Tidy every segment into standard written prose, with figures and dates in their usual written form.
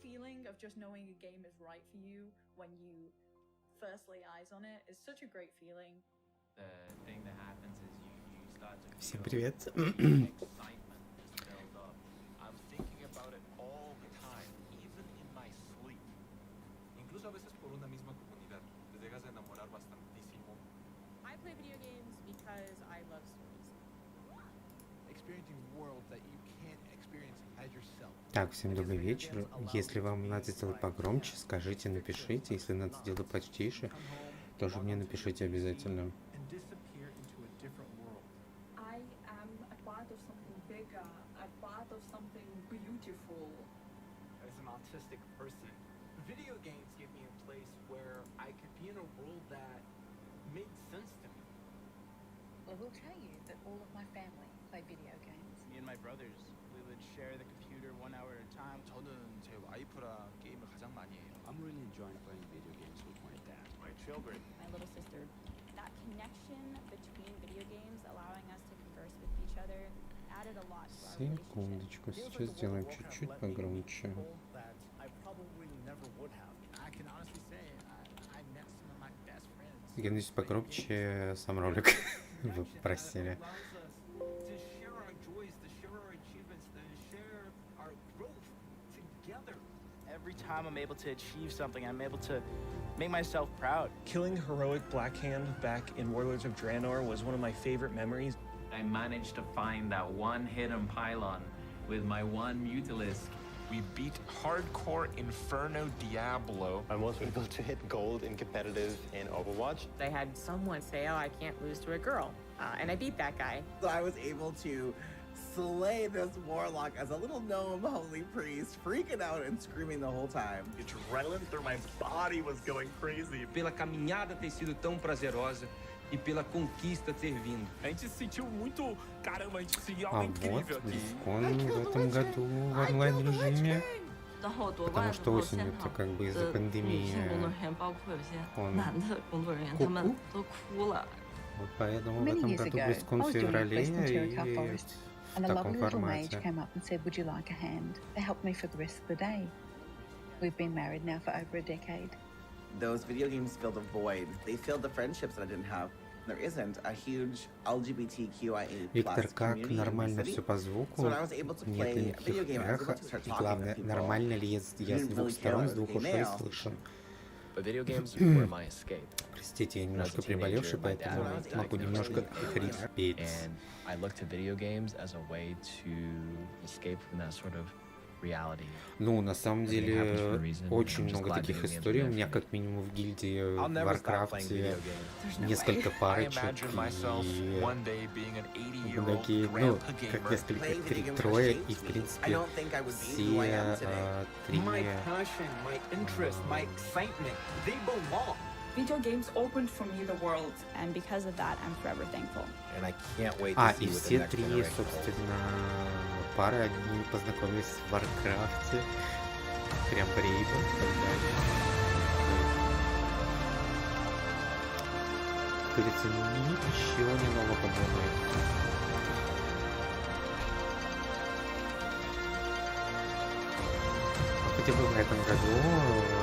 feeling of just knowing a game is right for you when you first lay eyes on it is such a great feeling. The thing that happens is you start to Всем привет. excitement just build up. I'm thinking about it all the time, even in my sleep. Incluso a veces por una misma comunidad, te llegas a enamorar bastantísimo. I play video games because I love stories. Experiencing worlds that you can't experience as yourself. Так, всем добрый вечер. Если вам надо сделать погромче, скажите, напишите. Если надо сделать потише, тоже мне напишите обязательно. I am a part of something bigger, a part of something beautiful. As an autistic person, video games give me a place where I could be in a world that made sense to me. I will tell you that all of my family play video games. Me and my brothers, we would share the computer 1 hour at a time. 저는 제 와이프랑 게임을 가장 많이 해요. I'm really enjoying playing video games with my dad. My children. My little sister. That connection between video games, allowing us to converse with each other, added a lot to our relationship. Секундочку, сейчас сделаем чуть-чуть погромче. That I probably never would have. I can honestly say I met some of my best friends. Я надеюсь, погромче сам ролик вы просили. To share our joys, to share our achievements, to share our growth together. Every time I'm able to achieve something, I'm able to make myself proud. Killing heroic Blackhand back in Warlords of Draenor was one of my favorite memories. I managed to find that one hidden pylon with my one Mutalisk. We beat hardcore Inferno Diablo. I'm also able to hit gold in competitive in Overwatch. I had someone say, "Oh, I can't lose to a girl," and I beat that guy. So I was able to slay this warlock as a little gnome holy priest, freaking out and screaming the whole time. Adrenaline through my body was going crazy. Pela caminhada ter sido tão prazerosa e pela conquista ter vindo. A gente se sentiu muito, caramba, a gente conseguiu А algo вот, incrível aqui. BlizzCon в этом году в онлайн-режиме. Потому что осенью это как бы из-за пандемии он ку-ку. Вот поэтому в этом году BlizzCon в феврале и в And a таком lovely little mage формате. came up and said, "Would you like a hand?" They helped me for the rest of the day. We've been married now for over a decade. Those video games filled a void. They filled the friendships that I didn't have. There isn't a huge LGBTQIA+ Виктор, как community in the нормально city. все по звуку? So when I was able to Нет play ли a video никаких game, I was able эхо? to start И talking to главное, people. нормально ли я с двух сторон, с двух ушей слышен? But video games were my escape. Простите, я немножко приболевший, поэтому могу немножко хрипеть. And I looked to video games as a way to escape from that sort of reality. Ну, на самом деле, очень много таких историй. У меня как минимум в гильдии в Варкрафте несколько парочек и такие, ну, как несколько, трое, и в принципе все три... My passion, my interest, my excitement, they belong. Video games opened for me the world, And because of that, I'm forever thankful. And I can't wait to А, see и what the все next три, generation собственно, пары, они познакомились в Варкрафте, прям в рейдах и так далее. Как говорится, ничего не нового подумает. Хотя бы в этом году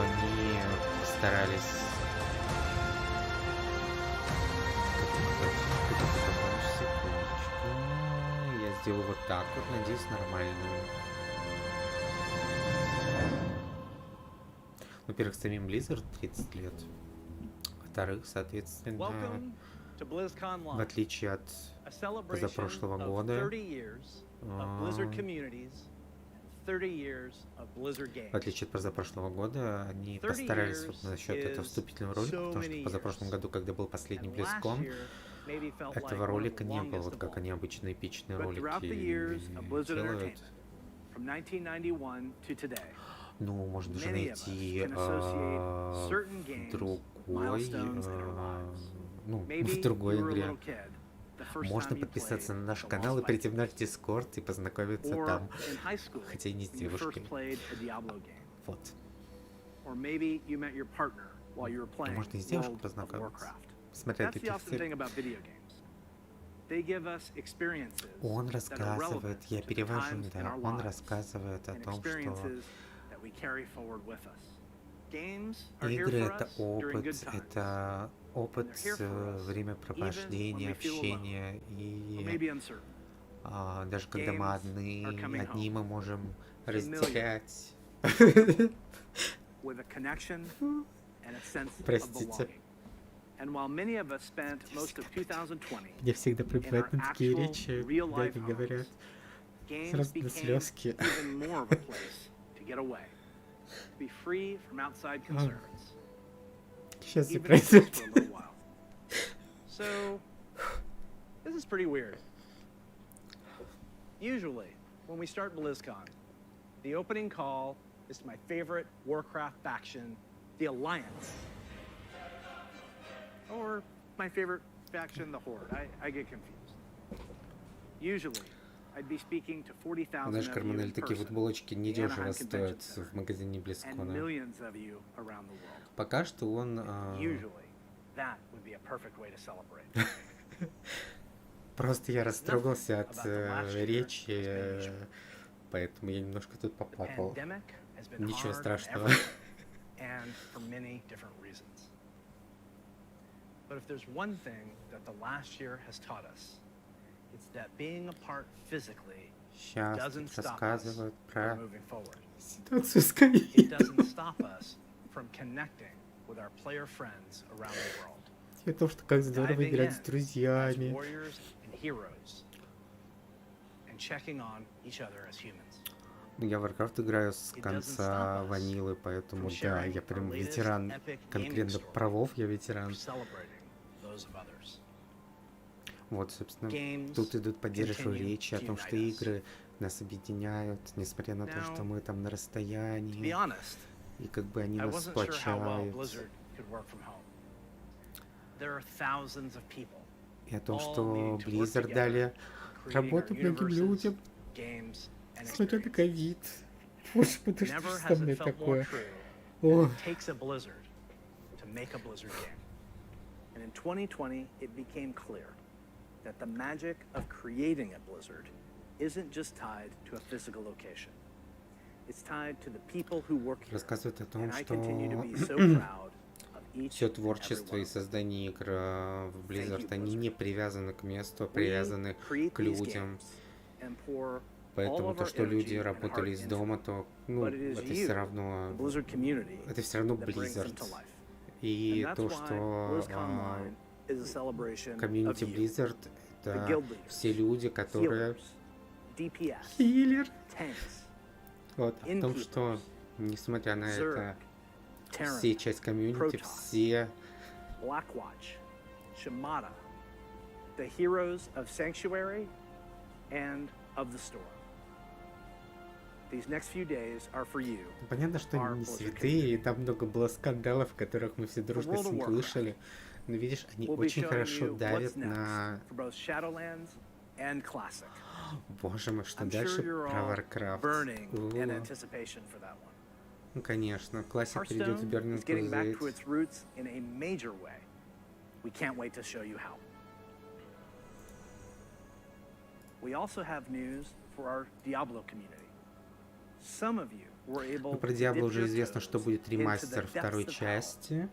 они старались... Секундочку. Я сделаю вот так вот, надеюсь, нормально. Во-первых, самим Blizzard 30 лет. Во-вторых, соответственно, Welcome to BlizzConline, в отличие от a celebration позапрошлого of года, 30 years of Blizzard communities, 30 years of Blizzard games. в отличие от позапрошлого года, они постарались вот насчет этого вступительного ролика, потому что в позапрошлом году, когда был последний BlizzCon, этого ролика не было, вот как они обычно эпичные ролики делают. Ну, можно даже найти в другой игре. Можно подписаться на наш канал и прийти в наш Discord и познакомиться там, хотя и не с девушками. Вот. Можно и с девушкой познакомиться, смотря какие фильмы. Он рассказывает, я перевожу, да, он рассказывает о том, что we carry forward with us. Games are here Игры — for это us during good опыт, times. это опыт, времяпровождения, общения, и даже когда мы одни мы можем разделять. With a connection and a sense of Простите. belonging. And while many of us spent most of 2020 Мне всегда in our прибывает на такие actual речи, real когда life они говорят, homes, games сразу на became слезки. even more of a place to get away, to be free from outside concerns. Сейчас и Even if it's произойдет. for a little while. So, this is pretty weird. Usually, when we start BlizzCon, the opening call is to my favorite Warcraft faction, the Alliance. Or my favorite faction, the Horde. I get confused. Usually, I'd be speaking to 40,000 Знаешь, of you Карманель, in такие person, футболочки the недешево Anaheim стоят Convention в магазине and BlizzCon. millions of you around the world. Пока что он Usually, that would be a perfect way to celebrate. просто я растрогался от речи, поэтому я немножко тут поплакал. Ничего страшного. And for many different reasons. But if there's one thing that the last year has taught us, it's that being apart physically Сейчас doesn't stop us рассказывают про from moving forward. ситуацию с ковидом. It doesn't stop us from connecting with our player friends around the world. И то, что как здорово Diving играть in с as друзьями. warriors and heroes, and checking on each other as humans. Ну, я в Warcraft играю с конца ванилы, поэтому да, я прям ветеран, конкретно про WoW я ветеран. Вот, собственно, тут идут поддерживающие речи о том, что игры нас объединяют, несмотря на то, что мы там на расстоянии, и как бы они нас сплочают. И о том, что Blizzard дали работу многим людям, несмотря на ковид. Боже, подожди, что со мной такое? О. And in 2020, it became clear that the magic of creating a Blizzard isn't just tied to a physical location. It's tied to the people who work here. Рассказывает о том, And I что continue to be so proud of each все and творчество every и one. создание игр в Blizzard, они не привязаны к месту, а привязаны к людям. Поэтому то, что люди работали из дома, то, ну, это все равно Blizzard. И то, что комьюнити Blizzard — это все люди, которые хиллер. Вот, о том, что, несмотря на это, все часть комьюнити, все Blackwatch, Shimada, the heroes of Sanctuary and of the Storm. These next few days are for you. Понятно, что они не святые, и там много было скандалов, которых мы все дружно слышали. Но видишь, они очень хорошо давят на... Боже мой, что дальше про Warcraft? Ну, конечно, классик перейдет в Burning Crusade. We also have news for our Diablo community. Ну, про Diablo уже известно, что будет ремастер второй части.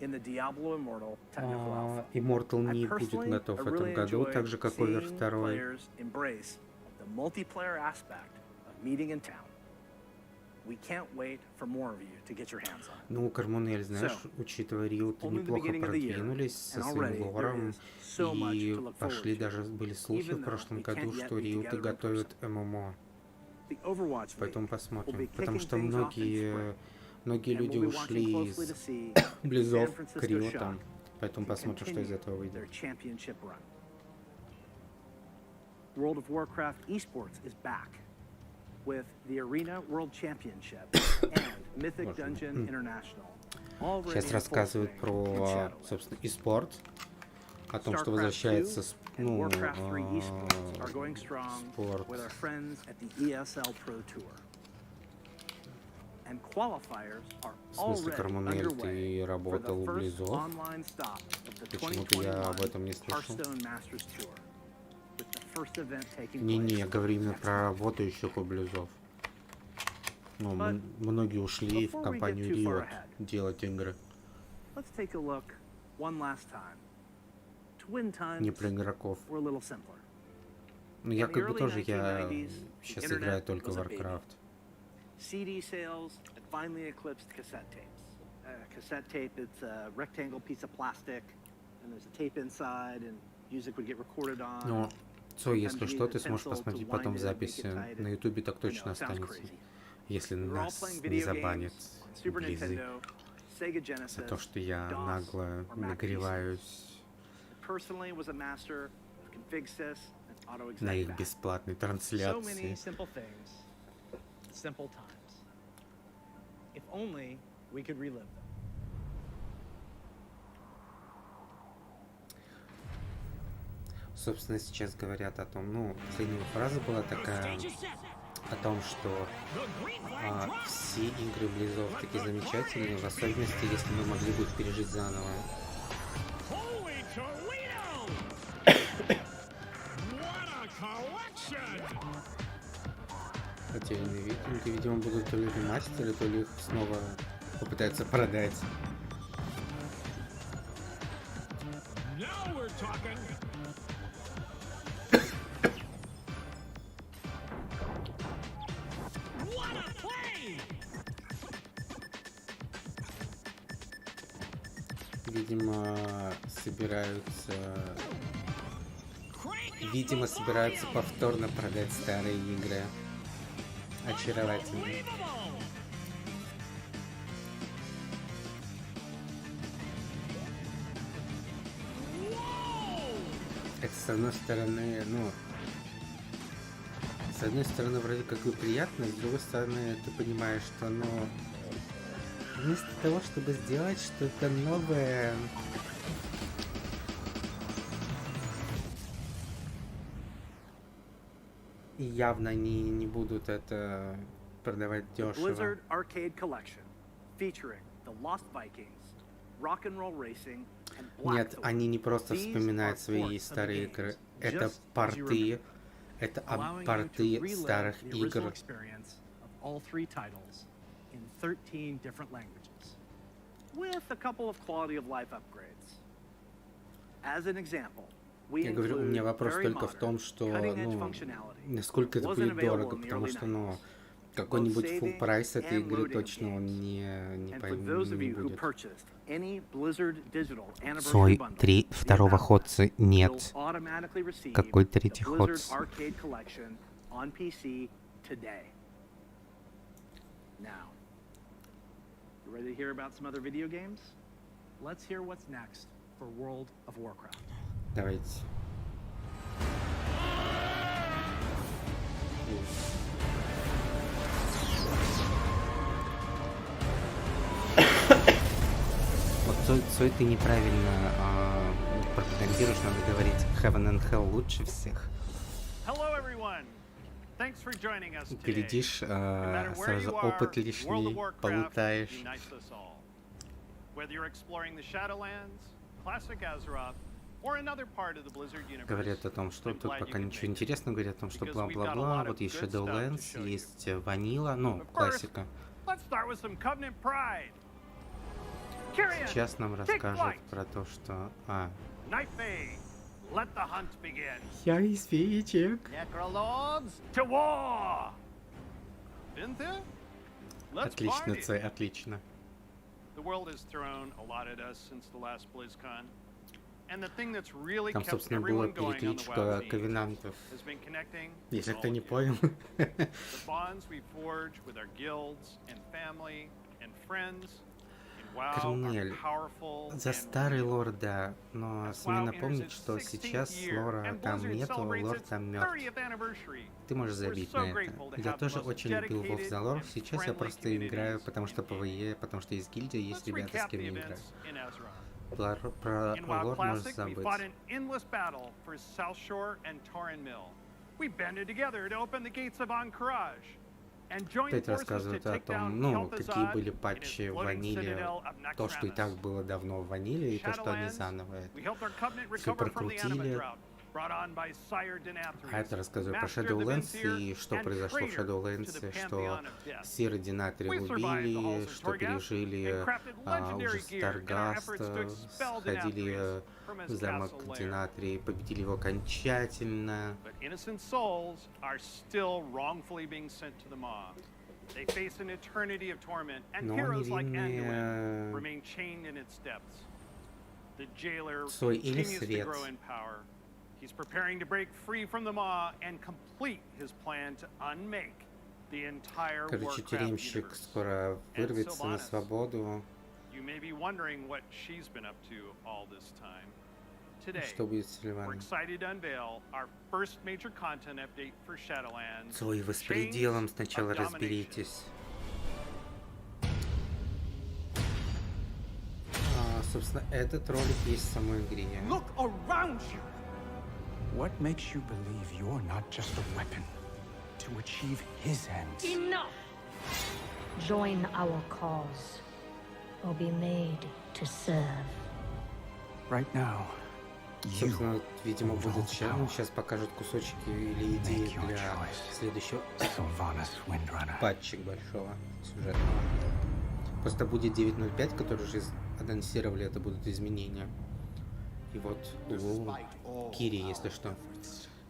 Immortal не будет готов в этом году, так же как Over 2. Ну, Кармунель, знаешь, учитывая Riot, неплохо продвинулись со своим лором, и пошли даже, были слухи в прошлом году, что Riot готовят ММО. Поэтому посмотрим. Потому что многие люди ушли из Близзов к Riot, поэтому посмотрим, что из этого выйдет. World of Warcraft esports is back with the Arena World Championship and Mythic Dungeon International. Сейчас рассказывают про, собственно, eSport, о том, что возвращается спорт. В смысле, Карманель, ты работал у Близзов? Почему-то я об этом не слышал. Не, я говорю именно про работающих у Близзов. Ну, многие ушли в компанию Riot делать игры. Не про игроков. Ну, я как бы тоже, я сейчас играю только в Warcraft. CD sales had finally eclipsed cassette tapes. Cassette tape, it's a rectangle piece of plastic, and there's a tape inside, and music would get recorded on. Но, если что, ты сможешь посмотреть потом записи. На Ютубе так точно останется. Если нас не забанят Близзы за то, что я нагло нагреваюсь на их бесплатной трансляции. Simple times. If only we could relive them. Собственно, сейчас говорят о том, ну, последняя фраза была такая, о том, что все игры Близзов такие замечательные, в особенности, если мы могли бы их пережить заново. Потерянные викинги, видимо, будут то ли ремастеры, то ли их снова попытаются продать. Видимо, собираются повторно продать старые игры. Очаровательно. Это, с одной стороны, ну, с одной стороны, вроде как и приятно, с другой стороны, ты понимаешь, что, ну, вместо того, чтобы сделать что-то новое, и явно они не будут это продавать дешево. Нет, они не просто вспоминают свои старые игры. Это порты старых игр. Я говорю, у меня вопрос только в том, что, ну, насколько это будет дорого, потому что, ну, какой-нибудь full прайс этой игры точно он не будет. Свой второго ходца нет. Какой третий ходц? Давайте. Вот Цой, ты неправильно пропагандируешь, надо говорить Heaven and Hell лучше всех. Глядишь, сразу опыт лишний получаешь. Говорят о том, что тут пока ничего интересного, говорят о том, что бла-бла-бла, вот есть Shadowlands, есть Ванила, ну, классика. Сейчас нам расскажут про то, что... Я из феечек. Отлично, Цой, отлично. Там, собственно, была перекличка ковенантов. Если кто не понял. Корнель, за старый лор, да, но смей напомнить, что сейчас лора там нету, лор там мертв. Ты можешь забить на это. Я тоже очень любил WoW за лор, сейчас я просто играю, потому что PvE, потому что есть гильдия, есть ребята, с кем я играю. Про лор можешь забыть. Опять рассказывают о том, ну, какие были патчи в ваниле, то, что и так было давно в ваниле, и то, что они заново все прокрутили. А это рассказываю про Shadowlands и что произошло в Shadowlands, что Сир Динатрия убили, что пережили ужас Таргаста, сходили в замок Динатрии, победили его окончательно. Но невинные Сой или Свет. He's preparing to break free from the Maw and complete his plan to unmake the entire Короче, тюремщик скоро вырвется на свободу. You may be wondering what she's been up to all this time. Today, Что будет с Ливаном? we're excited to unveil our first major content update for Shadowlands. Сой, вы с пределом сначала разберитесь. Собственно, этот ролик есть в самой игре. Look around you. What makes you believe you're not just a weapon to achieve his ends? Enough! Join our cause, or be made to serve. Right now, Собственно, видимо, будут сейчас покажут кусочки или идеи для следующего патча большого сюжетного. Просто будет 9.05, который уже анонсировали, это будут изменения. И вот у Кири, если что.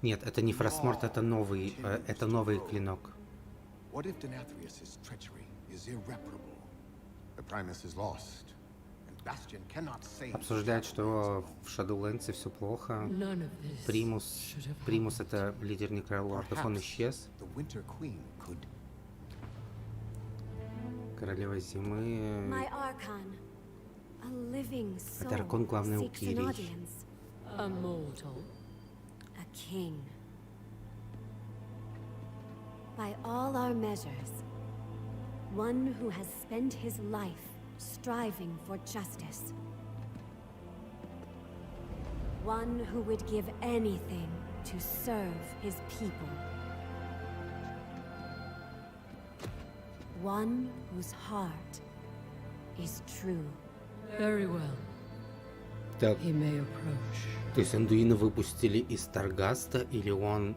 Нет, это не Фростморт, это новый клинок. Обсуждают, что в Shadowlands все плохо. Примус это лидер Некролордов, он исчез. Королева Зимы. А дракон главный у Кири. A mortal, a king. By all our measures, one who has spent his life striving for justice. One who would give anything to serve his people. One whose heart is true. Very well. Так. He may approach. То есть Андуина выпустили из Таргаста, или он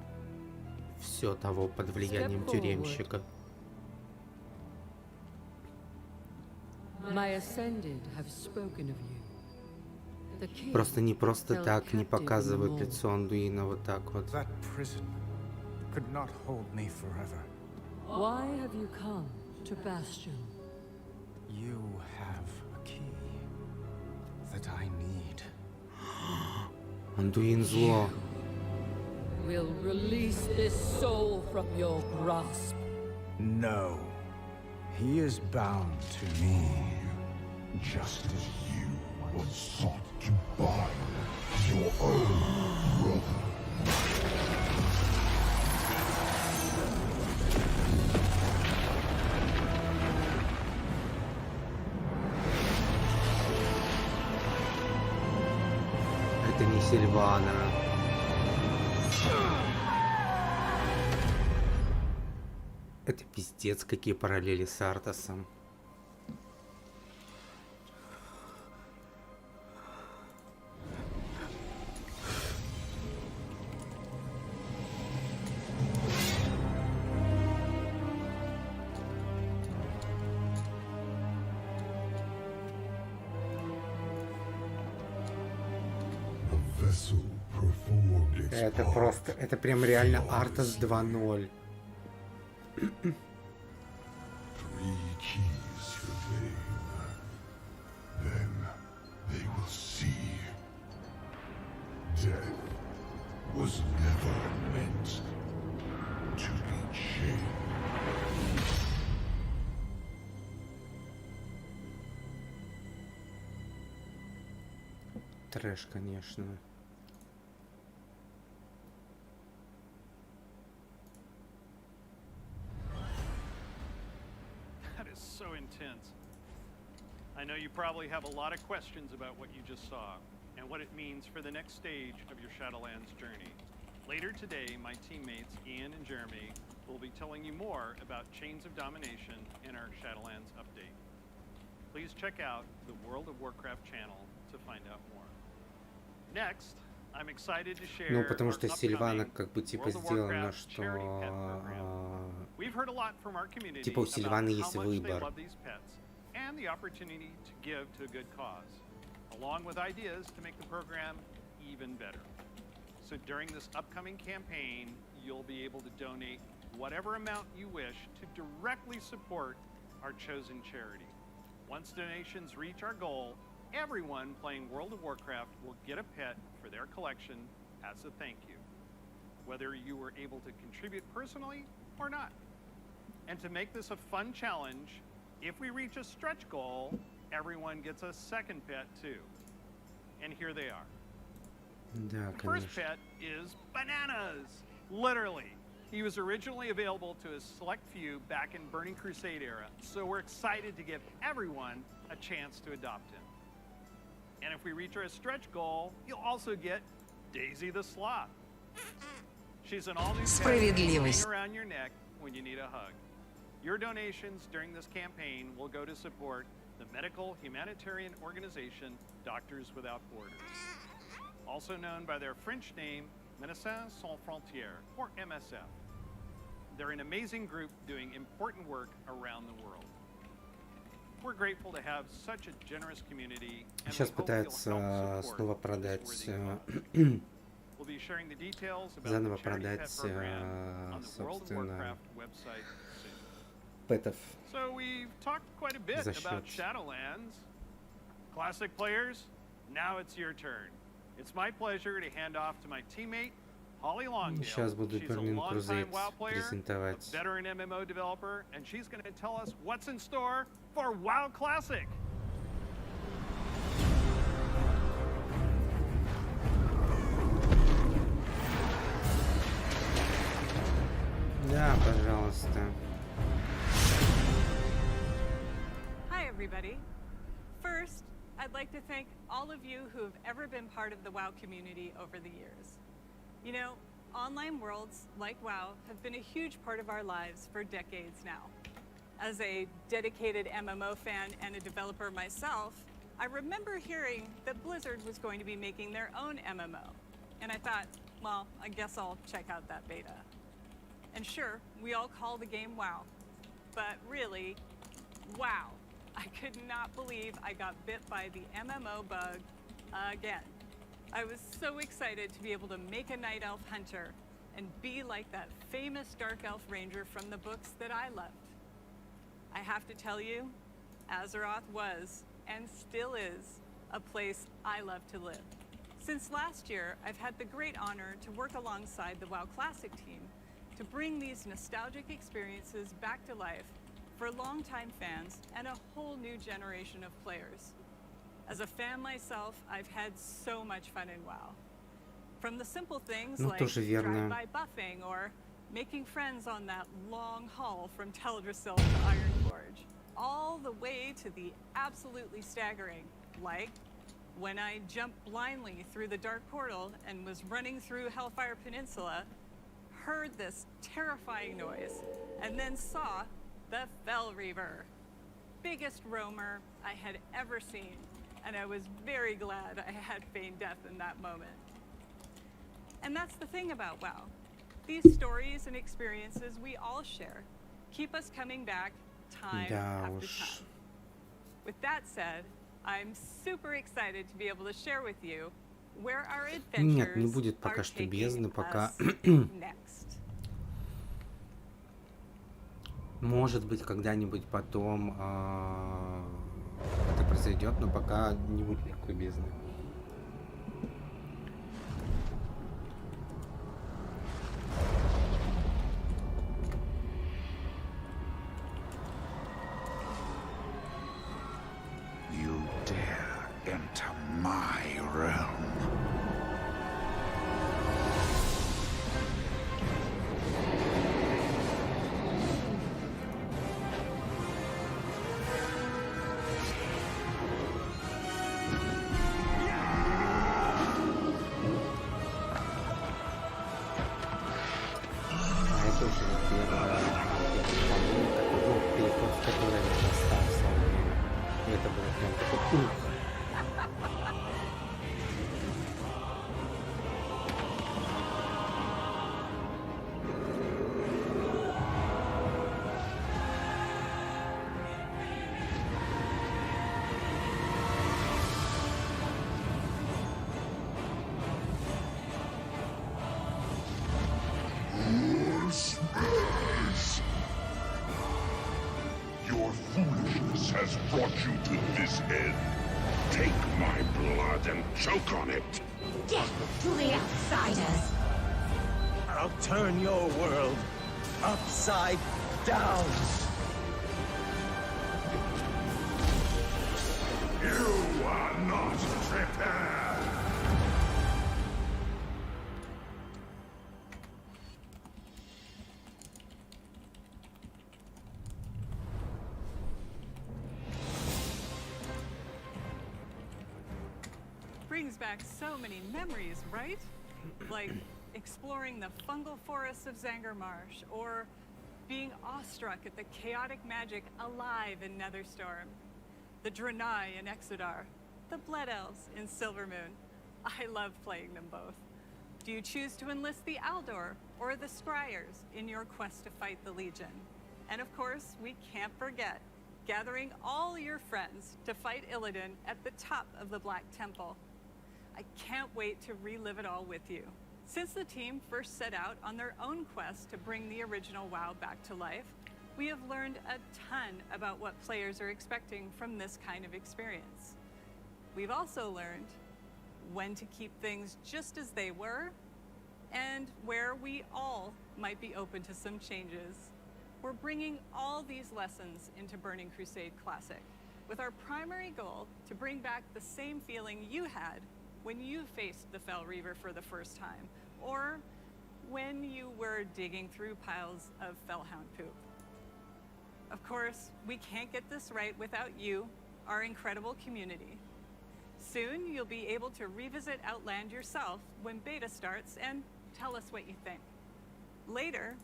все того под влиянием тюремщика? My ascended have spoken of you. The king Просто не просто held так не captive показывают Maw. лицо Андуина вот так вот. that prison could not hold me forever. Why have you come to Bastion? You have a key that I need. Андуин зло. Will release this soul from your grasp. No. He is bound to me. Just as you once sought to bind your own brother. Это не Сильвана. Это пиздец, какие параллели с Артасом. Это просто, это прям реально Артас 2.0. Трэш, конечно. That is so intense. I know you probably have a lot of questions about what you just saw and what it means for the next stage of your Shadowlands journey. Later today, my teammates Ian and Jeremy will be telling you more about Chains of Domination in our Shadowlands update. Please check out the World of Warcraft channel to find out more. Next, Ну, потому что Сильвана как бы типа сделано, что типа у Сильваны есть выбор. Along with ideas to make the program even better. So during this upcoming campaign, you'll be able to donate whatever amount you wish to directly support our chosen charity. Once donations reach our goal, everyone playing World of Warcraft will get a pet for their collection as a thank you, whether you were able to contribute personally or not. And to make this a fun challenge, if we reach a stretch goal, everyone gets a second pet too. And here they are. Да, the first pet is Bananas. Literally. He was originally available to a select few back in Burning Crusade era, so we're excited to give everyone a chance to adopt him. And if we reach our stretch goal, you'll also get Daisy the Sloth. She's an all-new pet hanging around your neck when you need a hug. Your donations during this campaign will go to support the medical humanitarian organization Doctors Without Borders, also known by their French name, Médecins Sans Frontières, or MSF. They're an amazing group doing important work around the world. We're grateful to have such a generous community. Сейчас пытается снова продать, заново продать, собственно, пэтов. So we've talked quite a bit about Shadowlands. Classic players, now it's your turn. It's my pleasure to hand off to my teammate, Holly Longdale. Сейчас буду Burning Crusade презентовать. A veteran MMO developer, and she's going to tell us what's in store for WoW Classic. Да, пожалуйста. Hi, everybody. First, I'd like to thank all of you who have ever been part of the WoW community over the years. You know, online worlds like WoW have been a huge part of our lives for decades now. As a dedicated MMO fan and a developer myself, I remember hearing that Blizzard was going to be making their own MMO. And I thought, well, I guess I'll check out that beta. And sure, we all call the game WoW. But really, wow. I could not believe I got bit by the MMO bug again. I was so excited to be able to make a Night Elf Hunter and be like that famous Dark Elf Ranger from the books that I loved. I have to tell you, Azeroth was, and still is, a place I love to live. Since last year, I've had the great honor to work alongside the WoW Classic team to bring these nostalgic experiences back to life for longtime fans and a whole new generation of players. As a fan myself, I've had so much fun in WoW. From the simple things like drive-by buffing or making friends on that long haul from Teldrassil to Ironforge, all the way to the absolutely staggering, like when I jumped blindly through the Dark Portal and was running through Hellfire Peninsula, heard this terrifying noise, and then saw the Fell Reaver. Biggest roamer I had ever seen, and I was very glad I had feigned death in that moment. And that's the thing about WoW. These stories and experiences we all share keep us coming back time after time. With that said, I'm super excited to be able to share with you where our adventures Нет, не будет пока что бездны, пока... Может быть, когда-нибудь потом это произойдет, но пока не будет никакой бездны. You dare enter my realm. has brought you to this end. Take my blood and choke on it. Death to the outsiders. I'll turn your world upside down. You are not prepared. Brings back so many memories, right? Like exploring the fungal forests of Zangarmarsh, or being awestruck at the chaotic magic alive in Netherstorm, the Draenei in Exodar, the Blood Elves in Silvermoon. I love playing them both. Do you choose to enlist the Aldor or the Scryers in your quest to fight the Legion? And of course, we can't forget gathering all your friends to fight Illidan at the top of the Black Temple. I can't wait to relive it all with you. Since the team first set out on their own quest to bring the original WoW back to life, we have learned a ton about what players are expecting from this kind of experience. We've also learned when to keep things just as they were, and where we all might be open to some changes. We're bringing all these lessons into Burning Crusade Classic, with our primary goal to bring back the same feeling you had when you faced the Fel Reaver for the first time, or when you were digging through piles of Felhound poop. Of course, we can't get this right without you, our incredible community. Soon, you'll be able to revisit Outland yourself when beta starts and tell us what you think. Later,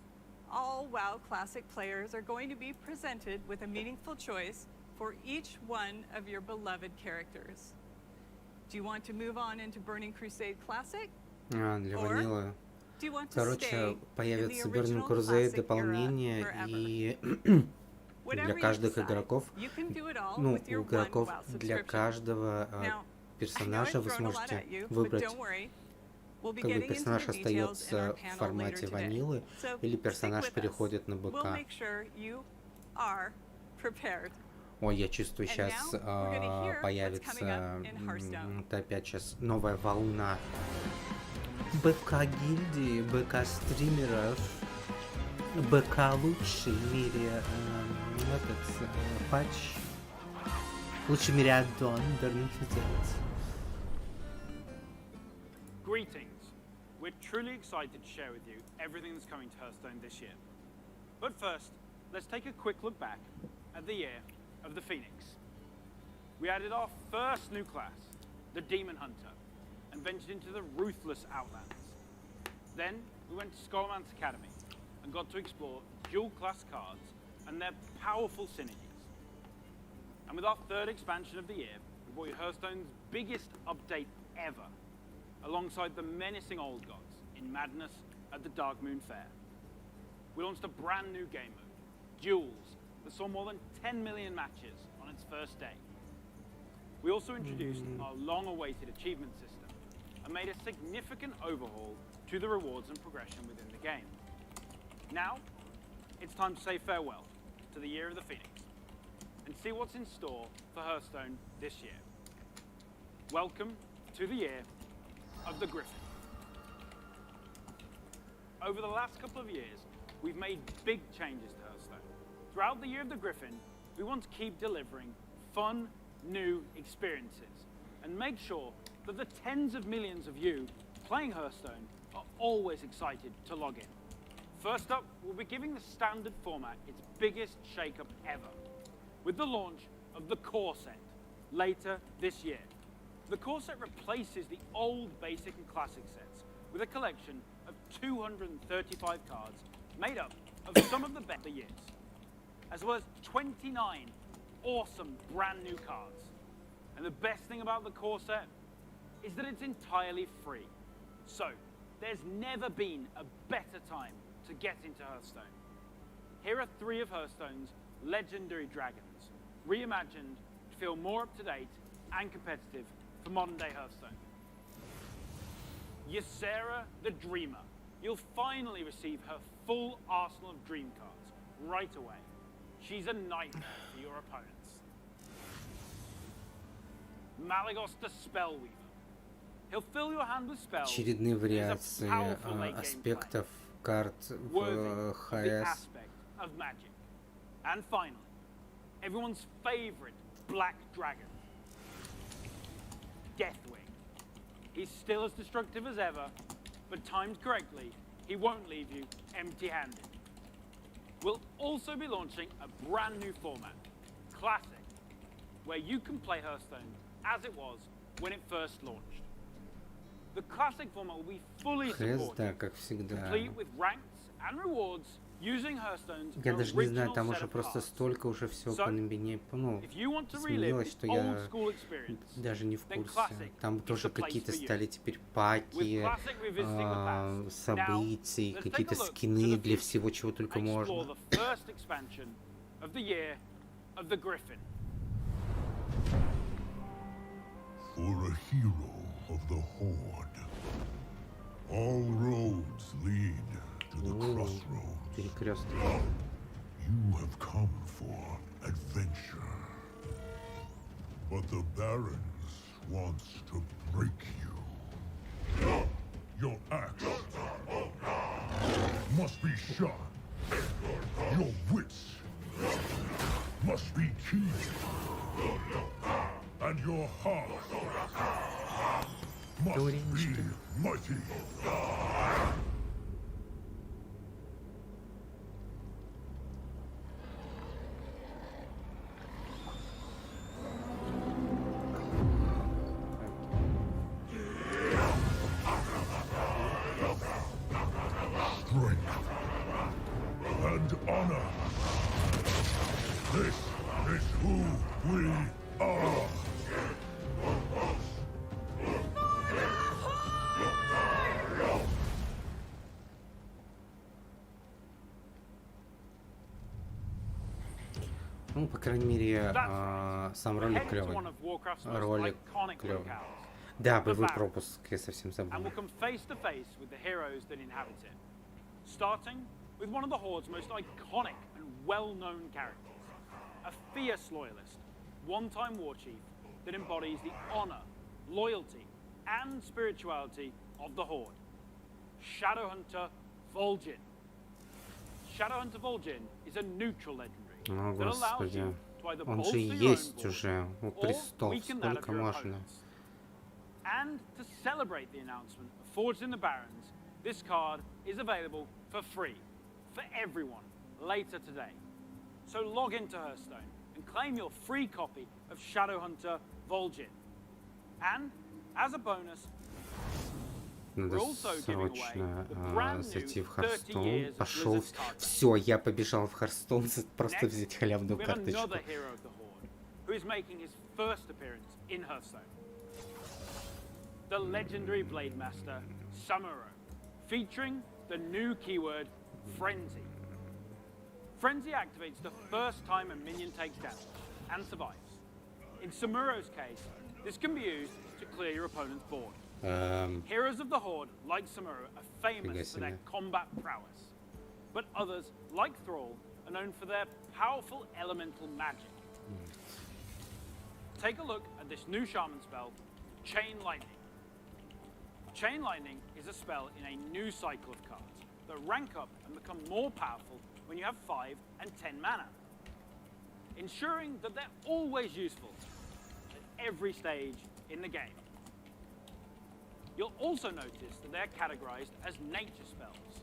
all WoW Classic players are going to be presented with a meaningful choice for each one of your beloved characters. Do you want to move on into Burning Crusade Classic? Для ванилы. Короче, появится Burning Crusade дополнение, и для каждых игроков, ну, у игроков для каждого персонажа вы сможете выбрать, как бы персонаж остается в формате ванилы, или персонаж переходит на БК. Ой, я чувствую, сейчас появится опять сейчас новая волна БК-гильдии, БК-стримеров, БК лучший в мире, этот патч, лучший в мире аддон, Burning Crusade. Greetings. We're truly excited to share with you everything that's coming to Hearthstone this year. But first, let's take a quick look back at the year of the Phoenix. We added our first new class, the Demon Hunter, and ventured into the ruthless Outlands. Then we went to Skullman's Academy and got to explore dual class cards and their powerful synergies. And with our third expansion of the year, we brought you Hearthstone's biggest update ever, alongside the menacing old gods in Madness at the Dark Moon Fair. We launched a brand new game mode, Duels, that saw more than 10 million matches on its first day. We also introduced our long-awaited achievement system and made a significant overhaul to the rewards and progression within the game. Now, it's time to say farewell to the Year of the Phoenix and see what's in store for Hearthstone this year. Welcome to the Year of the Griffin. Over the last couple of years, we've made big changes to Hearthstone. Throughout the Year of the Griffin, we want to keep delivering fun, new experiences and make sure that the tens of millions of you playing Hearthstone are always excited to log in. First up, we'll be giving the standard format its biggest shake-up ever, with the launch of the Core Set later this year. The Core Set replaces the old Basic and Classic sets with a collection of 235 cards made up of some of the better years, as well as 29 awesome brand new cards. And the best thing about the Core Set is that it's entirely free. So, there's never been a better time to get into Hearthstone. Here are 3 of Hearthstone's legendary dragons, reimagined to feel more up-to-date and competitive for modern-day Hearthstone. Ysera the Dreamer. You'll finally receive her full arsenal of dream cards right away. She's a nightmare for your opponents. Malygos the Spellweaver. He'll fill your hand with spells. Очередные вариации аспектов карт в ХС. Of magic. And finally, everyone's favorite black dragon, Deathwing. He's still as destructive as ever, but timed correctly, he won't leave you empty-handed. We'll also be launching a brand new format, Classic, where you can play Hearthstone as it was when it first launched. The Classic format will be fully supported, complete with ranks and rewards. Я даже не знаю, там уже просто столько уже всего изменилось, что я даже не в курсе. Там тоже какие-то стали теперь паки, событий, какие-то скины для всего, чего только можно. For a hero of the Horde, all roads lead to the crossroads. You have come for adventure, but the Barons wants to break you. Your axe must be sharp. Your wits must be keen. And your heart must be mighty. Ну, по крайней мере, сам ролик клевый. Ролик клевый. Да, боевой пропуск, я совсем забыл. Starting with one of the Horde's most iconic and well-known characters, a fierce loyalist, one-time war chief that embodies the honor, loyalty, and spirituality of the Horde, Shadowhunter Vol'jin. Shadowhunter Vol'jin is a neutral legendary that allows you to either bolster your own board or weaken that of your opponents. And to celebrate the announcement of Forged in the Barrens, this card is available for free for everyone later today. So log into Hearthstone and claim your free copy of Shadowhunter Vol'jin. And as a bonus, надо срочно зайти в Hearthstone. Пошел. Все, я побежал в Hearthstone, просто взять халявную карточку. The legendary Blade Master, Samuro, featuring the new keyword, Frenzy. Frenzy activates the first time a minion takes damage and survives. In Samuro's case, this can be used to clear your opponent's board. Heroes of the Horde, like Samuro, are famous for their combat prowess. But others, like Thrall, are known for their powerful elemental magic. Take a look at this new shaman spell, Chain Lightning. Chain Lightning is a spell in a new cycle of cards that rank up and become more powerful when you have 5 and 10 mana, ensuring that they're always useful at every stage in the game. You'll also notice that they're categorized as nature spells.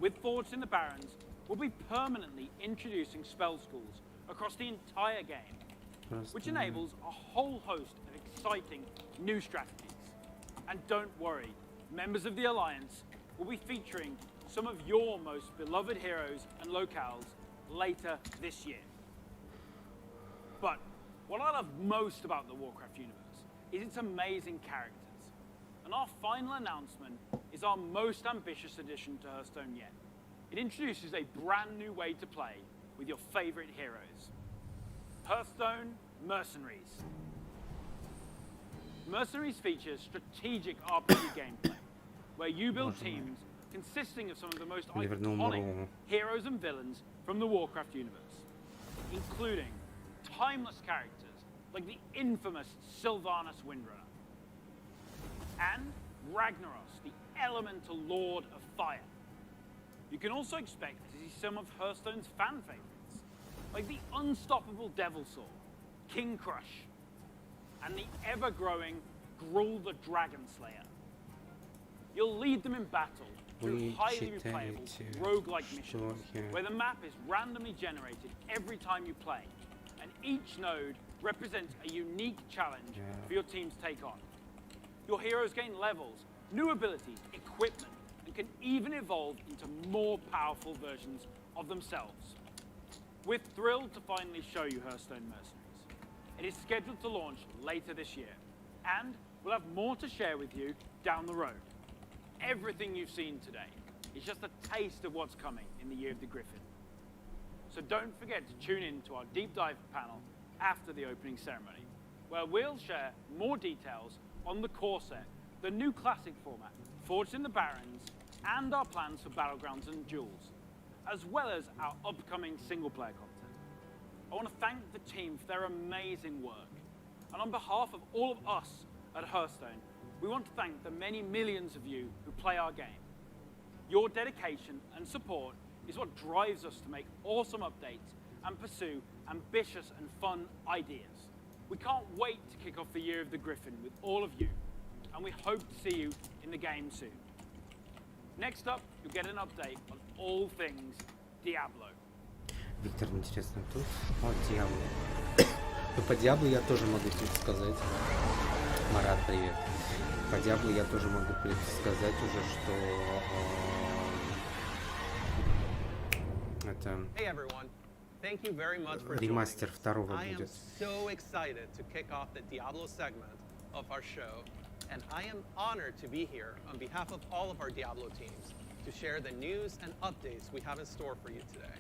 With Forged in the Barrens, we'll be permanently introducing spell schools across the entire game, which enables a whole host of exciting new strategies. And don't worry, members of the Alliance will be featuring some of your most beloved heroes and locales later this year. But what I love most about the Warcraft universe is its amazing characters. And our final announcement is our most ambitious addition to Hearthstone yet. It introduces a brand new way to play with your favorite heroes. Hearthstone Mercenaries. Mercenaries features strategic RPG gameplay, where you build teams consisting of some of the most iconic heroes and villains from the Warcraft universe, including timeless characters like the infamous Sylvanas Windrunner. And Ragnaros, the elemental lord of fire. You can also expect to see some of Hearthstone's fan favorites, like the unstoppable Devilsaur, King Crush, and the ever-growing Gruul the Dragon Slayer. You'll lead them in battle through highly replayable roguelike missions, where the map is randomly generated every time you play, and each node represents a unique challenge for your team to take on. Your heroes gain levels, new abilities, equipment, and can even evolve into more powerful versions of themselves. We're thrilled to finally show you Hearthstone Mercenaries. It is scheduled to launch later this year, and we'll have more to share with you down the road. Everything you've seen today is just a taste of what's coming in the Year of the Griffin. So don't forget to tune in to our deep dive panel after the opening ceremony, where we'll share more details on the core set, the new classic format, Forged in the Barrens, and our plans for Battlegrounds and Duels, as well as our upcoming single-player content. I want to thank the team for their amazing work. And on behalf of all of us at Hearthstone, we want to thank the many millions of you who play our game. Your dedication and support is what drives us to make awesome updates and pursue ambitious and fun ideas. We can't wait to kick off the Year of the Griffin with all of you, and we hope to see you in the game soon. Next up, you'll get an update on all things Diablo. Виктор, интересно, тут о Диабло. Ну, по Диабло я тоже могу предсказать. Марат, привет. По Диабло я тоже могу предсказать уже, что это ремастер второго будет. So excited to kick off the Diablo segment of our show, and I am honored to be here on behalf of all of our Diablo teams to share the news and updates we have in store for you today.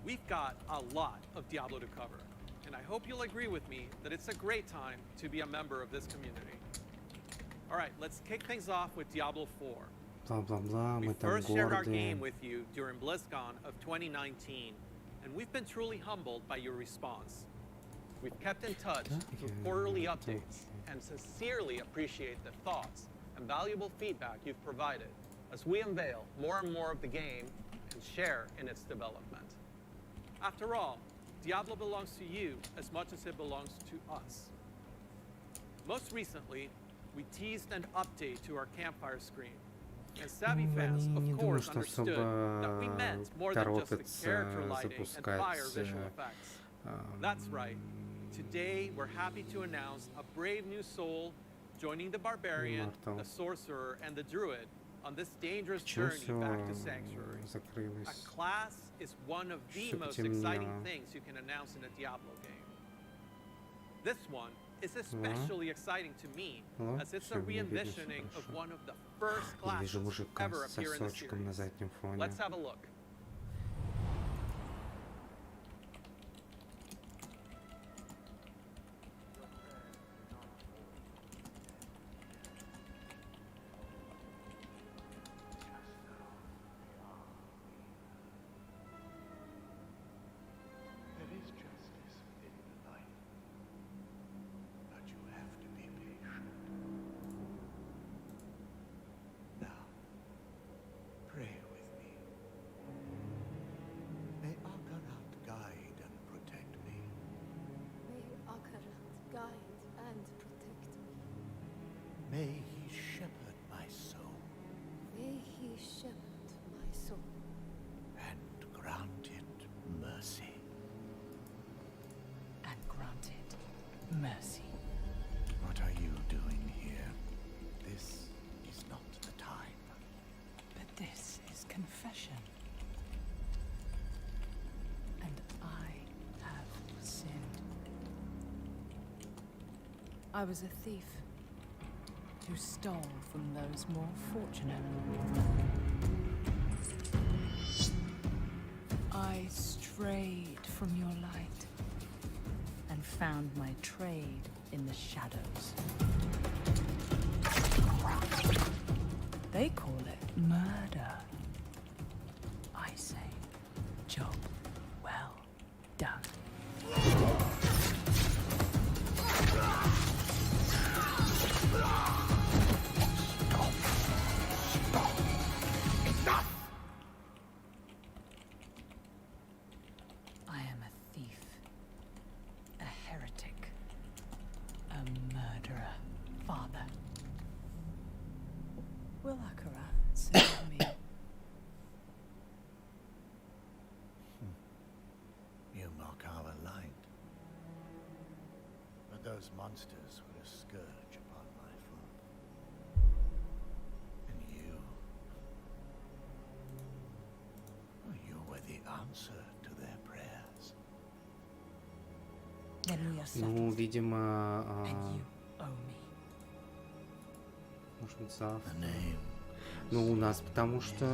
We've got a lot of Diablo to cover, and I hope you'll agree with me that it's a great time to be a member of this community. All right, let's kick things off with Diablo 4. Бла-бла-бла, мы We там first shared our гордые. game with you during BlizzCon of 2019, and we've been truly humbled by your response. We've kept in touch through quarterly updates and sincerely appreciate the thoughts and valuable feedback you've provided as we unveil more and more of the game and share in its development. After all, Diablo belongs to you as much as it belongs to us. Most recently, we teased an update to our campfire screen. And savvy fans, of course, understood that we meant more than just the character lighting and fire visual effects. That's right. Today, we're happy to announce a brave new soul joining the barbarian, the sorcerer, and the druid on this dangerous journey back to Sanctuary. A class is one of the most exciting things you can announce in a Diablo game. This one is especially exciting to me, as it's a re-envisioning of one of the first classes ever appear in the series. Let's have a look. May he shepherd my soul. May he shepherd my soul. And grant it mercy. And grant it mercy. What are you doing here? This is not the time. But this is confession. And I have sinned. I was a thief who stole from those more fortunate. I strayed from your light and found my trade in the shadows. They call it murder. I say, job well done. adventurer, father. Will Akaran serve me? You mock our light. But those monsters were a scourge upon my father. And you were the answer to their prayers. Then we are Ну, settled. видимо, And you owe me. может быть, завтра. Ну, у нас, потому что...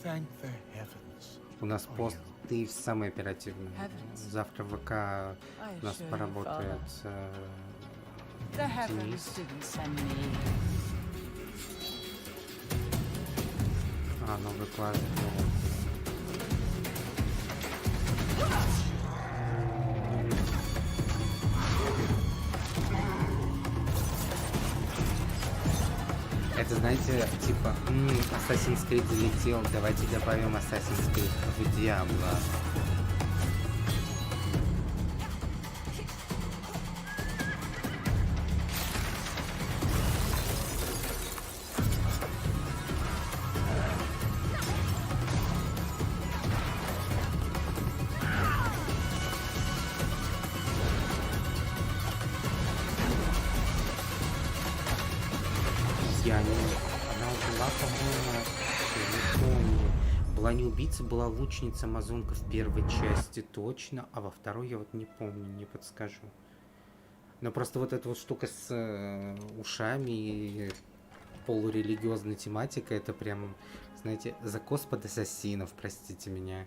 Thank the heavens. У нас посты самые оперативные. Завтра в ВК у нас поработает The heavens Денис. didn't send me. Новый класс. Это, знаете, типа, Assassin's Creed залетел, давайте добавим Assassin's Creed в Diablo. Она была, по-моему, я не помню. Была не убийца, была лучница амазонка в первой части точно, а во второй я вот не помню, не подскажу. Но просто вот эта вот штука с ушами и полурелигиозной тематикой, это прям, знаете, закос под ассасинов, простите меня.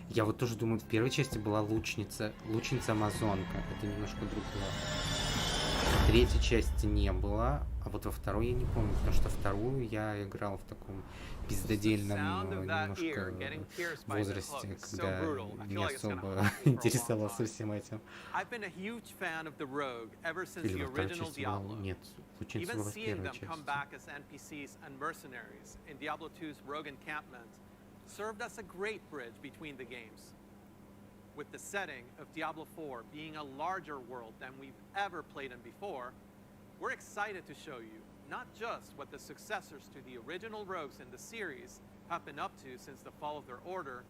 Я вот тоже думаю, в первой части была лучница амазонка, это немножко другое. В третьей части не было, а вот во второй я не помню, потому что вторую я играл в таком пиздодельном немножко возрасте, когда не особо интересовался всем этим. Или во второй части была... Нет, лучница была в первой части. With the setting of Diablo 4 being a larger world than we've ever played in before, we're excited to show you not just what the successors to the original rogues in the series have been up to since the fall of their order,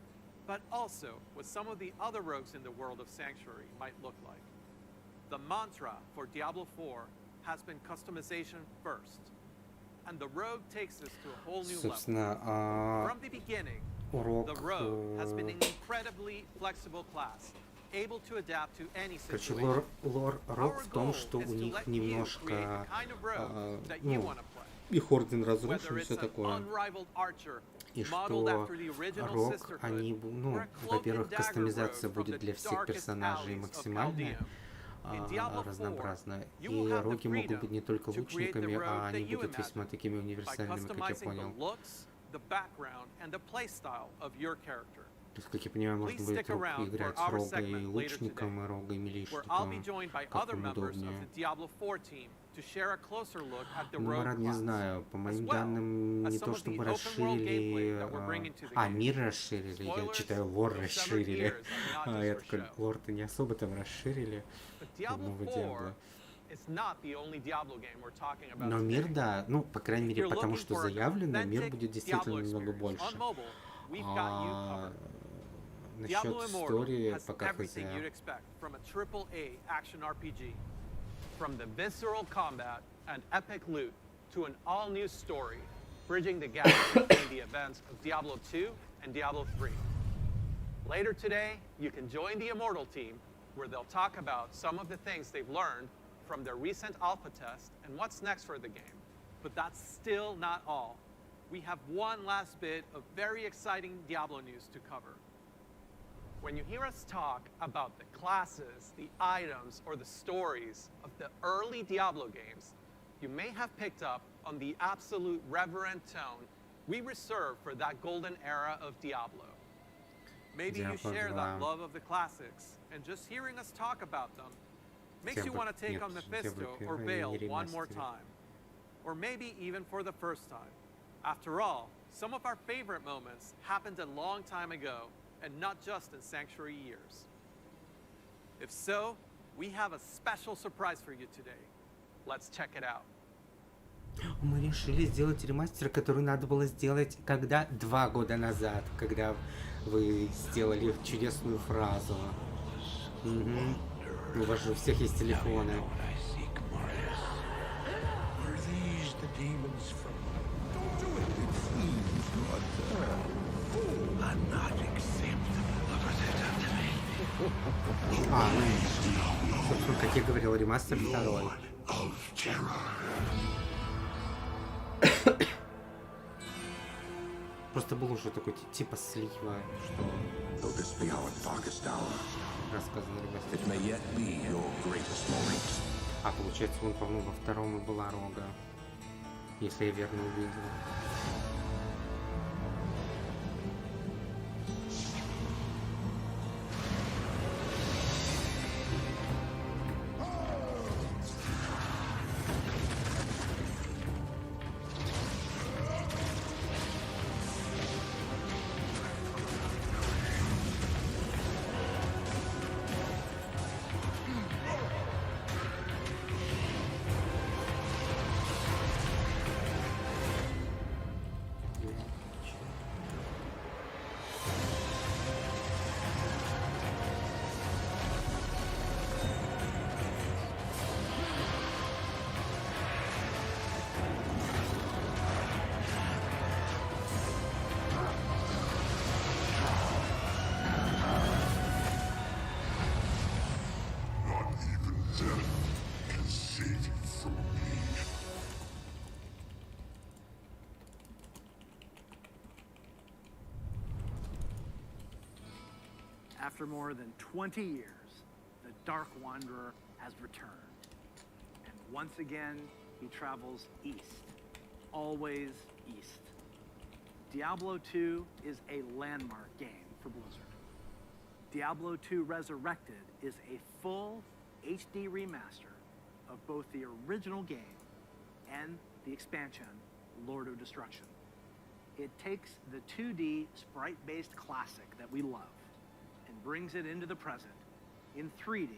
but also what some of the other rogues in the world of Sanctuary might look like. The mantra for Diablo 4 has been customization first, and the rogue takes us to a whole new level. From the beginning, the rogue has been an incredibly flexible class, able to adapt to any situation. Короче, лор в том, что у них немножко, их орден разрушен, все такое. И что рог, они, ну, во-первых, кастомизация будет для всех персонажей максимальная, разнообразная. И роги могут быть не только лучниками, а они будут весьма такими универсальными, как я понял. То есть, как я понимаю, можно будет играть с рогой и лучником, и рогой и милишником, как вам удобнее. Ну, Марат, не знаю, по моим данным, не то чтобы расширили... мир расширили, я читаю, лор расширили. Я такой, лор-то не особо там расширили. Новое Диабло. Но мир, да, ну, по крайней мере, потому что заявлено, мир будет действительно немного больше. Насчет истории пока хз. From the visceral combat and epic loot to an all-new story, bridging the gap between the events of Diablo 2 and Diablo 3. Later today, you can join the Immortal team, where they'll talk about some of the things they've learned from their recent alpha test and what's next for the game. But that's still not all. We have one last bit of very exciting Diablo news to cover. When you hear us talk about the classes, the items, or the stories of the early Diablo games, you may have picked up on the absolute reverent tone we reserve for that golden era of Diablo. Maybe you share that love of the classics, and just hearing us talk about them makes you want to take on Mephisto or Vale one more time. Or maybe even for the first time. After all, some of our favorite moments happened a long time ago, and not just in Sanctuary years. If so, we have a special surprise for you today. Let's check it out. Мы решили сделать ремастер, который надо было сделать когда? 2 года назад, когда вы сделали чудесную фразу. У вас же у всех есть телефоны. Собственно, как я говорил, ремастер 2. Просто был уже такой типа слива, что рассказано ремастер. А получается, он, по-моему, во 2 была рога, если я верно увидел. After more than 20 years, the Dark Wanderer has returned. And once again, he travels east. Always east. Diablo 2 is a landmark game for Blizzard. Diablo 2 Resurrected is a full HD remaster of both the original game and the expansion, Lord of Destruction. It takes the 2D sprite-based classic that we love and brings it into the present in 3D,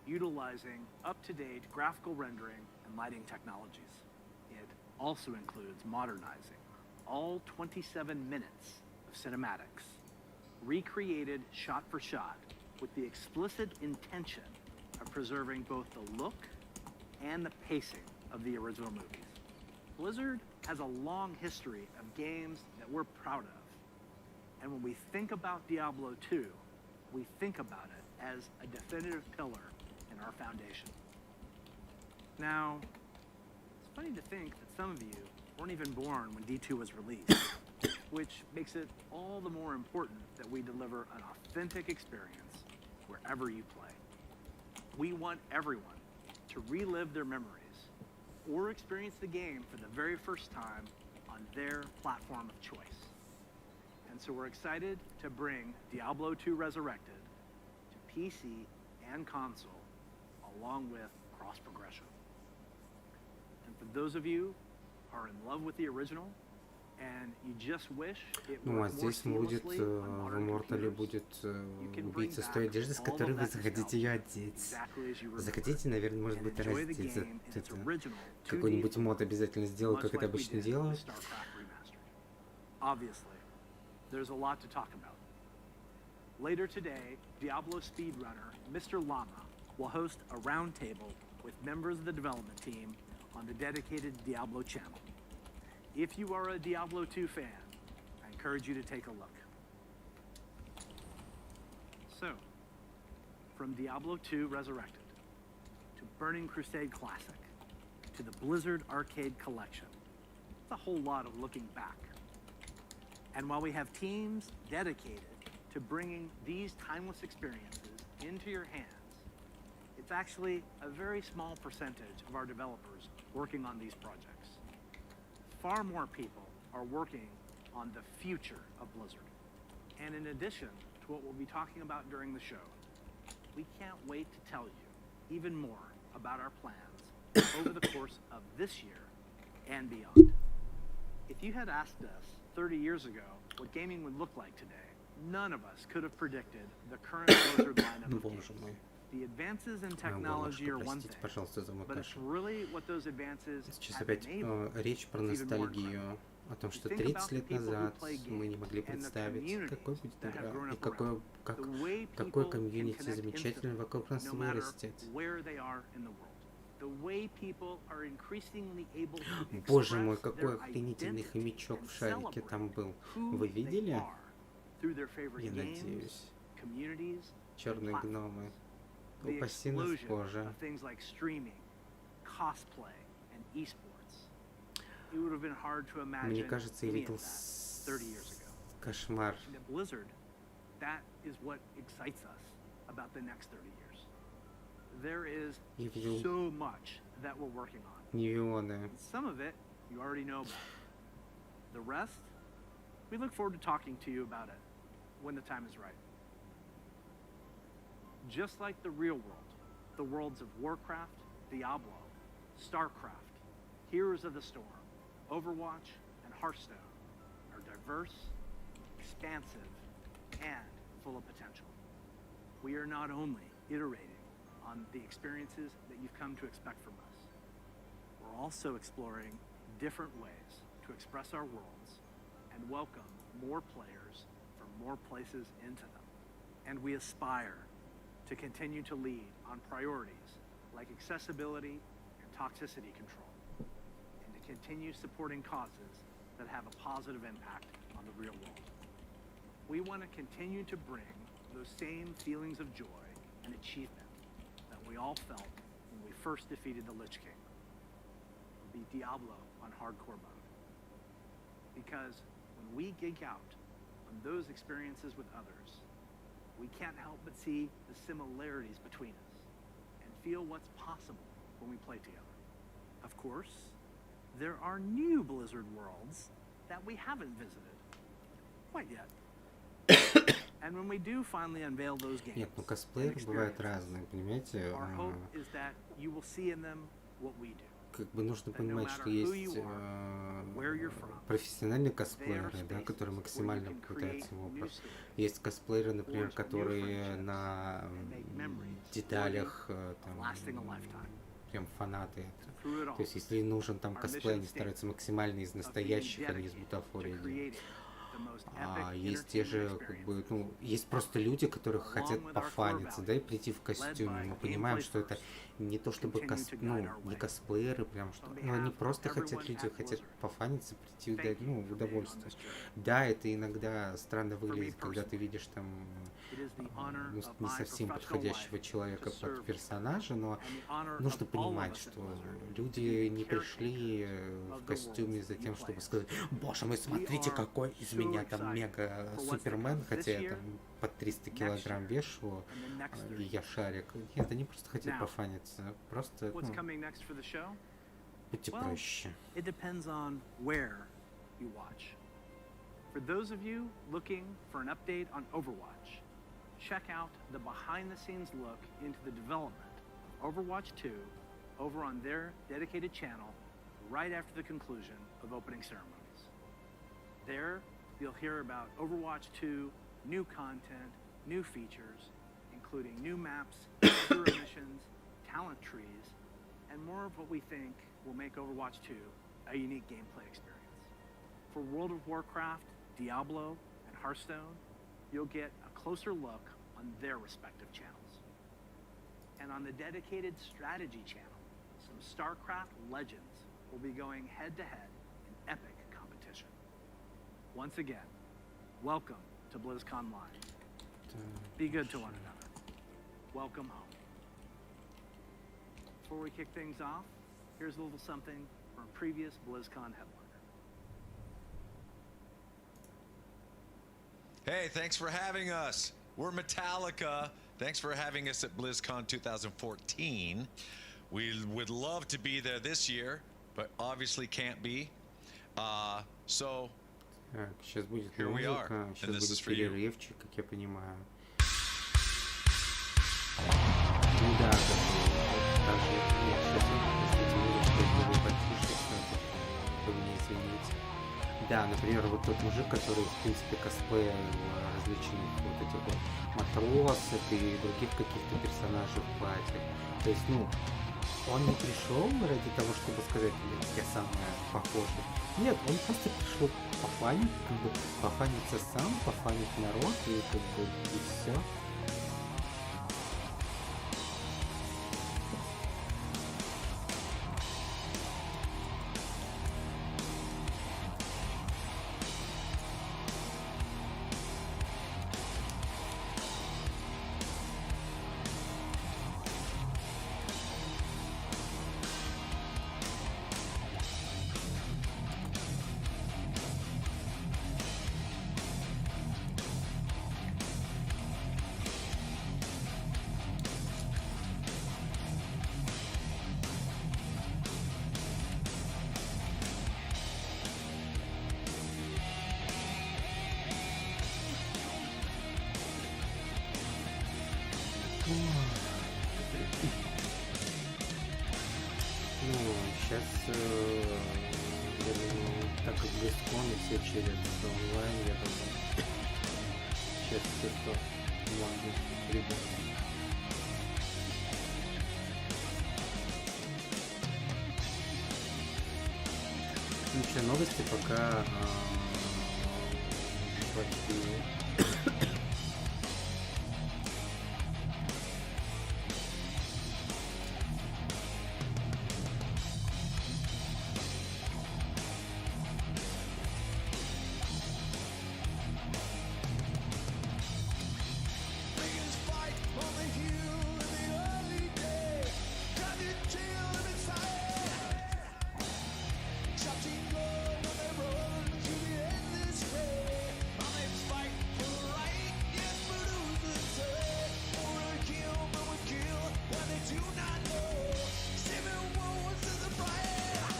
utilizing up-to-date graphical rendering and lighting technologies. It also includes modernizing all 27 minutes of cinematics, recreated shot for shot with the explicit intention of preserving both the look and the pacing of the original movies. Blizzard has a long history of games that we're proud of. And when we think about Diablo 2, we think about it as a definitive pillar in our foundation. Now, it's funny to think that some of you weren't even born when D2 was released, which makes it all the more important that we deliver an authentic experience wherever you play. We want everyone to relive their memories or experience the game for the very first time on their platform of choice. And so we're excited to bring Diablo 2 Resurrected to PC and console, along with cross-progression. And for those of you who are in love with the original, and you just wish it Ну, а worked more здесь будет, seamlessly в on modern Immortal computers, будет you can bring убийца с той back одеждой, с all которой of вы that захотите ее nostalgia одеть. exactly as you remember Захотите, наверное, может and быть, enjoy the раздеть. game in its Это original 2D какой-нибудь мод form, обязательно сделаю, much как это like we обычно did with делают. StarCraft Remastered. Obviously, there's a lot to talk about. Later today, Diablo speedrunner Mr. Llama will host a roundtable with members of the development team on the dedicated Diablo channel. If you are a Diablo 2 fan, I encourage you to take a look. So, from Diablo 2 Resurrected, to Burning Crusade Classic, to the Blizzard Arcade Collection, it's a whole lot of looking back. And while we have teams dedicated to bringing these timeless experiences into your hands, it's actually a very small percentage of our developers working on these projects. Far more people are working on the future of Blizzard. And in addition to what we'll be talking about during the show, we can't wait to tell you even more about our plans over the course of this year and beyond. If you had asked us 30 years ago what gaming would look like today, None of us could have predicted the current Blizzard lineup of games. Боже мой. The advances in technology are one Простите, thing, пожалуйста, за мой but it's кашель. really what those advances Сейчас have опять enabled речь про that's even more ностальгию. incredible. О том, что Think 30 about лет the people who назад play мы не games могли and the представить, communities какой будет that have игра, grown и up around it. The way какой people can комьюнити connect замечательный instantly, вокруг нас no matter вырастет. where they are in the world. The way people are increasingly able to Боже мой, express какой their охренительный identity хомячок and в шарике там был. Вы they видели? are through their favorite Я games, надеюсь. communities, Черные platforms. гномы. The Упаси нас, explosion Боже. of things like streaming, cosplay, and esports. It would have been hard to imagine Мне кажется, я any видел of that 30 years ago. кошмар. And at Blizzard, that is what excites us about the next 30 years. There is Я видел so much that we're working on. миллионы. And some of it you already know about. The rest, we look forward to talking to you about it when the time is right. Just like the real world, the worlds of Warcraft, Diablo, StarCraft, Heroes of the Storm, Overwatch, and Hearthstone are diverse, expansive, and full of potential. We are not only iterating on the experiences that you've come to expect from us, we're also exploring different ways to express our worlds and welcome more players from more places into them. And we aspire to continue to lead on priorities like accessibility and toxicity control, and to continue supporting causes that have a positive impact on the real world. We want to continue to bring those same feelings of joy and achievement that we all felt when we first defeated the Lich King, or beat Diablo on hardcore mode. Because when we geek out on those experiences with others, we can't help but see the similarities between us and feel what's possible when we play together. Of course, there are new Blizzard worlds that we haven't visited quite yet. And when we do finally unveil those games, Нет, ну косплееры бывают разные, понимаете? our hope is that you will see in them what we do. Как бы нужно понимать, что есть профессиональные косплееры, да, которые максимально пытаются в образ. Есть косплееры, например, которые на деталях там, прям фанаты. То есть, если нужен там косплей, они стараются максимально из настоящих, а не из бутафории делать. А есть те же, как бы, ну, есть просто люди, которые хотят пофаниться, да, и прийти в костюме. Мы понимаем, что это не то чтобы не косплееры, прям что, но они просто хотят, люди хотят пофаниться, прийти, дать, ну, в удовольствие. Да, это иногда странно выглядит, когда ты видишь там не совсем подходящего человека под персонажа, но нужно понимать, что люди не пришли в костюме за тем, чтобы сказать: боже мой, смотрите, какой из меня там мега супермен, хотя я там под 300 килограмм вешу, и я шарик. Нет, они просто хотят пофаниться. Просто, ну, будьте проще. It depends on where you watch. For those of you looking for an update on Overwatch, check out the behind-the-scenes look into the development of Overwatch 2 over on their dedicated channel right after the conclusion of opening ceremonies. There, you'll hear about Overwatch 2, new content, new features, including new maps, hero missions, talent trees, and more of what we think will make Overwatch 2 a unique gameplay experience. For World of Warcraft, Diablo, and Hearthstone, you'll get a closer look on their respective channels. And on the dedicated strategy channel, some StarCraft legends will be going head-to-head in epic competition. Once again, welcome to BlizzConline. Be good to one another. Welcome home. Before we kick things off, here's a little something from a previous BlizzCon headliner. Hey, thanks for having us. We're Metallica. Thanks for having us at BlizzCon 2014. We would love to be there this year, but obviously can't be. So сейчас будет here we are, музыка, and сейчас this is будет for you. перерывчик, как я понимаю. Ну да, даже сейчас вы потише, вы мне извините. Да, например, вот тот мужик, который, в принципе, косплеил различных вот этих вот матросов и других каких-то персонажей в платье. То есть, ну, он не пришел ради того, чтобы сказать, я самая похожая. Нет, он просто пришел пофанить, как бы пофаниться сам, пофанить народ и как бы и все. Ну, сейчас, я думаю, так как BlizzCon и все через онлайн, я думаю, сейчас все, кто может, придут. Ну что, новости пока почти...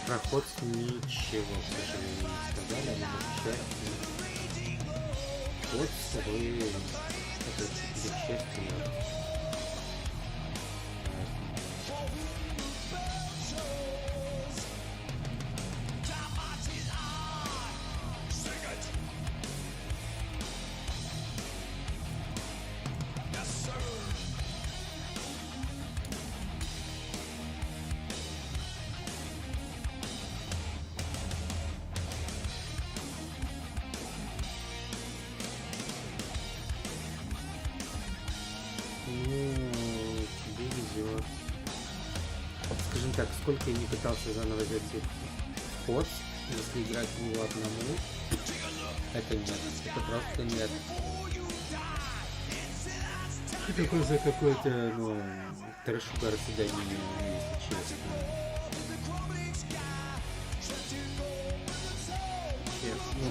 Про ход ничего, к сожалению, не сказали, но к счастью, ход вы это чуть ли к счастью нет. Скажем так, сколько я не пытался заново зайти в ход, если играть в него одному, это нет, это просто нет. Это просто какой-то, ну, трэш-угар сидания, если честно. Честно.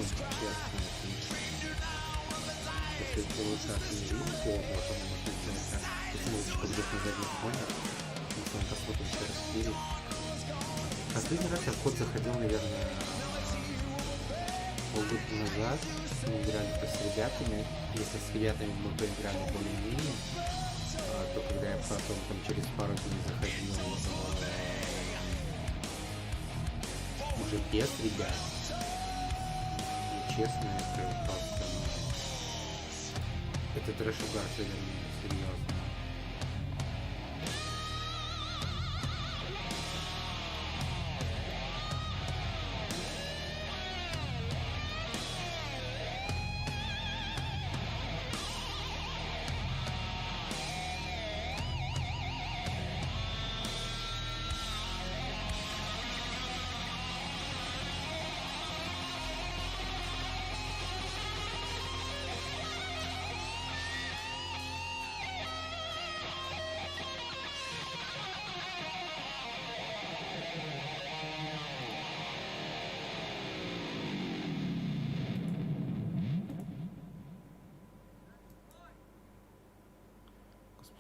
Если это вот так не видно, то можно сделать так. Если музычку где-то на заднем фоне, мы посмотрим еще раз вперед. Последний раз я в ход заходил, наверное, полгода назад. Мы играли с ребятами. Если с ребятами мы поиграли более-менее, то когда я потом там через пару дней заходил уже без ребят, честно, это просто, это трэш-угар, серьезно.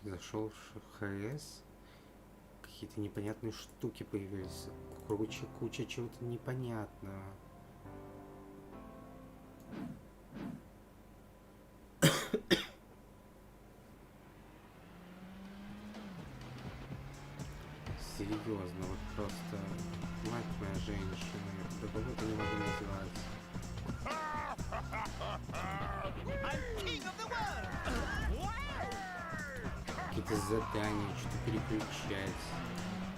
Зашел в ХС, какие-то непонятные штуки появились, куча чего-то непонятного. Серьезно, вот просто, мать моя женщина, я по-другому не могу называть. какие-то задания, что-то переключать.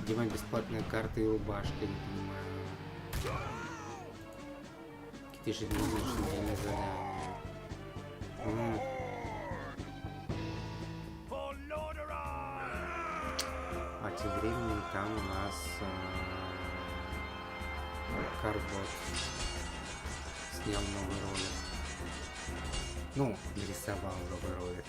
Где моя бесплатная карта и рубашка, не понимаю. Какие-то ежедневные задания. А тем временем там у нас Карбот снял новый ролик. Ну, нарисовал новый ролик.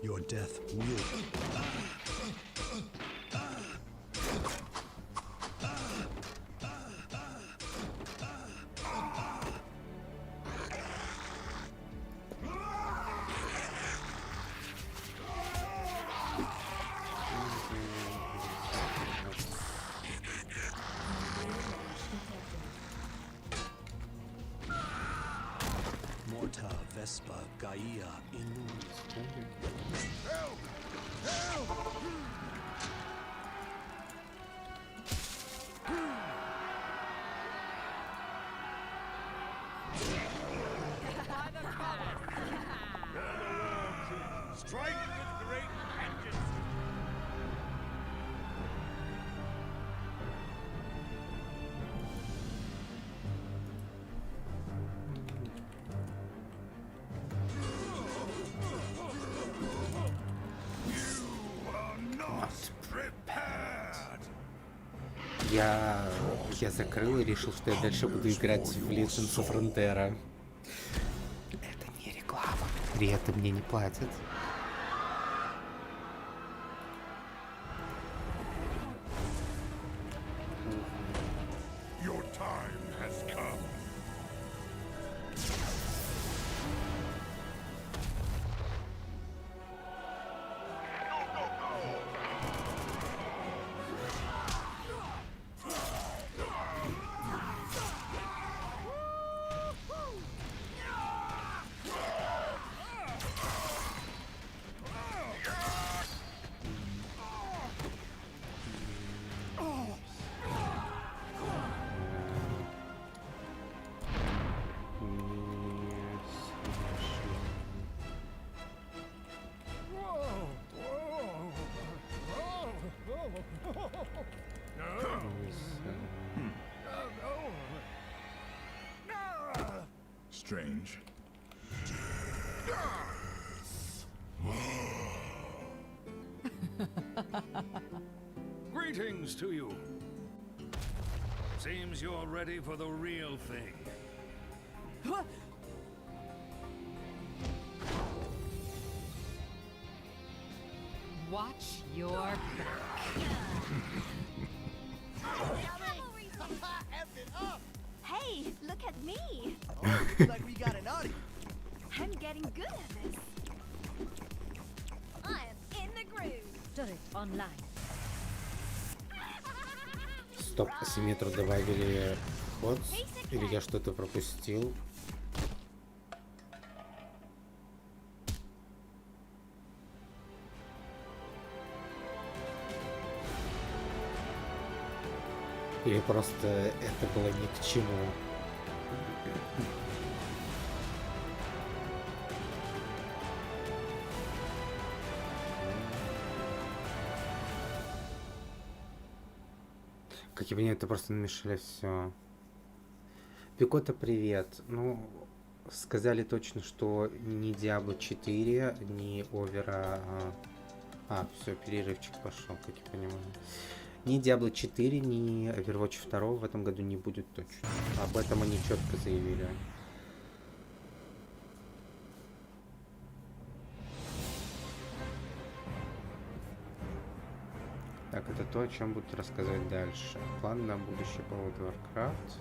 Your death will. Morta Vespa Gaia Inu. Help! Help! Strike with great vengeance! Я закрыл и решил, что я дальше буду играть в Legends of Runeterra. Это не реклама. При этом мне не платят. Your time has come. Strange. Greetings to you. Seems you're ready for the real thing. Watch your back. Hey, look at me! Looks like we got an audience. I'm getting good at this. I am in the groove. Turret online. Стоп, асимметру добавили ход? Или я что-то пропустил? Или просто это было ни к чему? Как я понимаю, это просто намешали все. Пикота, привет. Ну, сказали точно, что ни Diablo 4, ни Овера... все, перерывчик пошел, как я понимаю. Ни Diablo 4, ни Overwatch 2 в этом году не будет точно. Об этом они четко заявили. Так, это то, о чем буду рассказывать дальше. План на будущее по World of Warcraft.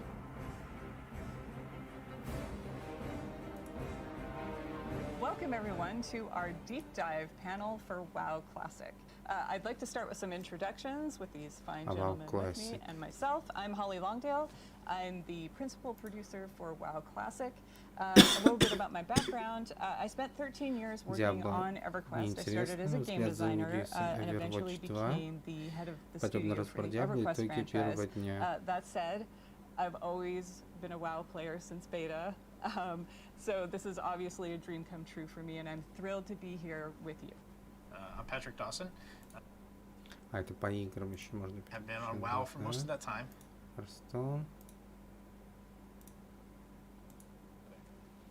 Welcome everyone to our deep dive panel for WoW Classic. I'd like to start with some introductions with these fine WoW gentlemen with me Classic. and myself. I'm Holly Longdale. I'm the principal producer for WoW Classic. A little bit about my background. I spent 13 years working Diablo on EverQuest. I started as a game взгляд designer заулыбился and eventually Overwatch 2. became the head of the Подобный studio for разбор the Diablo, EverQuest итоги первого franchise. дня. That said, I've always been a WoW player since beta. So this is obviously a dream come true for me, and I'm thrilled to be here with you. I'm Patrick Dawson. А это по играм еще можно Have been on WoW for most of that time. Hearthstone.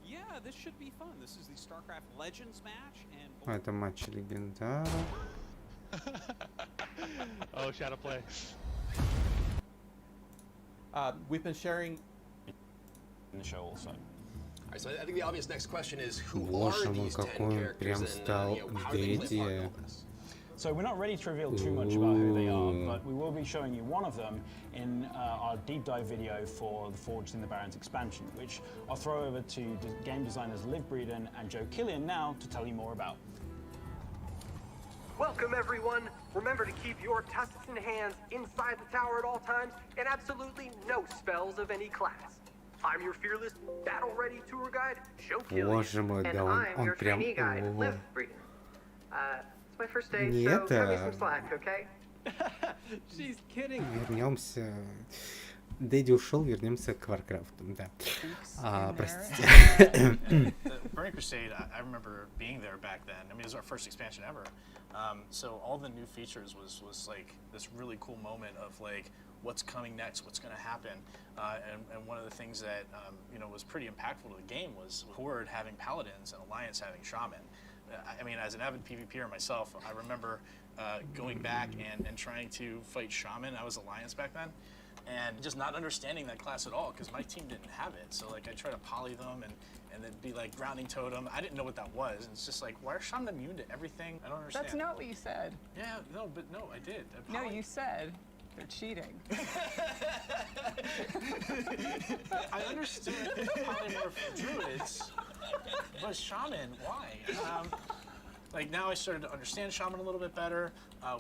Yeah, this should be fun. This is the StarCraft Legends match, and А это матч легендаров. Oh, shadow play. We've been sharing in the show also. All right, so I think the obvious next question is who Боже are мой, these 10 какой он прям characters стал and how do they play a part in Дэдди. all this? So we're not ready to reveal too much about who they are, but we will be showing you one of them in our deep dive video for the Forged in the Barrens expansion, which I'll throw over to game designers Liv Breeden and Joe Killian now to tell you more about. Welcome everyone! Remember to keep your tusks in hands inside the tower at all times and absolutely no spells of any class. I'm your fearless, battle-ready tour guide, Joe Killian. Боже мой, and да I'm он your прям... trainee guide, Ого. Liv Breeden. It's my first day, Не so cut me это. some slack, okay? She's kidding. Вернемся. Дэдди ушел, вернемся к Варкрафту. Да. Простите. Burning Crusade, I remember being there back then. I mean, it was our first expansion ever. So all the new features was like this really cool moment of like what's coming next, what's going to happen. And one of the things that you know was pretty impactful to the game was Horde having Paladins and Alliance having Shaman. I mean, as an avid PvPer myself, I remember going back and trying to fight Shaman. I was Alliance back then. And just not understanding that class at all because my team didn't have it. So like I try to poly them and then be like grounding totem. I didn't know what that was. And it's just like, why are Shaman immune to everything? I don't understand. That's not what you said. Yeah, no, but no, I did. No, you said they're cheating. I understood polymorph druids, but Shaman, why? Like now I started to understand Shaman a little bit better.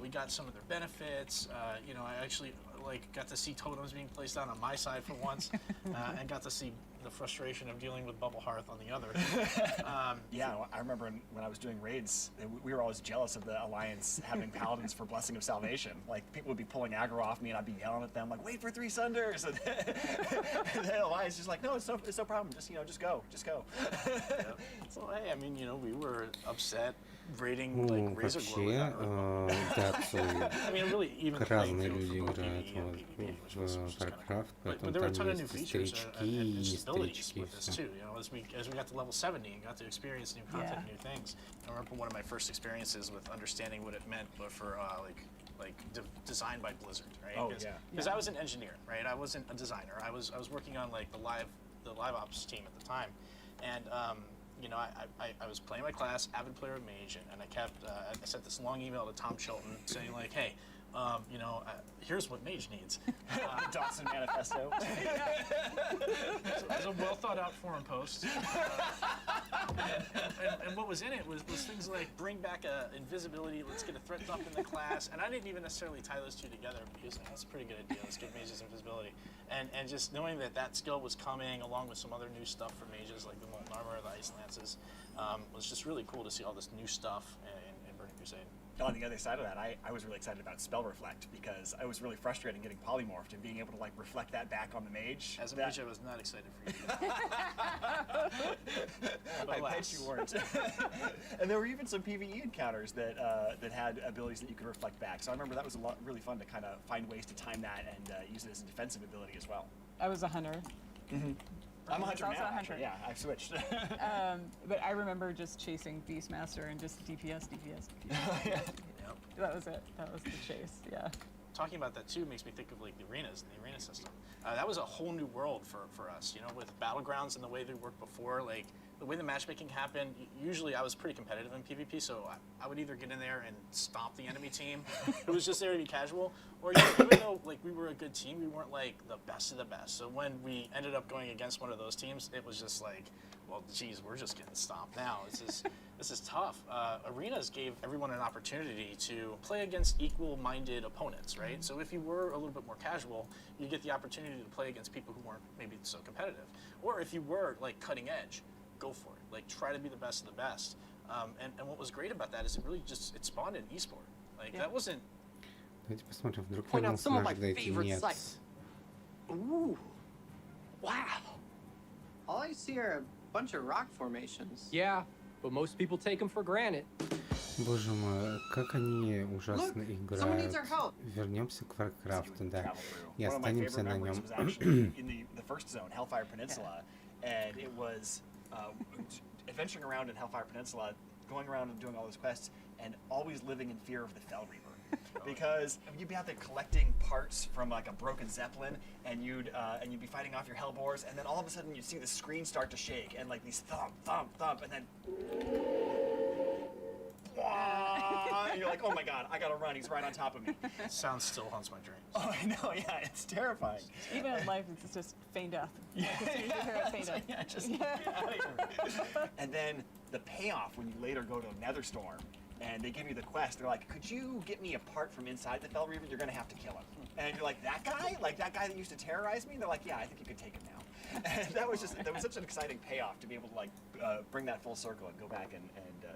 We got some of their benefits. You know, I actually like got to see totems being placed down on my side for once, and got to see the frustration of dealing with Bubble Hearth on the other. Yeah, I remember when I was doing raids, we were always jealous of the Alliance having Paladins for Blessing of Salvation. Like, people would be pulling aggro off me, and I'd be yelling at them, like, wait for 3 Sunders! And the Alliance is just like, no, it's no problem, just, you know, just go. Yeah. So, hey, I mean, you know, we were upset raiding, like, Razor Вообще, да, I mean, really, even разные люди играют в Warcraft, but there were a ton of new features and abilities with this too. You know, as we got to level 70 and got to experience new content, new things. I remember one of my first experiences with understanding what it meant, but for designed by Blizzard, right? Oh, Because I was an engineer, right? I wasn't a designer. I was working on like the live ops team at the time, and you know, I was playing my class, avid player of Mage, and I sent this long email to Tom Chilton saying like, hey, you know, here's what Mage needs. Dawson Manifesto. So it was a well thought out forum post. And what was in it was things like bring back invisibility, let's get a threat dump in the class. And I didn't even necessarily tie those two together because that's a pretty good idea. Let's give mages invisibility. And just knowing that skill was coming along with some other new stuff for mages like the Molten Armor, the Ice Lances, was just really cool to see all this new stuff in Burning Crusade. On the other side of that, I was really excited about Spell Reflect because I was really frustrated getting polymorphed and being able to like reflect that back on the mage. As a mage, I was not excited for you. I bet you weren't. And there were even some PvE encounters that had abilities that you could reflect back. So I remember that was really fun to kind of find ways to time that and use it as a defensive ability as well. I was a hunter. Mm-hmm. I'm a hunter also now, a hunter. actually. Yeah, I've switched. But I remember just chasing Beastmaster and just DPS. Yeah. That was it. That was the chase. Yeah. Talking about that too makes me think of like the arenas and the arena system. That was a whole new world for us, you know, with battlegrounds and the way they worked before. Like the way the matchmaking happened, usually I was pretty competitive in PvP, so I would either get in there and stomp the enemy team who was just there to be casual, or even though like we were a good team, we weren't like the best of the best. So when we ended up going against one of those teams, it was just like, well, geez, we're just getting stomped now. This is tough. Arenas gave everyone an opportunity to play against equal-minded opponents, right? So if you were a little bit more casual, you get the opportunity to play against people who weren't maybe so competitive. Or if you were like cutting edge, go for it. Like try to be the best of the best. And what was great about that is it really just it spawned an esport. Like that wasn't. Давайте посмотрим, вдруг Point я out some of my дайте favorite нет. sites. Ooh, wow! All I see are a bunch of rock formations. Yeah, but most people take them for granted. Боже мой, как они ужасно someone needs играют. our help. Вернемся к Warcraft, да. И One of my останемся favorite на memories нем. was actually in the first zone, Hellfire Peninsula, and it was adventuring around in Hellfire Peninsula, going around and doing all those quests, and always living in fear of the Fell Reaper. Because you'd be out there collecting parts from like a broken Zeppelin, and you'd be fighting off your Hellbores, and then all of a sudden you'd see the screen start to shake, and like these thump, thump, thump, and then and you're like, oh my god, I gotta run, he's right on top of me. Sound still haunts my dreams. Oh, I know, yeah, it's terrifying. Even in life, it's just feign death. Yeah, Feign death. yeah, just get out of here. And then the payoff when you later go to Netherstorm, and they give you the quest, they're like, could you get me a part from inside the Fell Reaver? You're gonna have to kill him. And you're like, that guy? Like that guy that used to terrorize me? And they're like, yeah, I think you could take him now. And that was such an exciting payoff to be able to like bring that full circle and go back and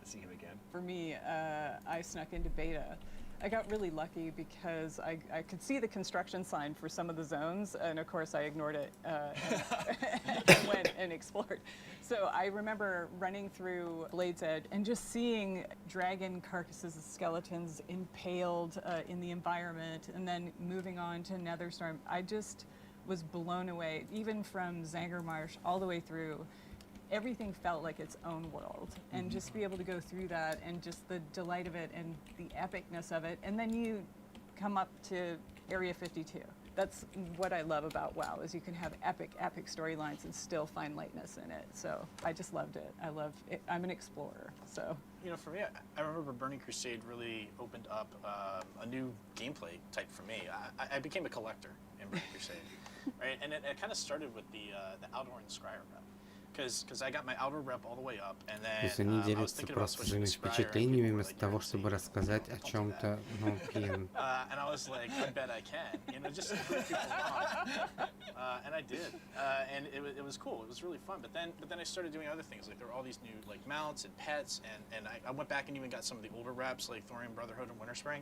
see him again. For me, I snuck into beta. I got really lucky because I could see the construction sign for some of the zones, and of course I ignored it and went and explored. So I remember running through Blade's Edge and just seeing dragon carcasses, skeletons impaled in the environment, and then moving on to Netherstorm. I just was blown away, even from Zangarmarsh all the way through. Everything felt like its own world, and just to be able to go through that and just the delight of it and the epicness of it, and then you come up to Area 52. That's what I love about WoW, is you can have epic storylines and still find lightness in it. So I just loved it. I love it. I'm an explorer, so. You know, for me, I remember Burning Crusade really opened up a new gameplay type for me. I became a collector in Burning Crusade, right? And it kind of started with the Aldorn Scryer rep. Because I got my outer rep all the way up, and then То есть они делятся просто своими впечатлениями вместо того, чтобы рассказать о чем-то, ну, блин. And I was like, I bet I can, you know, just to prove people wrong. And I did, and it was cool. It was really fun. But then I started doing other things. Like there were all these new like mounts and pets, and I went back and even got some of the older reps like Thorium Brotherhood and Winterspring.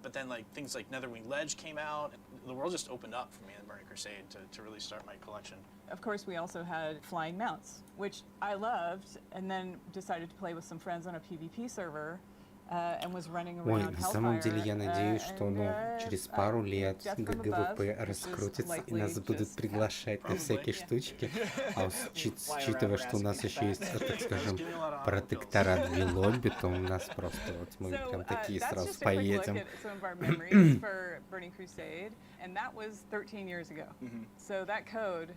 But then like things like Netherwing Ledge came out. The world just opened up for me in Burning Crusade to really start my collection. Of course, we also had flying mounts, which I loved, and then decided to play with some friends on a PvP server, and was running around Ой, Hellfire. на самом деле я надеюсь, что через пару лет ГГВП раскрутится и нас будут приглашать на всякие штучки, а учитывая, что у нас еще есть, так скажем, протекторат V-лобби, то у нас просто вот мы прям такие сразу поедем. And that was 13 years ago. So that code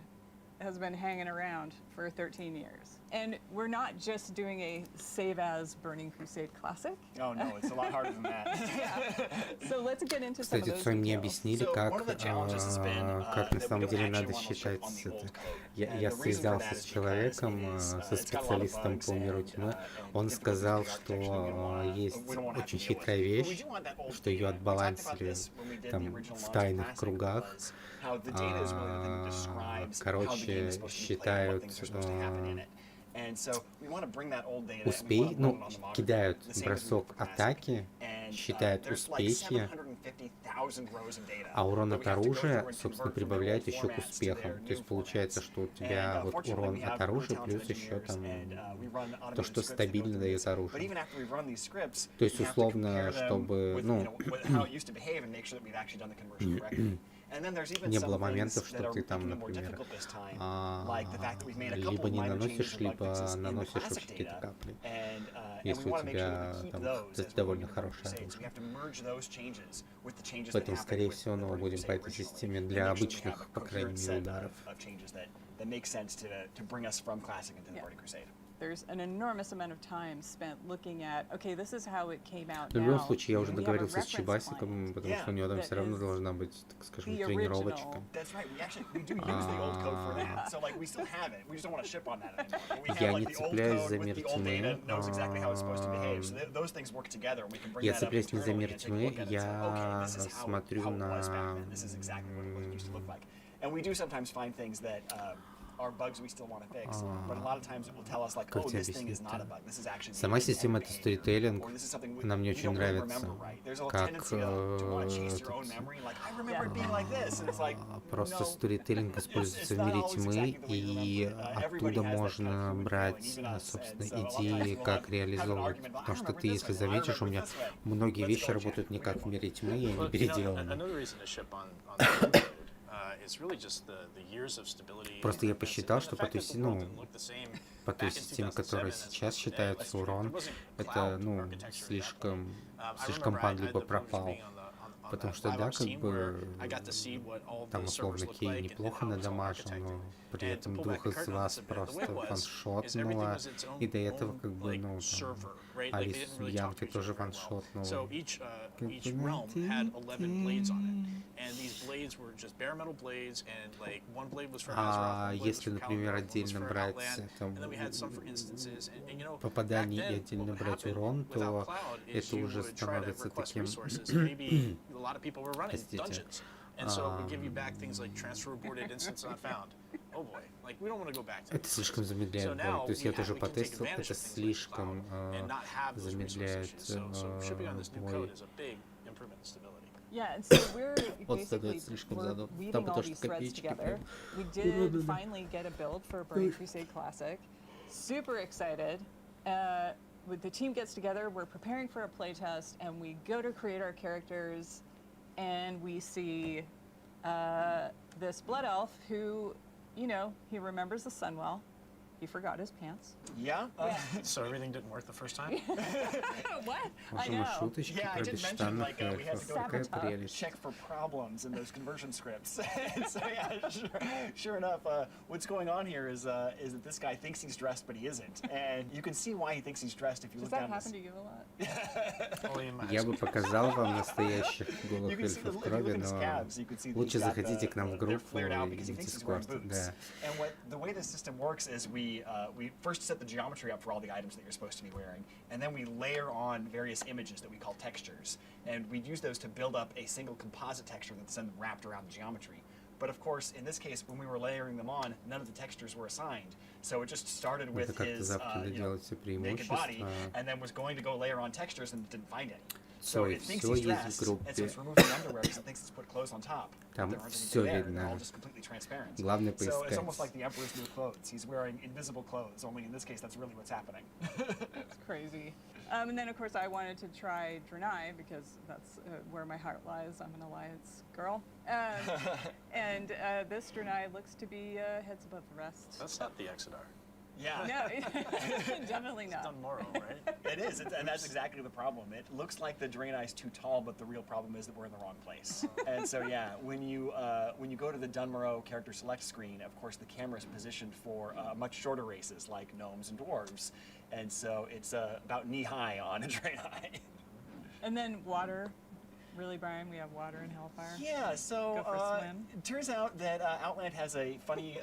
has been hanging around for 13 years. And we're not just doing a save as Burning Crusade classic. Oh no, it's a lot harder than that. So let's get into some of Кстати, those Цой мне details. объяснили, как на самом деле надо считать это. Я связался с человеком, со специалистом по миру тьмы. Он сказал, что есть очень хитрая вещь, что ее отбалансили там в тайных кругах. Короче, считают успех, ну, кидают бросок атаки, считают успехи, а урон от оружия, собственно, прибавляет еще к успехам. То есть получается, что у тебя вот урон от оружия плюс еще там то, что стабильно дает оружие. То есть условно, чтобы, ну, не было моментов, что ты там, например, либо не наносишь, либо наносишь вообще какие-то капли, если у тебя там довольно хорошее оружие. Поэтому, скорее всего, мы будем по этой системе для обычных, по крайней мере, ударов. there's an enormous amount of time spent looking at, okay, this is how it came out В любом now. случае, я уже We have a договорился с reference Чебасиком, потому что у него там that все равно is должна быть, так скажем, the тренировочка. That's right. We do use the old code for that. So like we still have it. We just don't want to ship on that anymore. But we Я have не like the old цепляюсь code за with мир the old тьмы. data knows exactly how it's supposed to behave. So those things work together. We can bring Я that up цепляюсь не за internally мир and take a тьмы, look at it. It's like, okay, я this is how смотрю it was back на... then. This is exactly what it used to look like. And we do sometimes find things that are bugs we still want to fix, but a lot of times it will tell us like, oh, this thing is not a bug. This is actually Сама система это сторителлинг, она мне очень нравится, как просто сторителлинг используется в мире тьмы, и оттуда можно брать, собственно, идеи, как реализовывать. Потому что ты, если заметишь, у меня многие вещи работают не как в мире тьмы, и они переделаны. Просто я посчитал, что по той системе, которая сейчас считается урон, это, слишком пан либо пропал. Потому что, да, как бы, там, условно, Кей неплохо надамажил, но при этом двух из вас просто ваншотнуло, и до этого, как бы, Алис Янки тоже ваншотнула. А если, например, отдельно брать попадание и отдельно брать урон, то это уже становится таким... Простите. Это слишком замедляет бой. То есть я тоже потестил, это слишком замедляет бой. Yeah, and so we're basically weaving all these threads together. We did finally get a build for Burning Crusade Classic. Super excited. The team gets together, we're preparing for a playtest, and we go to create our characters, and we see this blood elf who, he remembers the sun well. He forgot his pants. Yeah? So everything didn't work the first time? What? I know. Yeah, I did mention, like, we had to go to check for problems in those conversion scripts. So yeah, sure enough, what's going on here is that this guy thinks he's dressed, but he isn't. And you can see why he thinks he's dressed if you look down this. Does that happen to you a lot? Я бы показал вам настоящих голых эльфов крови, но лучше заходите к нам в группу и Discord. Да. And the way this system works is we first set the geometry up for all the items that you're supposed to be wearing, and then we layer on various images that we call textures, and we'd use those to build up a single composite texture that's then wrapped around the geometry. But of course, in this case, when we were layering them on, none of the textures were assigned. So it just started with his naked body, and then was going to go layer on textures and didn't find any. So it thinks he's dressed, and so it's removing the underwear because it thinks it's put clothes on top. Там there aren't все anything there, they're видно. all just completely transparent. Главное So it's поискать. almost like the Emperor's new clothes. He's wearing invisible clothes, only in this case, that's really what's happening. It's crazy. And then, of course, I wanted to try Draenei because that's where my heart lies. I'm an Alliance girl. And this Draenei looks to be heads above the rest. That's not the Exodar. Yeah. No, definitely not. It's Dunmorrow, right? It is, and that's exactly the problem. It looks like the Draenei's too tall, but the real problem is that we're in the wrong place. And so, yeah, when you go to the Dunmorrow character select screen, of course, the camera is positioned for much shorter races like gnomes and dwarves, and so it's about knee-high on a Draenei. And then water. Really, Brian? We have water in Hellfire? Yeah, so Go for a swim. it turns out that Outland has a funny,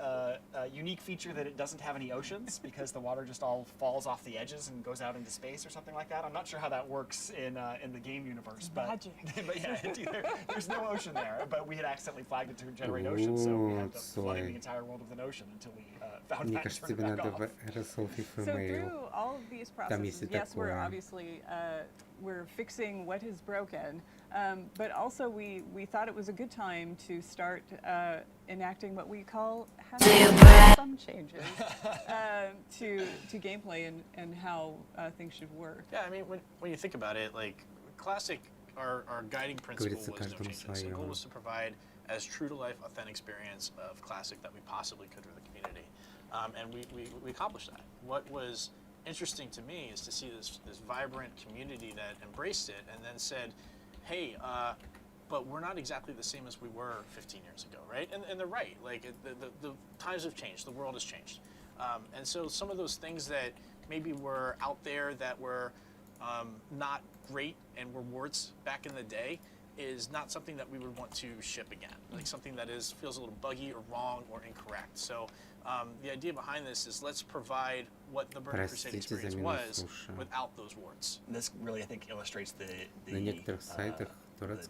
unique feature that it doesn't have any oceans because the water just all falls off the edges and goes out into space or something like that. I'm not sure how that works in the game universe, but yeah, there's no ocean there. But we had accidentally flagged it to generate ocean, so we had to flood the entire world with an ocean until we found Мне that кажется, and тебе turned it back надо off. в RSL So through all of these processes, yes, we're obviously we're fixing what is broken, but also we thought it was a good time to start enacting what we call some changes to gameplay and how things should work. Yeah, I mean, when you think about it, like Classic, our guiding principle was no changes. The goal was to provide as true to life, authentic experience of Classic that we possibly could for the community, and we accomplished that. What was interesting to me is to see this vibrant community that embraced it and then said, hey, but we're not exactly the same as we were 15 years ago, right? And they're right. Like the times have changed, the world has changed. And so some of those things that maybe were out there that were not great and were warts back in the day is not something that we would want to ship again, like something that feels a little buggy or wrong or incorrect. So the idea behind this is let's provide what the Burning Crusade experience was without those warts. This really, I think, illustrates the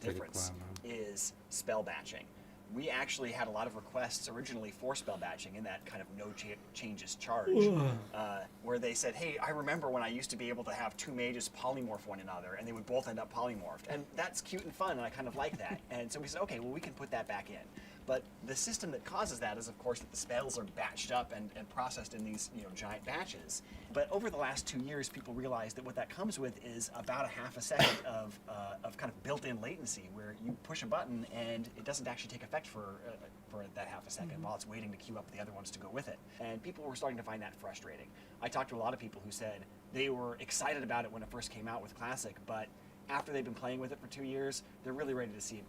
difference is spell batching. We actually had a lot of requests originally for spell batching in that kind of no changes charge, where they said, hey, I remember when I used to be able to have two mages polymorph one another, and they would both end up polymorphed. And that's cute and fun, and I kind of like that. And so we said, okay, well, we can put that back in. But the system that causes that is, of course, that the spells are batched up and processed in these giant batches. But over the last 2 years, people realized that what that comes with is about a half a second of kind of built-in latency, where you push a button and it doesn't actually take effect for that half a second while it's waiting to queue up the other ones to go with it. And people were starting to find that frustrating. I talked to a lot of people who said they were excited about it when it first came out with Classic, but after they've been playing with it for 2 years, they're really ready to see it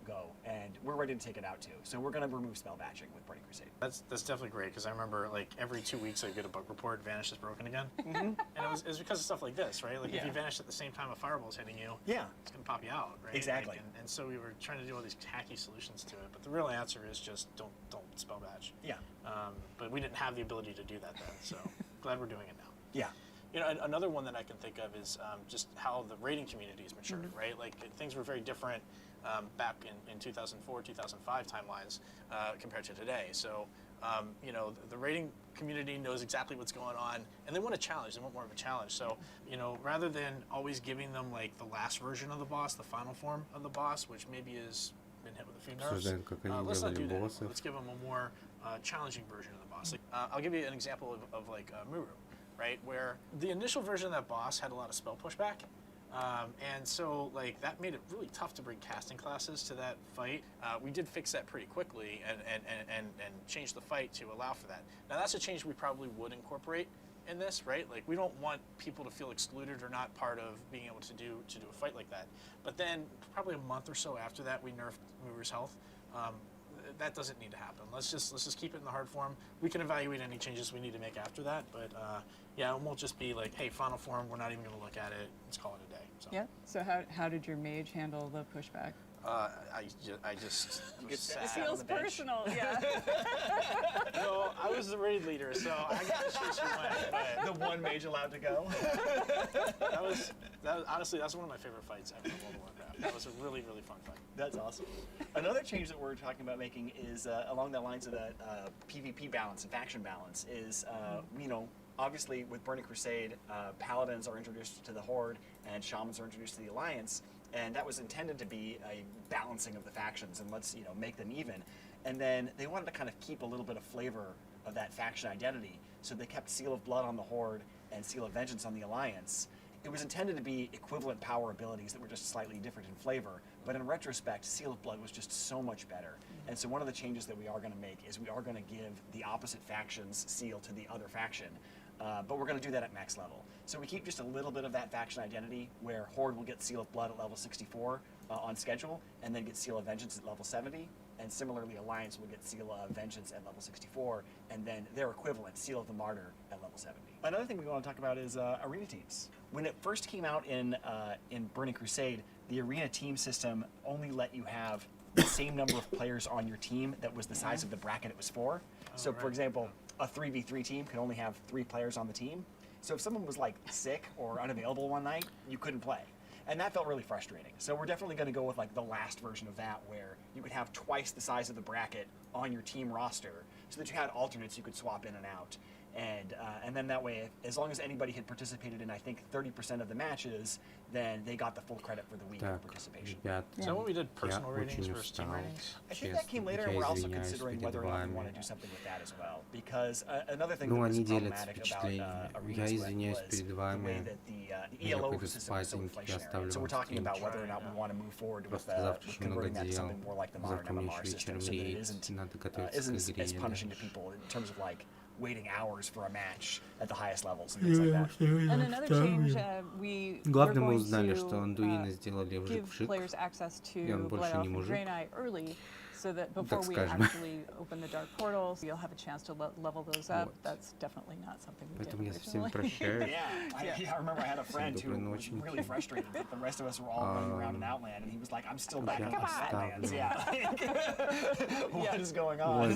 go, and we're ready to take it out too. So we're going to remove spell batching with Burning Crusade. That's definitely great, because I remember like every 2 weeks I get a bug report, Vanish is broken again, and it was because of stuff like this, right? Like if you vanish at the same time a fireball's hitting you, it's going to pop you out, right? Exactly. Like, and so we were trying to do all these tacky solutions to it, but the real answer is just don't spell batch. Yeah. But we didn't have the ability to do that then, so glad we're doing it now. Yeah. Another one that I can think of is just how the raiding community has matured, right? Like things were very different back in 2004, 2005 timelines compared to today. So, the raiding community knows exactly what's going on, and they want a challenge. They want more of a challenge. So, rather than always giving them like the last version of the boss, the final form of the boss, which maybe has been hit with a few nerfs, let's not do that. Let's give them a more challenging version of the boss. Like, I'll give you an example of like Muru. Right, where the initial version of that boss had a lot of spell pushback, and so like that made it really tough to bring casting classes to that fight. We did fix that pretty quickly and change the fight to allow for that. Now that's a change we probably would incorporate in this, right? Like we don't want people to feel excluded or not part of being able to do a fight like that. But then probably a month or so after that, we nerfed Muru's health. That doesn't need to happen. Let's just keep it in the hard form. We can evaluate any changes we need to make after that, but it won't just be like, hey, final form, we're not even going to look at it. Let's call it a day. So. Yeah. So how did your mage handle the pushback? I just was sad. It feels personal, yeah. No, I was the raid leader, so I got to choose who went. But the one mage allowed to go. that was honestly, that's one of my favorite fights ever in World of Warcraft. That was a really, really fun fight. That's awesome. Another change that we're talking about making is along the lines of that PvP balance and faction balance is, obviously with Burning Crusade, Paladins are introduced to the Horde and Shamans are introduced to the Alliance, and that was intended to be a balancing of the factions and let's make them even. And then they wanted to kind of keep a little bit of flavor of that faction identity, so they kept Seal of Blood on the Horde and Seal of Vengeance on the Alliance. It was intended to be equivalent power abilities that were just slightly different in flavor, but in retrospect, Seal of Blood was just so much better. And so one of the changes that we are going to make is we are going to give the opposite faction's seal to the other faction, but we're going to do that at max level. So we keep just a little bit of that faction identity, where Horde will get Seal of Blood at level 64 on schedule, and then get Seal of Vengeance at level 70, and similarly Alliance will get Seal of Vengeance at level 64, and then their equivalent, Seal of the Martyr, at level 70. Another thing we want to talk about is arena teams. When it first came out in Burning Crusade, the arena team system only let you have the same number of players on your team that was the size of the bracket it was for. So for example, a 3v3 team could only have 3 players on the team. So if someone was like sick or unavailable one night, you couldn't play. And that felt really frustrating. So we're definitely going to go with like the last version of that, where you could have twice the size of the bracket on your team roster, so that you had alternates you could swap in and out. And then that way, as long as anybody had participated in, I think, 30% of the matches, then they got the full credit for the week of participation. Is that what we did, personal ratings versus team ratings? I think that came later, and we're also considering whether or not we want to do something with that as well. Because another thing that was problematic about Arena Split was the way that the ELO system was so inflationary. So we're talking about whether or not we want to move forward with converting that to something more like the modern MMR system, so that it isn't as punishing to people in terms of like waiting hours for a match at the highest levels and things like that. And another change, we were going to что Андуины сделали уже give вжик, players access и он to больше Blood не Elf and мужик. Draenei early, So that before we actually open the dark portals, you'll have a chance to level those up. That's definitely not something we did originally. I remember I had a friend who was really frustrated that the rest of us were all running around in Outland, and he was like, I'm still back in Outlands. What is going on?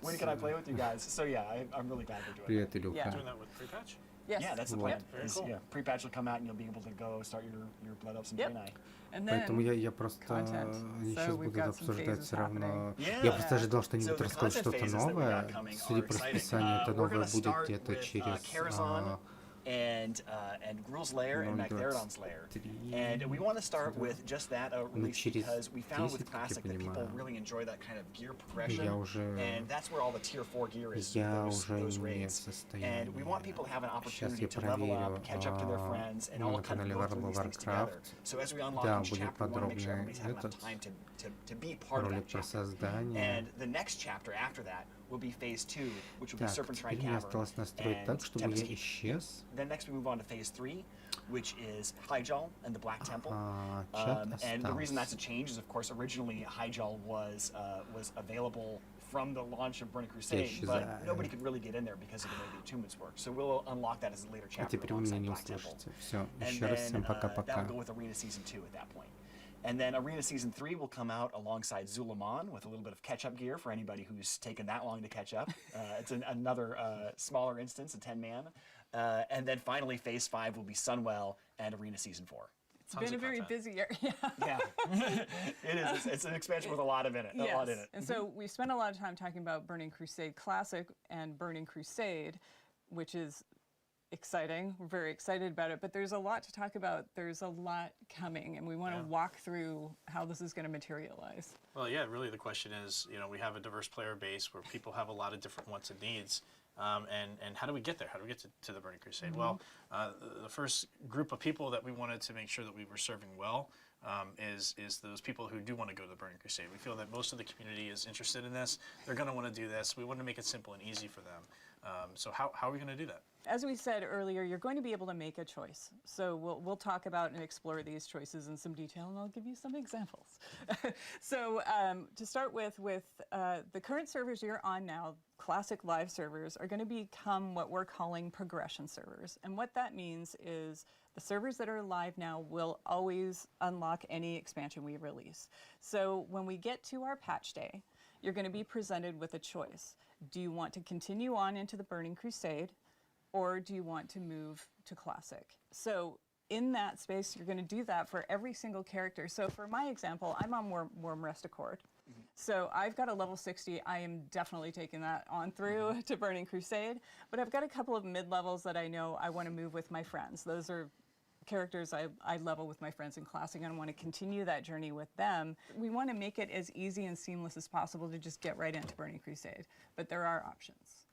When can I play with you guys? So I'm really glad we're doing that. Doing that with pre-patch? Yes. Yeah, that's the plan. Cool. Pre-patch will come out and you'll be able to go start your Blood Elves and Draenei. Поэтому я просто они сейчас будут обсуждать все равно. Я просто ожидал, что они будут рассказывать что-то новое. Судя по расписанию, это новое будет где-то через and Gruul's Lair and Magtheridon's Lair. And we want to start with just that release because we found with Classic that people really enjoy that kind of gear progression, and that's where all the tier 4 gear is, those raids. And we want people to have an opportunity to level up, catch up to their friends, and all kind of go through these things together. So as we unlock each chapter, we want to make sure everybody's having enough time to be part of that chapter. And the next chapter after that will be phase 2, which will be Serpent's Ride Cavern and Tempest Keep. Then next we move on to phase 3, which is Hyjal and the Black Temple. And the reason that's a change is, of course, originally Hyjal was available from the launch of Burning Crusade, but nobody could really get in there because of the way the attunements work. So we'll unlock that as a later chapter alongside Black Temple. And then that'll go with Arena Season 2 at that point. And then Arena Season 3 will come out alongside Zulaman with a little bit of catch-up gear for anybody who's taken that long to catch up. It's another smaller instance, a 10-man. And then finally, Phase 5 will be Sunwell and Arena Season 4. It's been a very busy year. Yeah, it is. It's an expansion with a lot in it. Yes. A lot in it. And so we spent a lot of time talking about Burning Crusade Classic and Burning Crusade, which is exciting. We're very excited about it, but there's a lot to talk about. There's a lot coming, and we want to walk through how this is going to materialize. Well, yeah, really the question is, we have a diverse player base where people have a lot of different wants and needs, and how do we get there? How do we get to the Burning Crusade? Well, the first group of people that we wanted to make sure that we were serving well is those people who do want to go to the Burning Crusade. We feel that most of the community is interested in this. They're going to want to do this. We want to make it simple and easy for them. So how are we going to do that? As we said earlier, you're going to be able to make a choice. So we'll talk about and explore these choices in some detail, and I'll give you some examples. So to start with the current servers you're on now, Classic Live servers, are going to become what we're calling progression servers. And what that means is the servers that are live now will always unlock any expansion we release. So when we get to our patch day, you're going to be presented with a choice. Do you want to continue on into the Burning Crusade, or do you want to move to Classic? So in that space, you're going to do that for every single character. So for my example, I'm on Warm Rest Accord. So I've got a level 60. I am definitely taking that on through to Burning Crusade. But I've got a couple of mid-levels that I know I want to move with my friends. Those are characters I level with my friends in Classic, and I want to continue that journey with them. We want to make it as easy and seamless as possible to just get right into Burning Crusade. But there are options.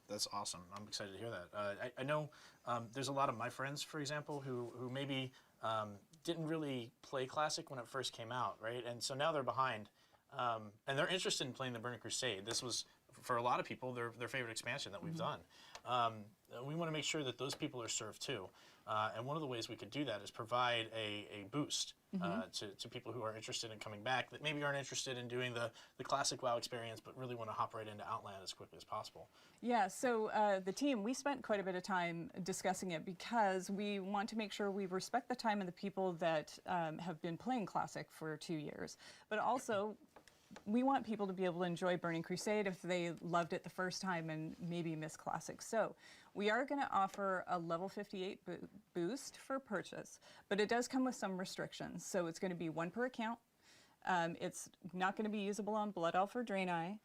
That's awesome. I'm excited to hear that. I know there's a lot of my friends, for example, who maybe didn't really play Classic when it first came out, right? And so now they're behind, and they're interested in playing the Burning Crusade. This was, for a lot of people, their favorite expansion that we've done. We want to make sure that those people are served too. And one of the ways we could do that is provide a boost to people who are interested in coming back, that maybe aren't interested in doing the classic WoW experience, but really want to hop right into Outland as quickly as possible. Yeah, so the team, we spent quite a bit of time discussing it because we want to make sure we respect the time of the people that have been playing Classic for 2 years, but also we want people to be able to enjoy Burning Crusade if they loved it the first time and maybe miss Classic. So we are going to offer a level 58 boost for purchase, but it does come with some restrictions. So it's going to be 1 per account. It's not going to be usable on Blood Elf or Draenei.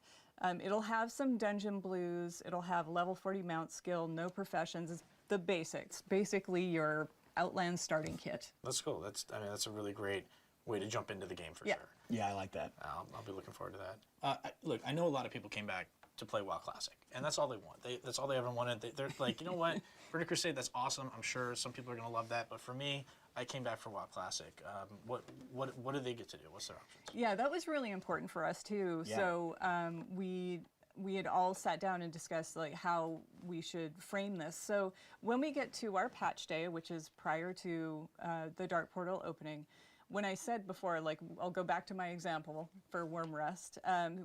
It'll have some dungeon blues. It'll have level 40 mount skill, no professions. It's the basics, basically your Outland starting kit. That's cool. That's a really great way to jump into the game for sure. Yeah, I like that. I'll be looking forward to that. Look, I know a lot of people came back to play WoW Classic, and that's all they want. That's all they ever wanted. They're like, you know what, Burning Crusade, that's awesome. I'm sure some people are going to love that, but for me, I came back for WoW Classic. What do they get to do? What's their options? Yeah, that was really important for us too. Yeah. So we had all sat down and discussed like how we should frame this. So when we get to our patch day, which is prior to the Dark Portal opening, when I said before, like, I'll go back to my example for Worm Rest,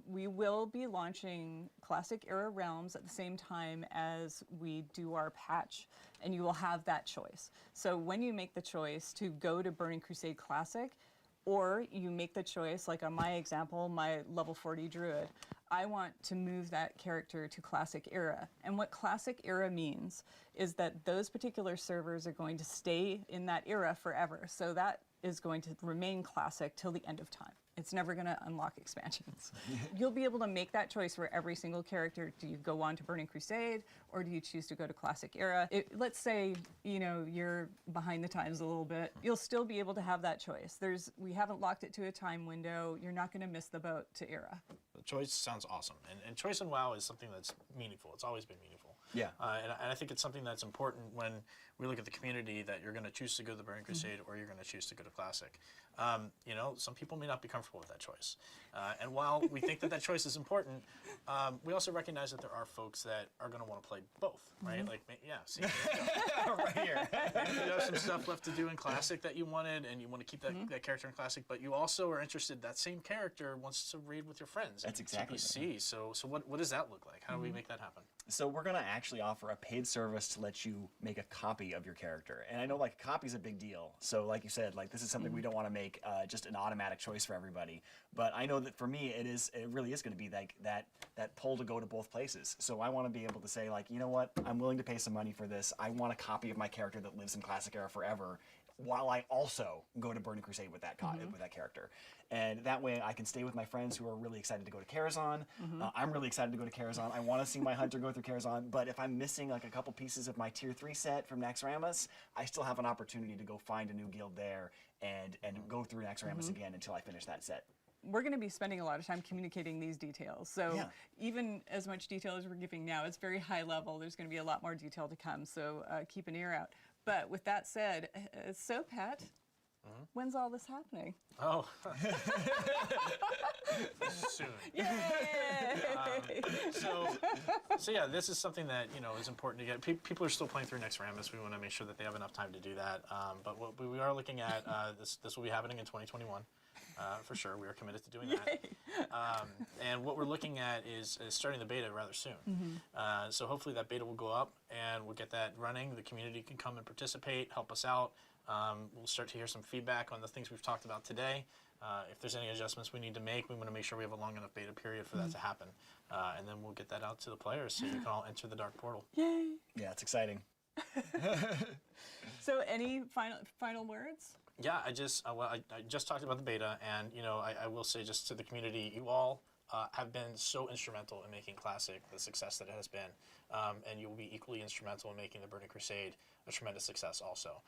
we will be launching Classic Era Realms at the same time as we do our patch, and you will have that choice. So when you make the choice to go to Burning Crusade Classic, or you make the choice, like on my example, my level 40 druid, I want to move that character to Classic Era. And what Classic Era means is that those particular servers are going to stay in that era forever. So that is going to remain classic till the end of time. It's never going to unlock expansions. You'll be able to make that choice for every single character. Do you go on to Burning Crusade, or do you choose to go to Classic Era? Let's say, you know, you're behind the times a little bit. You'll still be able to have that choice. We haven't locked it to a time window. You're not going to miss the boat to Era. Choice sounds awesome, and choice in WoW is something that's meaningful. It's always been meaningful. Yeah. And I think it's something that's important when we look at the community, that you're going to choose to go to the Burning Crusade or you're going to choose to go to Classic. You know, some people may not be comfortable with that choice. And while we think that choice is important, we also recognize that there are folks that are going to want to play both, right? Like, yeah, see, right here. Maybe you have some stuff left to do in Classic that you wanted, and you want to keep that character in Classic, but you also are interested, that same character wants to raid with your friends. That's exactly TPC. Right. So what does that look like? How do we make that happen? So we're going to actually offer a paid service to let you make a copy of your character. And I know, like, a copy is a big deal. So like you said, like, this is something we don't want to make just an automatic choice for everybody. But I know that for me, it really is going to be like that pull to go to both places. So I want to be able to say, like, you know what, I'm willing to pay some money for this. I want a copy of my character that lives in Classic Era forever, while I also go to Burning Crusade with that with that character. And that way I can stay with my friends who are really excited to go to Karazhan. I'm really excited to go to Karazhan. I want to see my hunter go through Karazhan, but if I'm missing like a couple pieces of my tier 3 set from Naxxramas, I still have an opportunity to go find a new guild there and go through Naxxramas again until I finish that set. We're going to be spending a lot of time communicating these details. So even as much detail as we're giving now, it's very high level. There's going to be a lot more detail to come, so keep an ear out. But with that said, so Pat, when's all this happening? Oh, soon. Yay! So yeah, this is something that, you know, is important to get. People are still playing through Naxxramas. We want to make sure that they have enough time to do that. But what we are looking at, this will be happening in 2021. For sure, we are committed to doing that. And what we're looking at is starting the beta rather soon. So hopefully that beta will go up and we'll get that running. The community can come and participate, help us out. We'll start to hear some feedback on the things we've talked about today. If there's any adjustments we need to make, we want to make sure we have a long enough beta period for that to happen. And then we'll get that out to the players so you can all enter the Dark Portal. Yay! Yeah, it's exciting. So any final words? Yeah, I just talked about the beta, and you know, I will say just to the community, you all have been so instrumental in making Classic the success that it has been, and you will be equally instrumental in making the Burning Crusade a tremendous success also.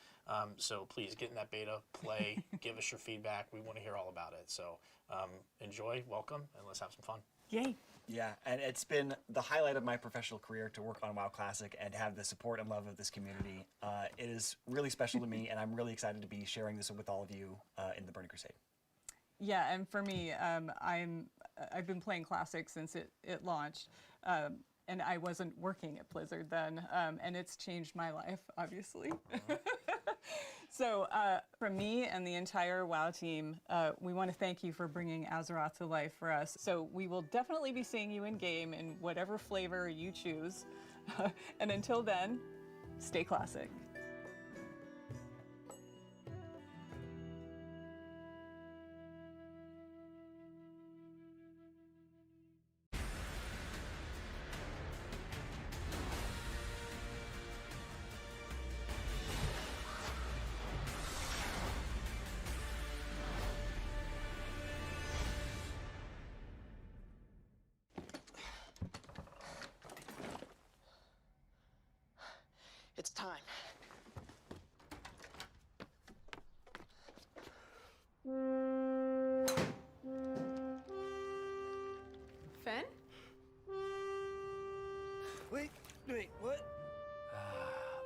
So please get in that beta, play, give us your feedback. We want to hear all about it. So enjoy, welcome, and let's have some fun. Yay! Yeah, and it's been the highlight of my professional career to work on WoW Classic and have the support and love of this community. It is really special to me, and I'm really excited to be sharing this with all of you in the Burning Crusade. Yeah, and for me, I've been playing Classic since it launched, and I wasn't working at Blizzard then, and it's changed my life, obviously. So from me and the entire WoW team, we want to thank you for bringing Azeroth to life for us. So we will definitely be seeing you in game in whatever flavor you choose. And until then, stay classic. It's time. Finn? Wait, what?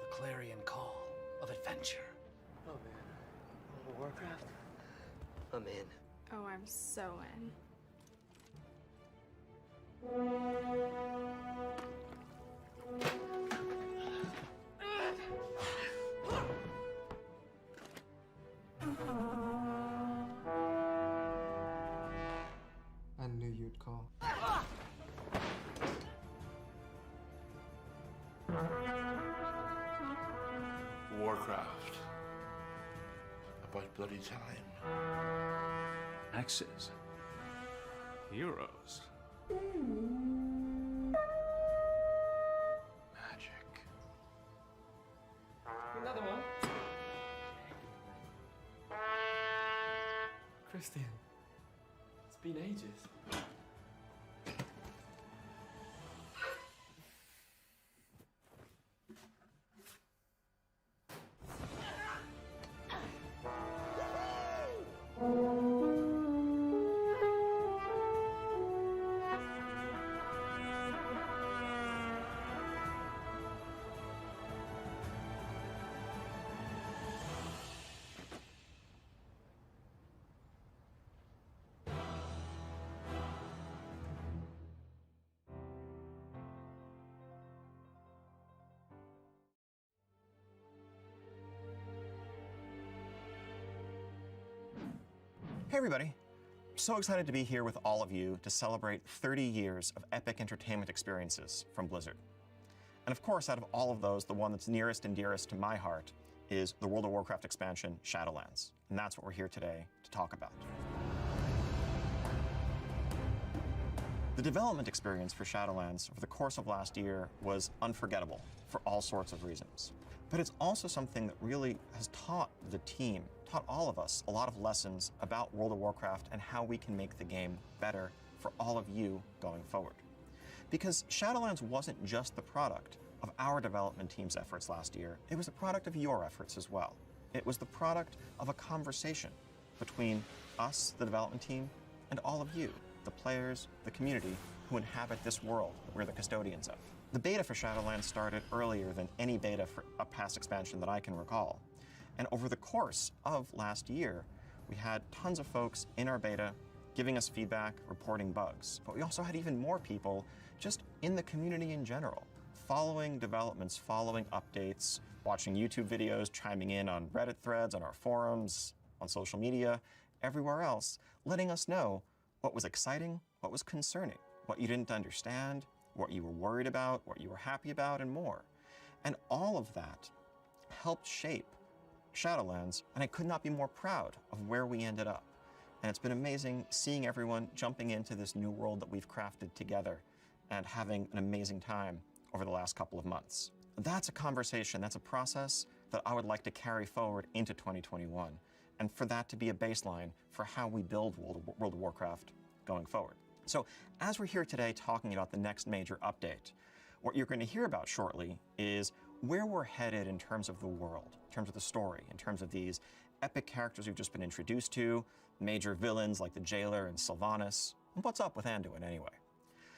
The clarion call of adventure. Oh man, World of Warcraft? I'm in. Oh, I'm so in. Warcraft. About bloody time. Axes. Heroes. Magic. Another one. Christian, it's been ages. Hey everybody! So excited to be here with all of you to celebrate 30 years of epic entertainment experiences from Blizzard. And of course, out of all of those, the one that's nearest and dearest to my heart is the World of Warcraft expansion, Shadowlands. And that's what we're here today to talk about. The development experience for Shadowlands over the course of last year was unforgettable for all sorts of reasons. But it's also something that really has taught the team, taught all of us, a lot of lessons about World of Warcraft and how we can make the game better for all of you going forward. Because Shadowlands wasn't just the product of our development team's efforts last year, it was a product of your efforts as well. It was the product of a conversation between us, the development team, and all of you, the players, the community, who inhabit this world that we're the custodians of. The beta for Shadowlands started earlier than any beta for a past expansion that I can recall. And over the course of last year, we had tons of folks in our beta giving us feedback, reporting bugs. But we also had even more people just in the community in general, following developments, following updates, watching YouTube videos, chiming in on Reddit threads, on our forums, on social media, everywhere else, letting us know what was exciting, what was concerning, what you didn't understand, what you were worried about, what you were happy about, and more. And all of that helped shape Shadowlands, and I could not be more proud of where we ended up. And it's been amazing seeing everyone jumping into this new world that we've crafted together and having an amazing time over the last couple of months. That's a conversation, that's a process that I would like to carry forward into 2021, and for that to be a baseline for how we build World of Warcraft going forward. So as we're here today talking about the next major update, what you're going to hear about shortly is where we're headed in terms of the world, in terms of the story, in terms of these epic characters we've just been introduced to, major villains like the Jailer and Sylvanas, and what's up with Anduin anyway.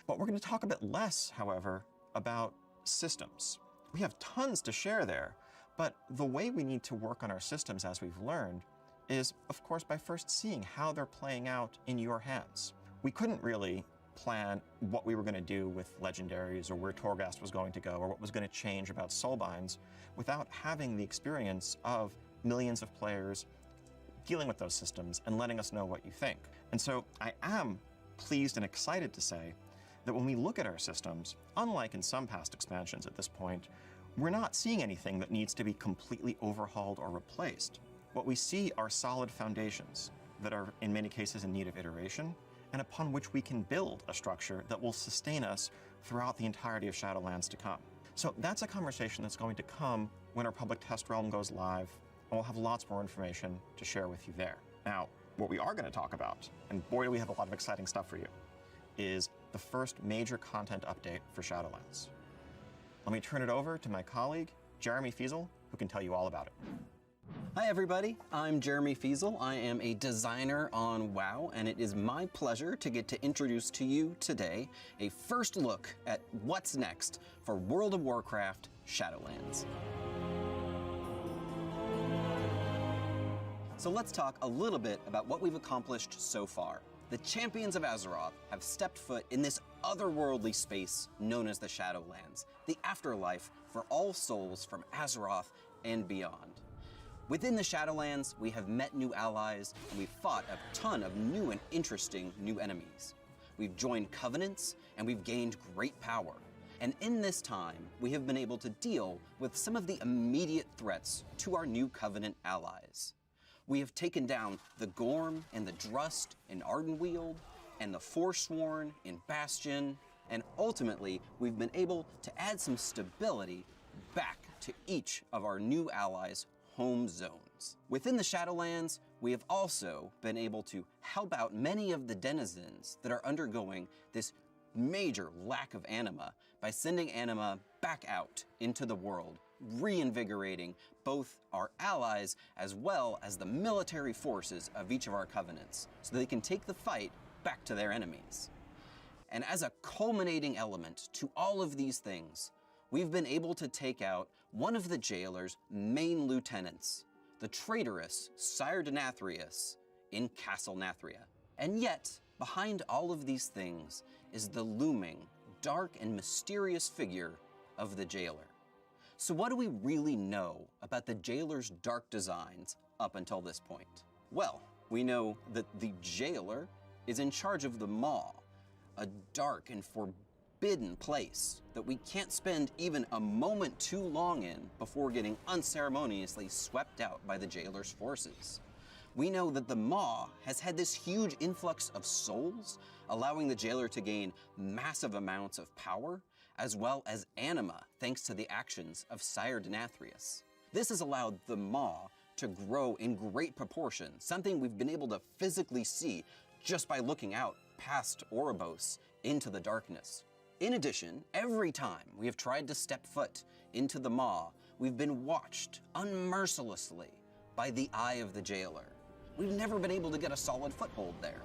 But we're going to talk a bit less, however, about systems. We have tons to share there, but the way we need to work on our systems, as we've learned, is, of course, by first seeing how they're playing out in your hands. We couldn't really plan what we were going to do with legendaries or where Torghast was going to go or what was going to change about soulbinds without having the experience of millions of players dealing with those systems and letting us know what you think. And so I am pleased and excited to say that when we look at our systems, unlike in some past expansions at this point, we're not seeing anything that needs to be completely overhauled or replaced. What we see are solid foundations that are in many cases in need of iteration, and upon which we can build a structure that will sustain us throughout the entirety of Shadowlands to come. So that's a conversation that's going to come when our public test realm goes live, and we'll have lots more information to share with you there. Now, what we are going to talk about, and boy do we have a lot of exciting stuff for you, is the first major content update for Shadowlands. Let me turn it over to my colleague, Jeremy Fiesel, who can tell you all about it. Hi everybody, I'm Jeremy Fiesel. I am a designer on WoW, and it is my pleasure to get to introduce to you today a first look at what's next for World of Warcraft Shadowlands. So let's talk a little bit about what we've accomplished so far. The champions of Azeroth have stepped foot in this otherworldly space known as the Shadowlands, the afterlife for all souls from Azeroth and beyond. Within the Shadowlands, we have met new allies, and we've fought a ton of new and interesting new enemies. We've joined covenants, and we've gained great power. And in this time, we have been able to deal with some of the immediate threats to our new Covenant allies. We have taken down the Gorm and the Drust in Ardenweald, and the Forsworn in Bastion, and ultimately, we've been able to add some stability back to each of our new allies' home zones. Within the Shadowlands, we have also been able to help out many of the denizens that are undergoing this major lack of anima by sending anima back out into the world, reinvigorating both our allies as well as the military forces of each of our covenants so they can take the fight back to their enemies. And as a culminating element to all of these things, we've been able to take out one of the jailer's main lieutenants, the traitorous Sire Denathrius in Castle Nathria. And yet, behind all of these things is the looming, dark and mysterious figure of the jailer. So what do we really know about the jailer's dark designs up until this point? Well, we know that the jailer is in charge of the Maw, a dark and forbidden place that we can't spend even a moment too long in before getting unceremoniously swept out by the jailer's forces. We know that the Maw has had this huge influx of souls, allowing the jailer to gain massive amounts of power, as well as anima, thanks to the actions of Sire Denathrius. This has allowed the Maw to grow in great proportion, something we've been able to physically see just by looking out past Oribos into the darkness. In addition, every time we have tried to step foot into the Maw, we've been watched unmercilessly by the eye of the jailer. We've never been able to get a solid foothold there.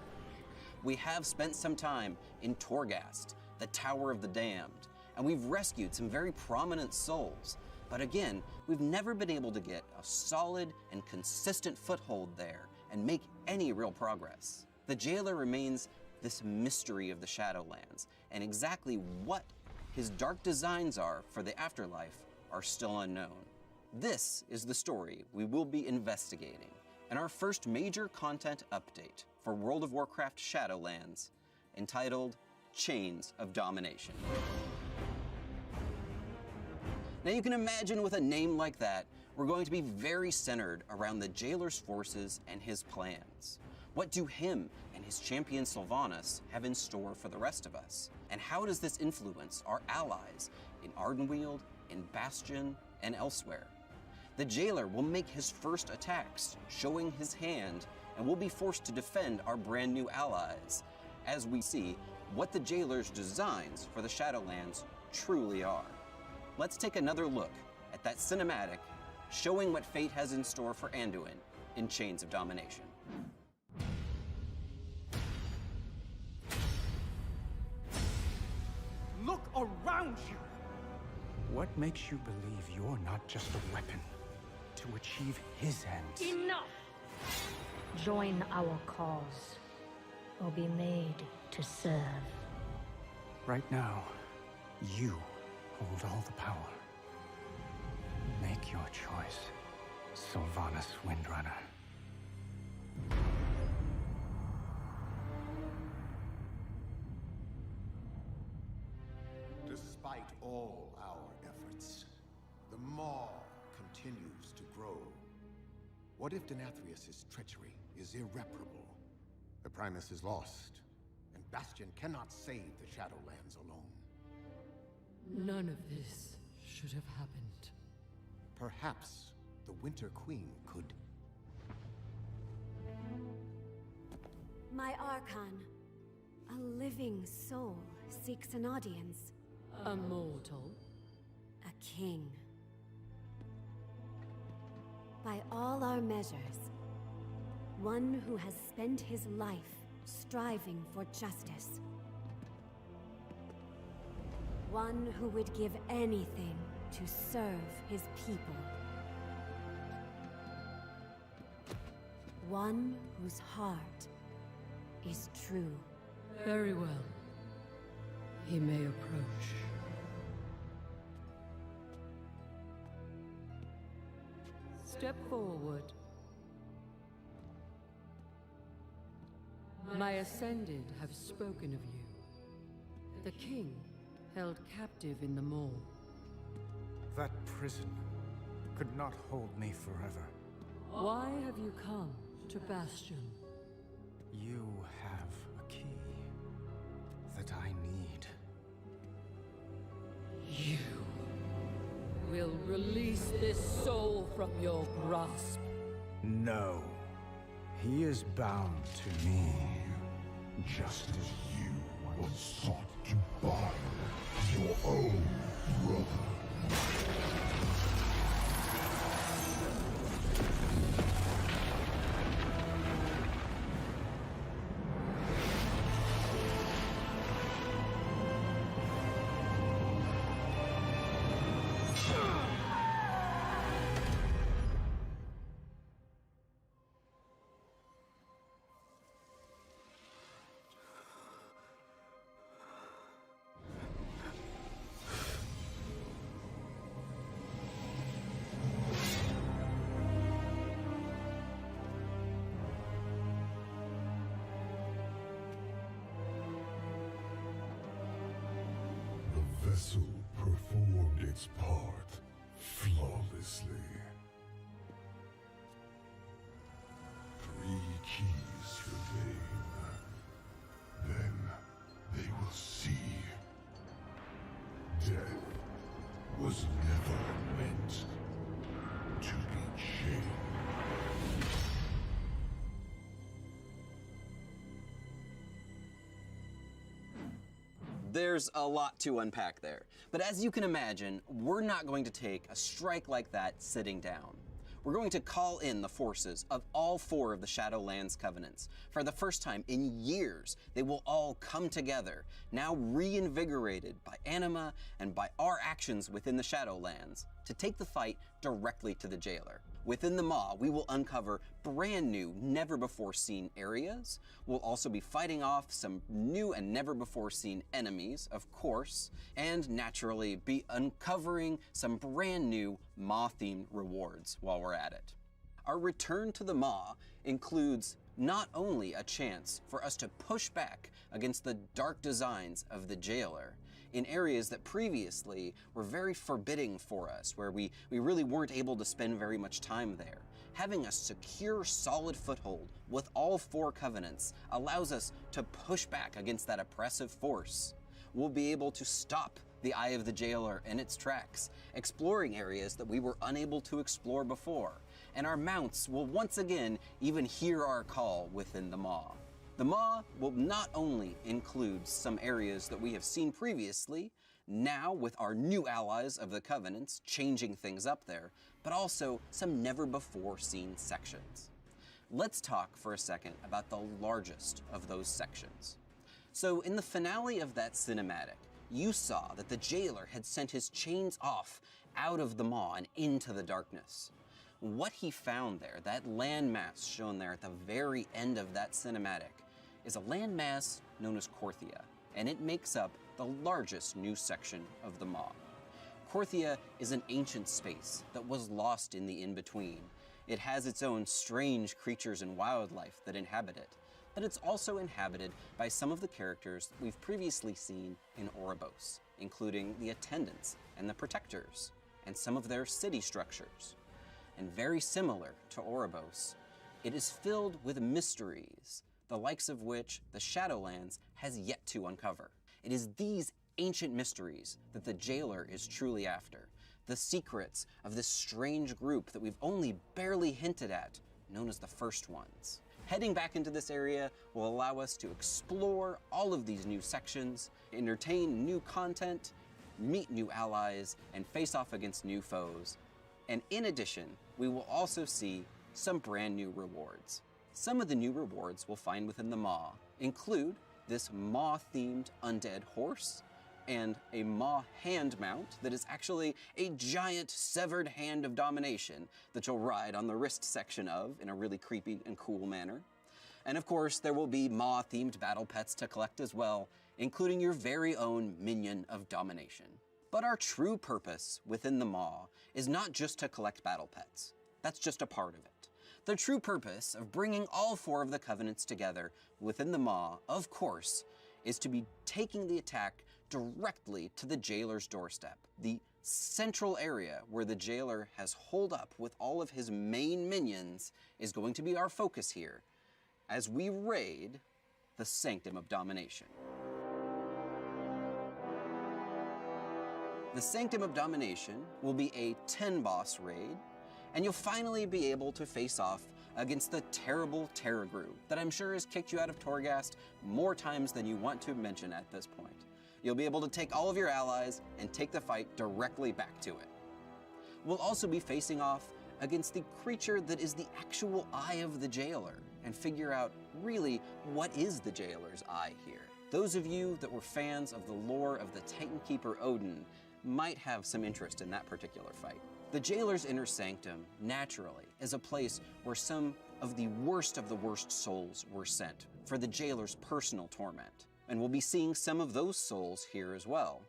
We have spent some time in Torghast, the Tower of the Damned, and we've rescued some very prominent souls. But again, we've never been able to get a solid and consistent foothold there and make any real progress. The jailer remains this mystery of the Shadowlands, and exactly what his dark designs are for the afterlife are still unknown. This is the story we will be investigating in our first major content update for World of Warcraft Shadowlands, entitled Chains of Domination. Now you can imagine with a name like that, we're going to be very centered around the jailer's forces and his plans. What do him and his champion Sylvanas have in store for the rest of us? And how does this influence our allies in Ardenweald, in Bastion, and elsewhere? The jailer will make his first attacks, showing his hand, and we'll be forced to defend our brand new allies, as we see what the jailer's designs for the Shadowlands truly are. Let's take another look at that cinematic, showing what fate has in store for Anduin in Chains of Domination. Look around you! What makes you believe you're not just a weapon to achieve his ends? Enough! Join our cause, or be made to serve. Right now, you hold all the power. Make your choice, Sylvanas Windrunner. Despite all our efforts, the Maw continues to grow. What if Denathrius' treachery is irreparable? The Primus is lost, and Bastion cannot save the Shadowlands alone. None of this should have happened. Perhaps the Winter Queen could. My Archon, a living soul seeks an audience. A mortal? A king. By all our measures, one who has spent his life striving for justice. One who would give anything to serve his people. One whose heart is true. Very well. He may approach. Step forward. My Ascended have spoken of you. The King held captive in the Maw. That prison could not hold me forever. Why have you come to Bastion? You have a key that I need. You will release this soul from your grasp. No. He is bound to me, just as you once sought to bind your own brother. The vessel performed its part flawlessly. 3 keys remain. Then they will see. Death was never meant to be changed. There's a lot to unpack there, but as you can imagine, we're not going to take a strike like that sitting down. We're going to call in the forces of all 4 of the Shadowlands Covenants. For the first time in years, they will all come together, now reinvigorated by anima and by our actions within the Shadowlands, to take the fight directly to the jailer. Within the Maw, we will uncover brand new, never-before-seen areas. We'll also be fighting off some new and never-before-seen enemies, of course, and naturally be uncovering some brand new Maw-themed rewards while we're at it. Our return to the Maw includes not only a chance for us to push back against the dark designs of the jailer in areas that previously were very forbidding for us, where we really weren't able to spend very much time there. Having a secure, solid foothold with all 4 covenants allows us to push back against that oppressive force. We'll be able to stop the Eye of the Jailer in its tracks, exploring areas that we were unable to explore before, and our mounts will once again even hear our call within the Maw. The Maw will not only include some areas that we have seen previously, now with our new allies of the Covenants changing things up there, but also some never-before-seen sections. Let's talk for a second about the largest of those sections. So in the finale of that cinematic, you saw that the jailer had sent his chains off out of the Maw and into the darkness. What he found there, that landmass shown there at the very end of that cinematic, is a landmass known as Korthia, and it makes up the largest new section of the Maw. Korthia is an ancient space that was lost in the in-between. It has its own strange creatures and wildlife that inhabit it, but it's also inhabited by some of the characters that we've previously seen in Oribos, including the Attendants and the Protectors, and some of their city structures. And very similar to Oribos, it is filled with mysteries, the likes of which the Shadowlands has yet to uncover. It is these ancient mysteries that the jailer is truly after, the secrets of this strange group that we've only barely hinted at, known as the First Ones. Heading back into this area will allow us to explore all of these new sections, entertain new content, meet new allies, and face off against new foes. And in addition, we will also see some brand new rewards. Some of the new rewards we'll find within the Maw include this Maw-themed undead horse, and a Maw hand mount that is actually a giant severed hand of domination that you'll ride on the wrist section of in a really creepy and cool manner. And of course, there will be Maw-themed battle pets to collect as well, including your very own minion of domination. But our true purpose within the Maw is not just to collect battle pets. That's just a part of it. The true purpose of bringing all 4 of the Covenants together within the Maw, of course, is to be taking the attack directly to the jailer's doorstep. The central area where the jailer has holed up with all of his main minions is going to be our focus here as we raid the Sanctum of Domination. The Sanctum of Domination will be a 10-boss raid, and you'll finally be able to face off against the terrible Terragru that I'm sure has kicked you out of Torghast more times than you want to mention at this point. You'll be able to take all of your allies and take the fight directly back to it. We'll also be facing off against the creature that is the actual eye of the jailer and figure out really what is the jailer's eye here. Those of you that were fans of the lore of the Titan Keeper Odin might have some interest in that particular fight. The jailer's inner sanctum, naturally, is a place where some of the worst souls were sent for the jailer's personal torment. And we'll be seeing some of those souls here as well.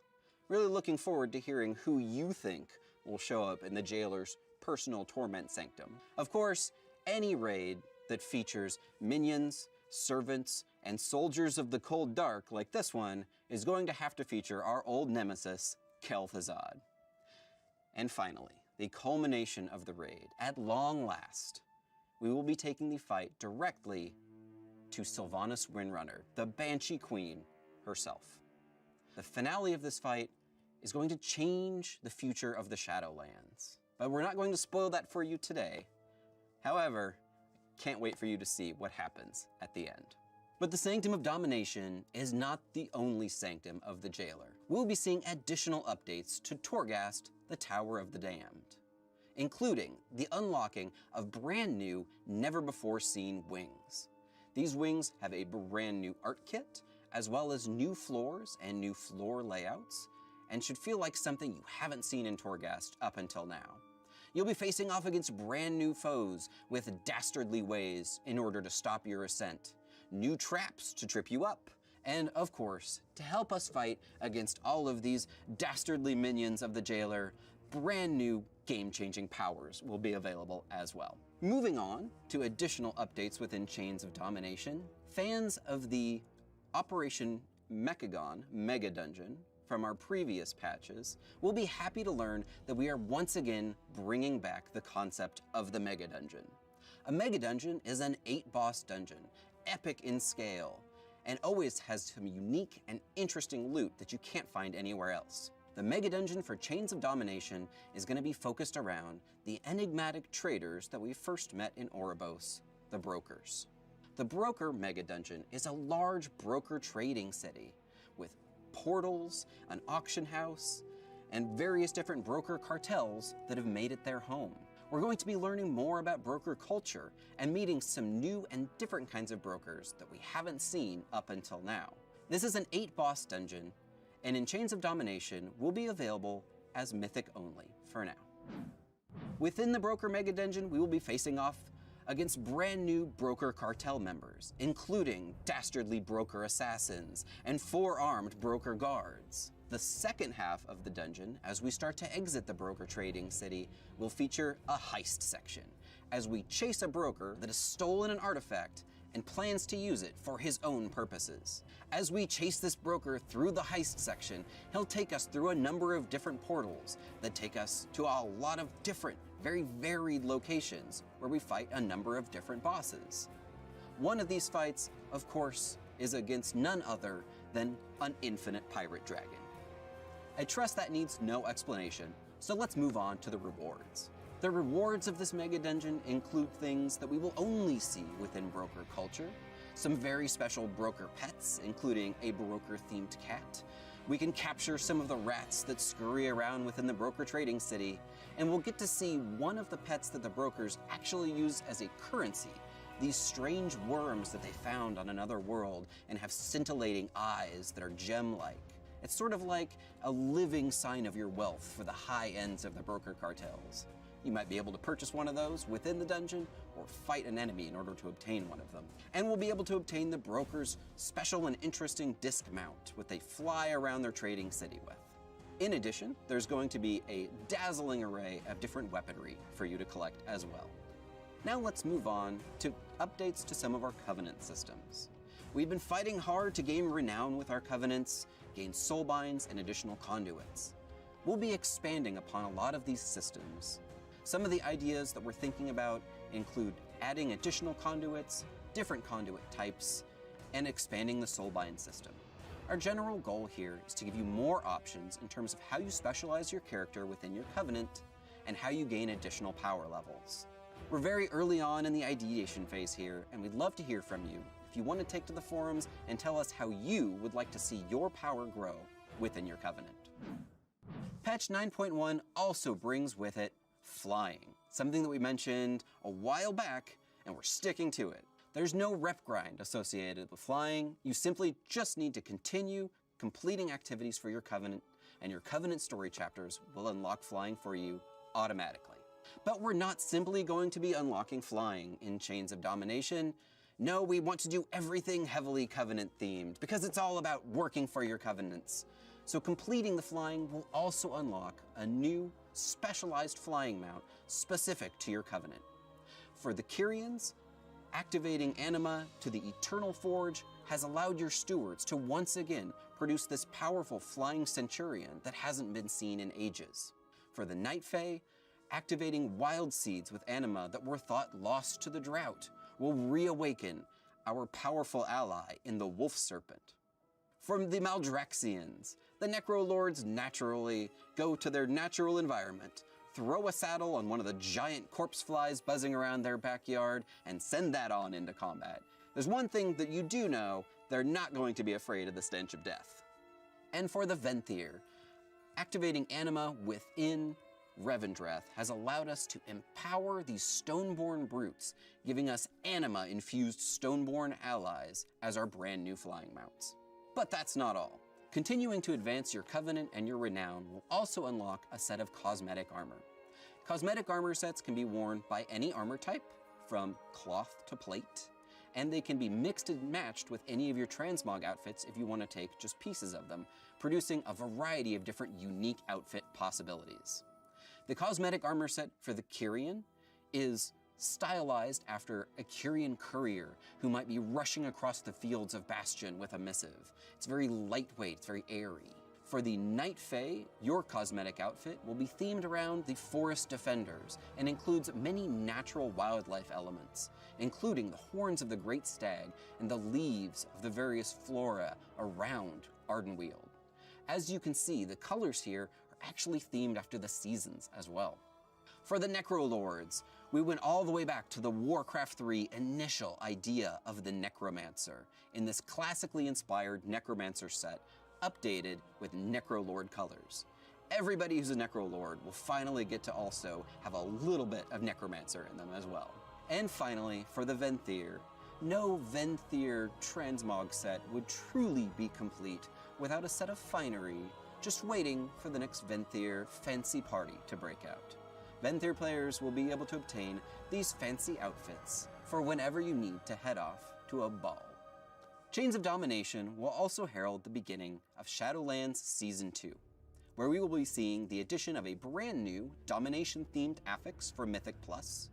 Really looking forward to hearing who you think will show up in the jailer's personal torment sanctum. Of course, any raid that features minions, servants, and soldiers of the cold dark like this one is going to have to feature our old nemesis, Kel'Thuzad. And finally, the culmination of the raid. At long last, we will be taking the fight directly to Sylvanas Windrunner, the Banshee Queen herself. The finale of this fight is going to change the future of the Shadowlands, but we're not going to spoil that for you today. However, can't wait for you to see what happens at the end. But the Sanctum of Domination is not the only sanctum of the jailer. We'll be seeing additional updates to Torghast, the Tower of the Damned, including the unlocking of brand new, never-before-seen wings. These wings have a brand new art kit, as well as new floors and new floor layouts, and should feel like something you haven't seen in Torghast up until now. You'll be facing off against brand new foes with dastardly ways in order to stop your ascent, new traps to trip you up, and of course, to help us fight against all of these dastardly minions of the jailer, brand new game-changing powers will be available as well. Moving on to additional updates within Chains of Domination, fans of the Operation Mechagon Mega Dungeon from our previous patches will be happy to learn that we are once again bringing back the concept of the Mega Dungeon. A Mega Dungeon is an 8-boss dungeon, epic in scale, and always has some unique and interesting loot that you can't find anywhere else. The Mega Dungeon for Chains of Domination is going to be focused around the enigmatic traders that we first met in Oribos, the Brokers. The Broker Mega Dungeon is a large broker trading city with portals, an auction house, and various different broker cartels that have made it their home. We're going to be learning more about broker culture and meeting some new and different kinds of brokers that we haven't seen up until now. This is an 8-boss dungeon, and in Chains of Domination will be available as Mythic only for now. Within the Broker Mega Dungeon, we will be facing off against brand new broker cartel members, including dastardly broker assassins and 4-armed broker guards. The second half of the dungeon, as we start to exit the broker trading city, will feature a heist section, as we chase a broker that has stolen an artifact and plans to use it for his own purposes. As we chase this broker through the heist section, he'll take us through a number of different portals that take us to a lot of different, very varied locations where we fight a number of different bosses. One of these fights, of course, is against none other than an infinite pirate dragon. I trust that needs no explanation, so let's move on to the rewards. The rewards of this mega dungeon include things that we will only see within broker culture, some very special broker pets, including a broker-themed cat. We can capture some of the rats that scurry around within the broker trading city, and we'll get to see one of the pets that the brokers actually use as a currency, these strange worms that they found on another world and have scintillating eyes that are gem-like. It's sort of like a living sign of your wealth for the high ends of the broker cartels. You might be able to purchase one of those within the dungeon or fight an enemy in order to obtain one of them. And we'll be able to obtain the broker's special and interesting disc mount, which they fly around their trading city with. In addition, there's going to be a dazzling array of different weaponry for you to collect as well. Now let's move on to updates to some of our Covenant systems. We've been fighting hard to gain renown with our covenants, gain soulbinds and additional conduits. We'll be expanding upon a lot of these systems. Some of the ideas that we're thinking about include adding additional conduits, different conduit types, and expanding the soulbind system. Our general goal here is to give you more options in terms of how you specialize your character within your covenant and how you gain additional power levels. We're very early on in the ideation phase here, and we'd love to hear from you if you want to take to the forums and tell us how you would like to see your power grow within your covenant. Patch 9.1 also brings with it flying, something that we mentioned a while back, and we're sticking to it. There's no rep grind associated with flying. You simply just need to continue completing activities for your covenant, and your covenant story chapters will unlock flying for you automatically. But we're not simply going to be unlocking flying in Chains of Domination. No, we want to do everything heavily covenant themed because it's all about working for your covenants. So completing the flying will also unlock a new specialized flying mount specific to your covenant. For the Kyrians, activating Anima to the Eternal Forge has allowed your stewards to once again produce this powerful flying centurion that hasn't been seen in ages. For the Night Fae, activating Wild Seeds with Anima that were thought lost to the drought will reawaken our powerful ally in the Wolf Serpent. From the Maldraxians, the Necrolords naturally go to their natural environment, throw a saddle on one of the giant corpse flies buzzing around their backyard, and send that on into combat. There's one thing that you do know, they're not going to be afraid of the stench of death. And for the Venthyr, activating Anima within Revendreth has allowed us to empower these Stoneborn brutes, giving us Anima-infused Stoneborn allies as our brand new flying mounts. But that's not all. Continuing to advance your covenant and your renown will also unlock a set of cosmetic armor. Cosmetic armor sets can be worn by any armor type, from cloth to plate, and they can be mixed and matched with any of your transmog outfits if you want to take just pieces of them, producing a variety of different unique outfit possibilities. The cosmetic armor set for the Kyrian is stylized after a Kyrian courier who might be rushing across the fields of Bastion with a missive. It's very lightweight, it's very airy. For the Night Fae, your cosmetic outfit will be themed around the Forest Defenders and includes many natural wildlife elements, including the horns of the Great Stag and the leaves of the various flora around Ardenweald. As you can see, the colors here are actually themed after the seasons as well. For the Necrolords, we went all the way back to the Warcraft 3 initial idea of the Necromancer in this classically inspired Necromancer set, updated with Necrolord colors. Everybody who's a Necrolord will finally get to also have a little bit of Necromancer in them as well. And finally, for the Venthyr, no Venthyr transmog set would truly be complete without a set of finery, just waiting for the next Venthyr fancy party to break out. Venthyr players will be able to obtain these fancy outfits for whenever you need to head off to a ball. Chains of Domination will also herald the beginning of Shadowlands Season 2, where we will be seeing the addition of a brand new Domination-themed affix for Mythic Plus,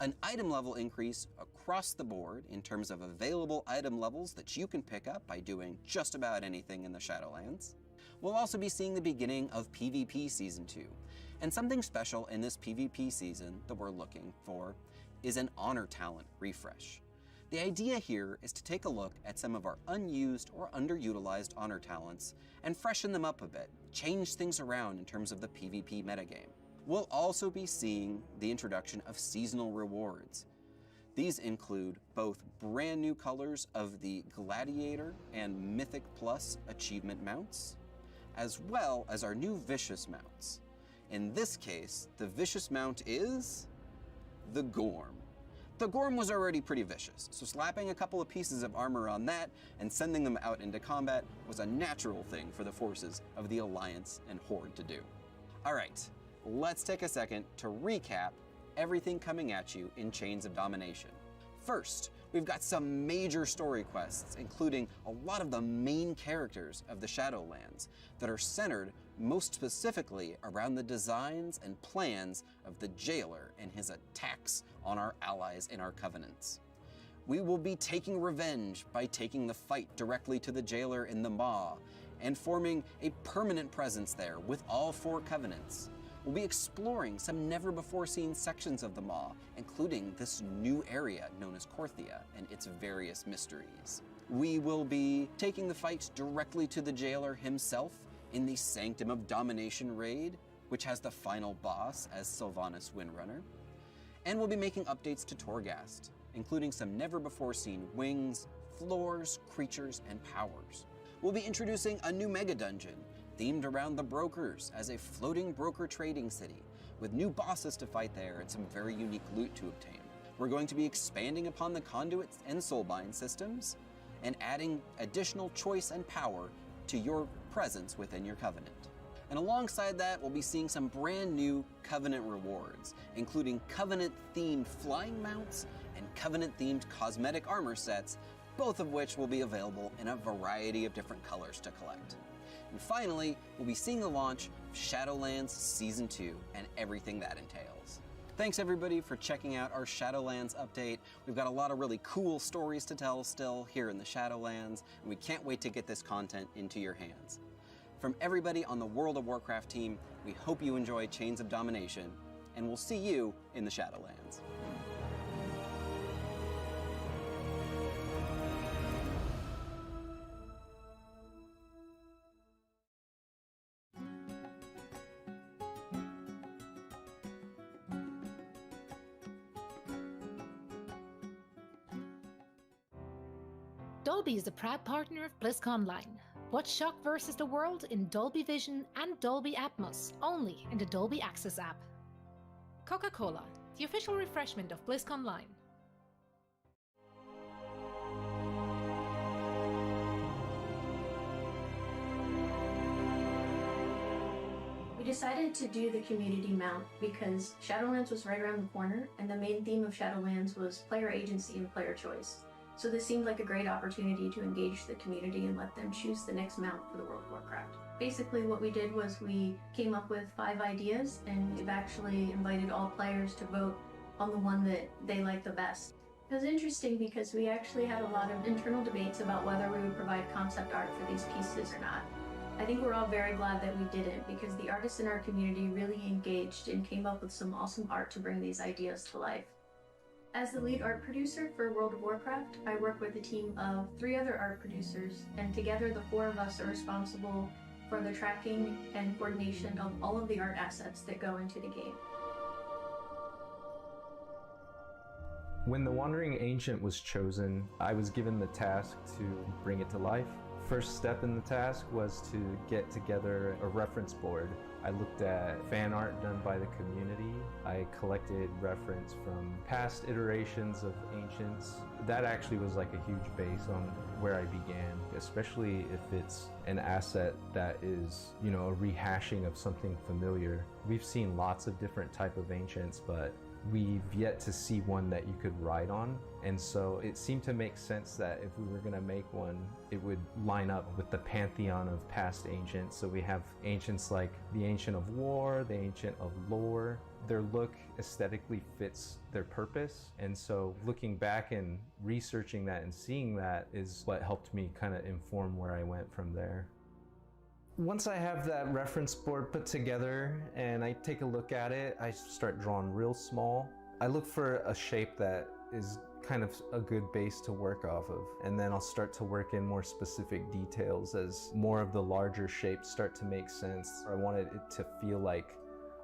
an item level increase across the board in terms of available item levels that you can pick up by doing just about anything in the Shadowlands. We'll also be seeing the beginning of PvP Season 2, and something special in this PvP season that we're looking for is an Honor Talent refresh. The idea here is to take a look at some of our unused or underutilized Honor Talents and freshen them up a bit, change things around in terms of the PvP metagame. We'll also be seeing the introduction of seasonal rewards. These include both brand new colors of the Gladiator and Mythic Plus achievement mounts, as well as our new Vicious mounts. In this case, the Vicious mount is the Gorm. The Gorm was already pretty vicious, so slapping a couple of pieces of armor on that and sending them out into combat was a natural thing for the forces of the Alliance and Horde to do. All right, let's take a second to recap everything coming at you in Chains of Domination. First, we've got some major story quests, including a lot of the main characters of the Shadowlands that are centered most specifically around the designs and plans of the Jailer and his attacks on our allies in our covenants. we will be taking revenge by taking the fight directly to the jailer in the Maw and forming a permanent presence there with all 4 covenants. We'll be exploring some never-before-seen sections of the Maw, including this new area known as Korthia and its various mysteries. We will be taking the fight directly to the jailer himself in the Sanctum of Domination raid, which has the final boss as Sylvanas Windrunner. And we'll be making updates to Torghast, including some never-before-seen wings, floors, creatures, and powers. We'll be introducing a new mega dungeon themed around the brokers as a floating broker trading city with new bosses to fight there and some very unique loot to obtain. We're going to be expanding upon the conduits and soulbind systems and adding additional choice and power to your presence within your covenant. And alongside that, we'll be seeing some brand new Covenant rewards, including Covenant-themed flying mounts and Covenant-themed cosmetic armor sets, both of which will be available in a variety of different colors to collect. And finally, we'll be seeing the launch of Shadowlands Season 2 and everything that entails. Thanks everybody for checking out our Shadowlands update. We've got a lot of really cool stories to tell still here in the Shadowlands, and we can't wait to get this content into your hands. From everybody on the World of Warcraft team, we hope you enjoy Chains of Domination, and we'll see you in the Shadowlands. Dolby is a proud partner of BlizzConline. Watch Shock vs. the World in Dolby Vision and Dolby Atmos, only in the Dolby Access app. Coca-Cola, the official refreshment of BlizzConline. We decided to do the community mount because Shadowlands was right around the corner, and the main theme of Shadowlands was player agency and player choice. So this seemed like a great opportunity to engage the community and let them choose the next mount for the World of Warcraft. Basically what we did was we came up with 5 ideas, and we've actually invited all players to vote on the one that they like the best. It was interesting because we actually had a lot of internal debates about whether we would provide concept art for these pieces or not. I think we're all very glad that we didn't, because the artists in our community really engaged and came up with some awesome art to bring these ideas to life. As the lead art producer for World of Warcraft, I work with a team of 3 other art producers, and together the 4 of us are responsible for the tracking and coordination of all of the art assets that go into the game. When the Wandering Ancient was chosen, I was given the task to bring it to life. First step in the task was to get together a reference board. I looked at fan art done by the community. I collected reference from past iterations of Ancients. That actually was like a huge base on where I began, especially if it's an asset that is, you know, a rehashing of something familiar. We've seen lots of different type of Ancients, but we've yet to see one that you could ride on. And so it seemed to make sense that if we were going to make one, it would line up with the pantheon of past Ancients. So we have Ancients like the Ancient of War, the Ancient of Lore. Their look aesthetically fits their purpose. And so looking back and researching that and seeing that is what helped me kind of inform where I went from there. Once I have that reference board put together and I take a look at it, I start drawing real small. I look for a shape that is kind of a good base to work off of, and then I'll start to work in more specific details as more of the larger shapes start to make sense. I wanted it to feel like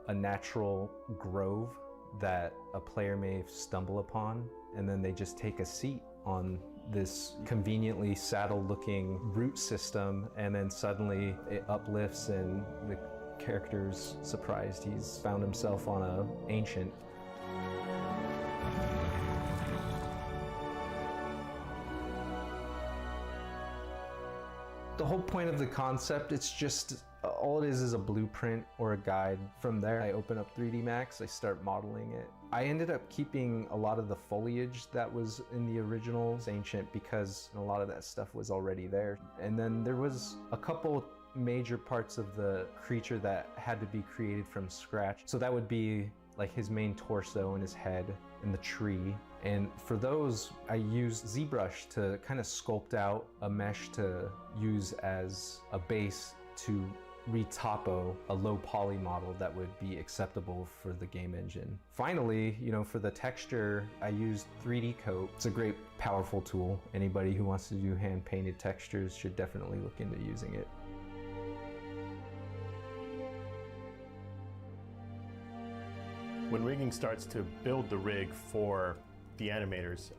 a natural grove that a player may stumble upon, and then they just take a seat on this conveniently saddle-looking root system, and then suddenly it uplifts and the character's surprised he's found himself on an ancient. The whole point of the concept, it's just, all it is a blueprint or a guide. From there, I open up 3D Max, I start modeling it. I ended up keeping a lot of the foliage that was in the original Ancient because a lot of that stuff was already there. And then there was a couple major parts of the creature that had to be created from scratch. So that would be like his main torso and his head and the tree. And for those, I used ZBrush to kind of sculpt out a mesh to use as a base to retopo a low poly model that would be acceptable for the game engine. Finally, for the texture, I used 3D Coat. It's a great, powerful tool. Anybody who wants to do hand-painted textures should definitely look into using it. When rigging starts to build the rig for the animators,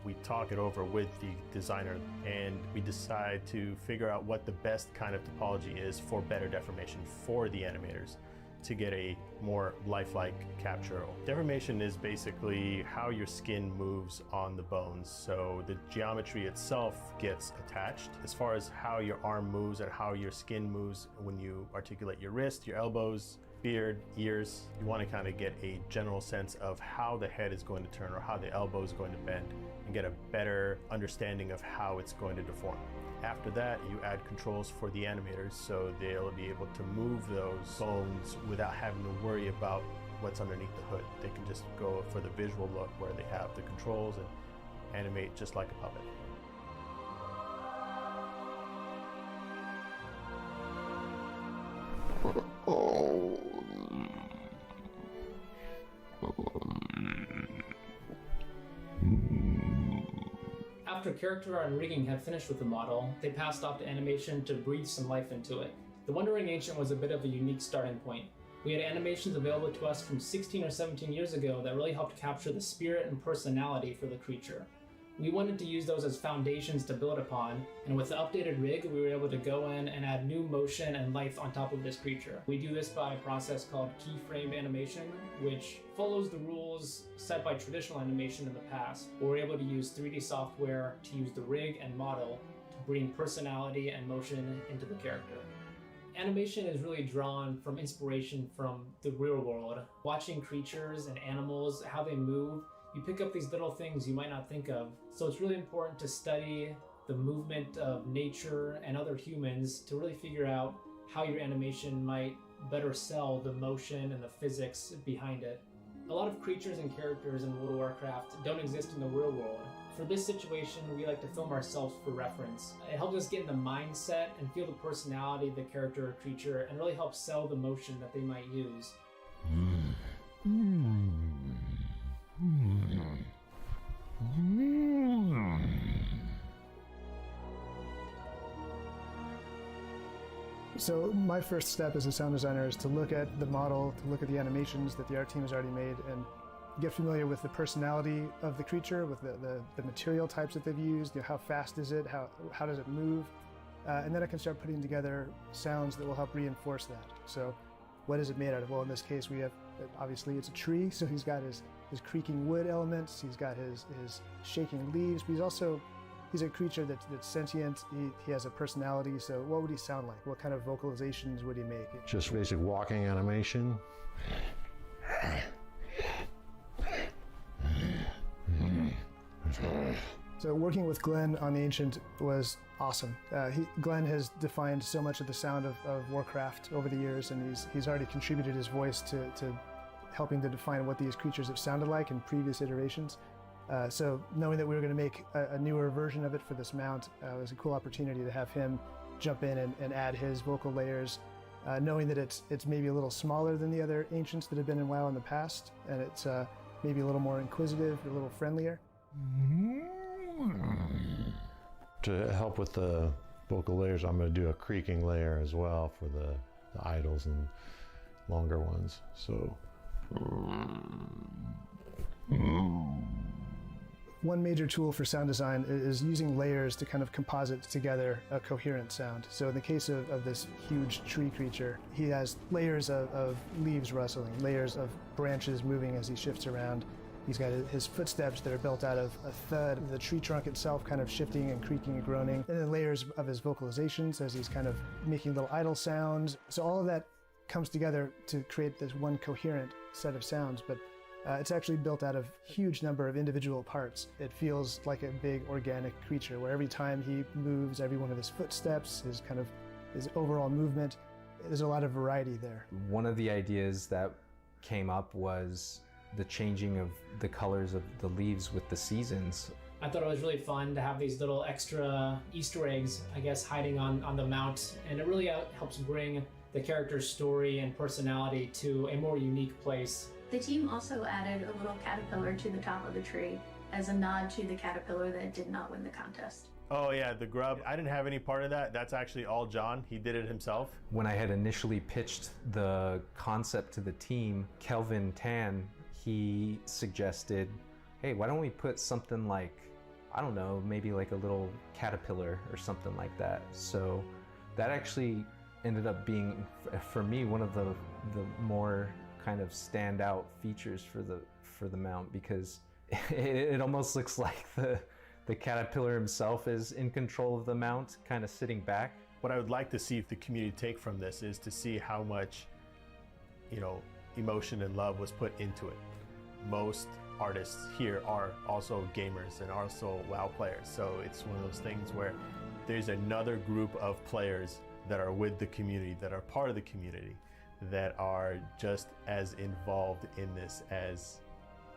we talk it over with the designer and we decide to figure out what the best kind of topology is for better deformation for the animators to get a more lifelike capture. Deformation is basically how your skin moves on the bones. So the geometry itself gets attached. As far as how your arm moves and how your skin moves when you articulate your wrist, your elbows, beard, ears, you want to kind of get a general sense of how the head is going to turn or how the elbow is going to bend and get a better understanding of how it's going to deform. After that, you add controls for the animators so they'll be able to move those bones without having to worry about what's underneath the hood. They can just go for the visual look where they have the controls and animate just like a puppet. After character art and rigging had finished with the model, they passed off to animation to breathe some life into it. The Wandering Ancient was a bit of a unique starting point. We had animations available to us from 16 or 17 years ago that really helped capture the spirit and personality for the creature. We wanted to use those as foundations to build upon, and with the updated rig, we were able to go in and add new motion and life on top of this creature. We do this by a process called keyframe animation, which follows the rules set by traditional animation in the past. We're able to use 3D software to use the rig and model to bring personality and motion into the character. Animation is really drawn from inspiration from the real world. Watching creatures and animals, how they move, you pick up these little things you might not think of. So it's really important to study the movement of nature and other humans to really figure out how your animation might better sell the motion and the physics behind it. A lot of creatures and characters in World of Warcraft don't exist in the real world. For this situation, we like to film ourselves for reference. It helps us get in the mindset and feel the personality of the character or creature and really helps sell the motion that they might use. So my first step as a sound designer is to look at the model, to look at the animations that the art team has already made, and get familiar with the personality of the creature, with the material types that they've used, how fast is it, how does it move, and then I can start putting together sounds that will help reinforce that. So what is it made out of? Well, in this case, we have, obviously it's a tree, so he's got his creaking wood elements, he's got his shaking leaves, but he's a creature that's sentient, he has a personality, so what would he sound like? What kind of vocalizations would he make? Just basic walking animation. So working with Glenn on the Ancient was awesome. Glenn has defined so much of the sound of Warcraft over the years, and he's already contributed his voice to helping to define what these creatures have sounded like in previous iterations. So knowing that we were going to make a newer version of it for this mount was a cool opportunity to have him jump in and add his vocal layers, knowing that it's maybe a little smaller than the other Ancients that have been in WoW in the past, and it's maybe a little more inquisitive, a little friendlier. To help with the vocal layers, I'm going to do a creaking layer as well for the idols and longer ones. So. One major tool for sound design is using layers to kind of composite together a coherent sound. So in the case of this huge tree creature, he has layers of leaves rustling, layers of branches moving as he shifts around. He's got his footsteps that are built out of a thud, the tree trunk itself kind of shifting and creaking and groaning, and then layers of his vocalizations as he's kind of making little idle sounds. So all of that comes together to create this one coherent set of sounds, but it's actually built out of a huge number of individual parts. It feels like a big organic creature where every time he moves, every one of his footsteps, his overall movement, there's a lot of variety there. One of the ideas that came up was the changing of the colors of the leaves with the seasons. I thought it was really fun to have these little extra Easter eggs, I guess, hiding on the mount, and it really helps bring the character's story and personality to a more unique place. The team also added a little caterpillar to the top of the tree as a nod to the caterpillar that did not win the contest. Oh yeah, the grub. I didn't have any part of that. That's actually all John. He did it himself. When I had initially pitched the concept to the team, Kelvin Tan, he suggested, hey, why don't we put something like, I don't know, maybe like a little caterpillar or something like that. So that actually ended up being, for me, one of the more kind of standout features for the mount, because it almost looks like the caterpillar himself is in control of the mount, kind of sitting back. What I would like to see if the community take from this is to see how much, emotion and love was put into it. Most artists here are also gamers and also WoW players. So it's one of those things where there's another group of players that are with the community, that are part of the community, that are just as involved in this as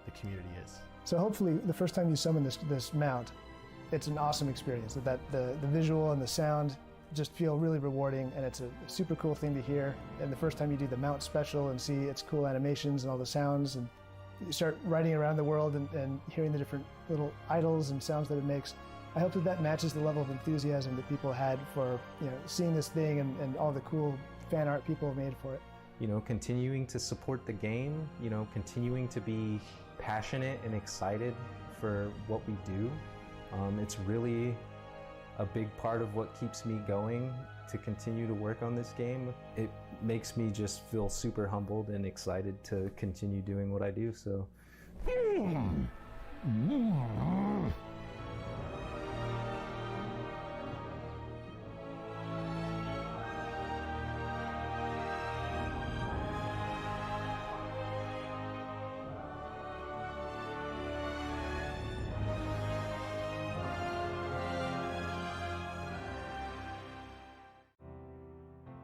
the community is. So hopefully the first time you summon this mount, it's an awesome experience. That the visual and the sound just feel really rewarding, and it's a super cool thing to hear. And the first time you do the mount special and see its cool animations and all the sounds, and you start riding around the world and hearing the different little idols and sounds that it makes, I hope that matches the level of enthusiasm that people had for seeing this thing and all the cool fan art people have made for it. Continuing to support the game, continuing to be passionate and excited for what we do. It's really a big part of what keeps me going to continue to work on this game. It makes me just feel super humbled and excited to continue doing what I do, so.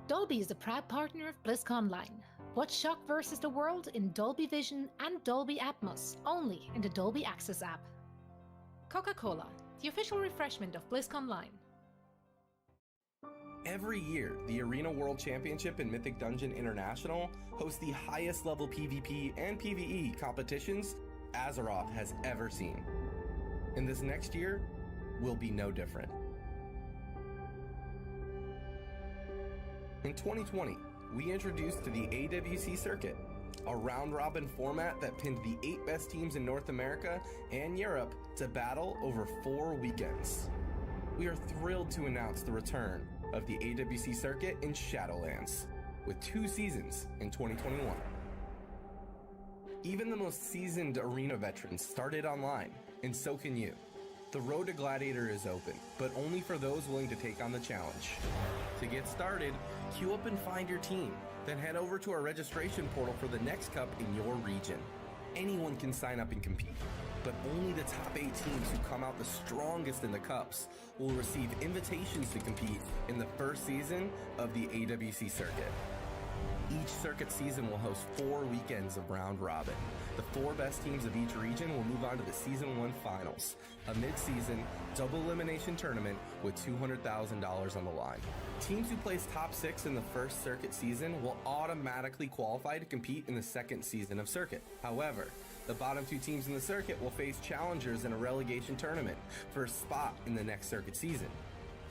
Dolby is a proud partner of BlizzConline. Watch Shock vs. the World in Dolby Vision and Dolby Atmos, only in the Dolby Access app. Coca-Cola, the official refreshment of BlizzConline. Every year, the Arena World Championship in Mythic Dungeon International hosts the highest level PvP and PvE competitions Azeroth has ever seen. And this next year will be no different. In 2020, we introduced to the AWC circuit, a round-robin format that pinned the 8 best teams in North America and Europe to battle over 4 weekends. We are thrilled to announce the return of the AWC circuit in Shadowlands, with 2 seasons in 2021. Even the most seasoned arena veterans started online, and so can you. The road to Gladiator is open, but only for those willing to take on the challenge. To get started, queue up and find your team, then head over to our registration portal for the next cup in your region. Anyone can sign up and compete, but only the top 8 teams who come out the strongest in the cups will receive invitations to compete in the first season of the AWC circuit. Each circuit season will host 4 weekends of round robin. The 4 best teams of each region will move on to the Season 1 Finals, a mid-season, double elimination tournament with $200,000 on the line. Teams who place top 6 in the first circuit season will automatically qualify to compete in the second season of circuit. However, the bottom 2 teams in the circuit will face challengers in a relegation tournament for a spot in the next circuit season.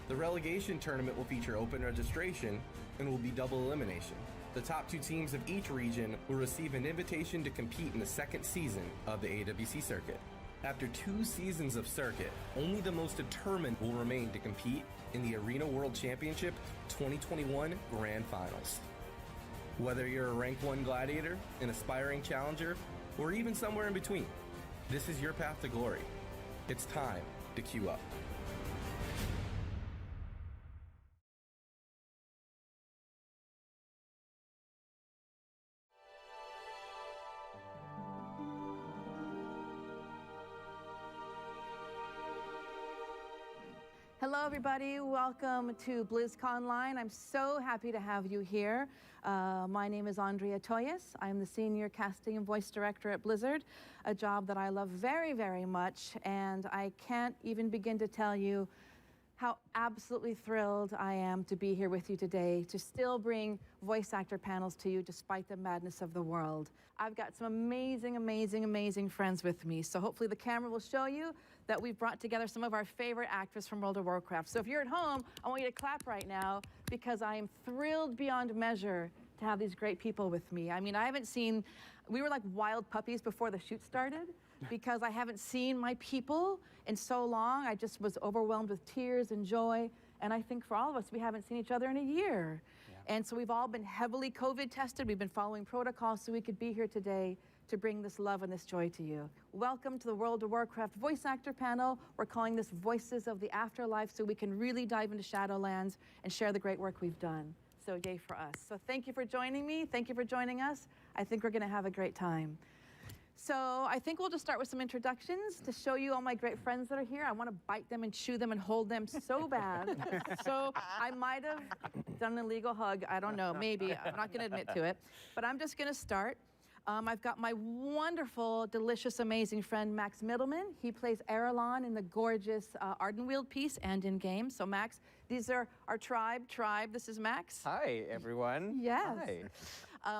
The relegation tournament will feature open registration and will be double elimination. The top 2 teams of each region will receive an invitation to compete in the second season of the AWC circuit. After 2 seasons of circuit, only the most determined will remain to compete in the Arena World Championship 2021 Grand Finals. Whether you're a Rank 1 Gladiator, an aspiring challenger, or even somewhere in between, this is your path to glory. It's time to queue up. Hello, everybody. Welcome to BlizzConline. I'm so happy to have you here. My name is Andrea Toyes. I'm the Senior Casting and Voice Director at Blizzard, a job that I love very, very much. And I can't even begin to tell you how absolutely thrilled I am to be here with you today, to still bring voice actor panels to you despite the madness of the world. I've got some amazing, amazing, amazing friends with me, so hopefully the camera will show you that we've brought together some of our favorite actors from World of Warcraft. So if you're at home, I want you to clap right now because I am thrilled beyond measure to have these great people with me. I mean, we were like wild puppies before the shoot started because I haven't seen my people in so long. I just was overwhelmed with tears and joy. And I think for all of us, we haven't seen each other in a year. Yeah. And so we've all been heavily COVID tested. We've been following protocols so we could be here today to bring this love and this joy to you. Welcome to the World of Warcraft voice actor panel. We're calling this Voices of the Afterlife so we can really dive into Shadowlands and share the great work we've done. So yay for us. So thank you for joining me. Thank you for joining us. I think we're gonna have a great time. So I think we'll just start with some introductions to show you all my great friends that are here. I want to bite them and chew them and hold them so bad. So I might have done an illegal hug. I don't know, maybe. I'm not going to admit to it. But I'm just going to start. I've got my wonderful, delicious, amazing friend, Max Middleman. He plays Erelon in the gorgeous Ardenweald piece and in game. So Max, these are our tribe. This is Max. Hi, everyone. Yes. Hi.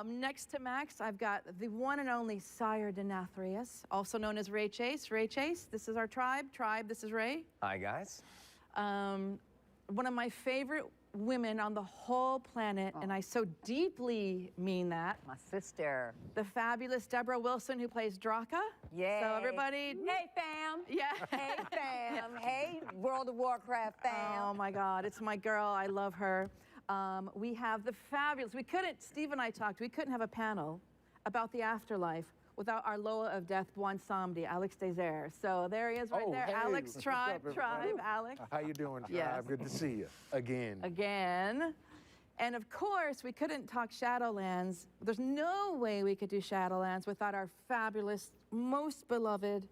Next to Max, I've got the one and only Sire Denathrius, also known as Ray Chase. Ray Chase, this is our tribe. This is Ray. Hi, guys. One of my favorite women on the whole planet, and I so deeply mean that. My sister. The fabulous Deborah Wilson, who plays Draka. Yeah. So everybody. Hey, fam. Yeah. Hey, fam. Hey, World of Warcraft fam. Oh my God, it's my girl. I love her. We have the fabulous. Steve and I talked. We couldn't have a panel about the afterlife without our Loa of Death, Buon Samedi, Alex Desert. So there he is right there. Hey, Alex, what's tribe, up, Alex. How you doing, tribe? Yes. Good to see you again. Again. And of course, we couldn't talk Shadowlands. There's no way we could do Shadowlands without our fabulous, most beloved,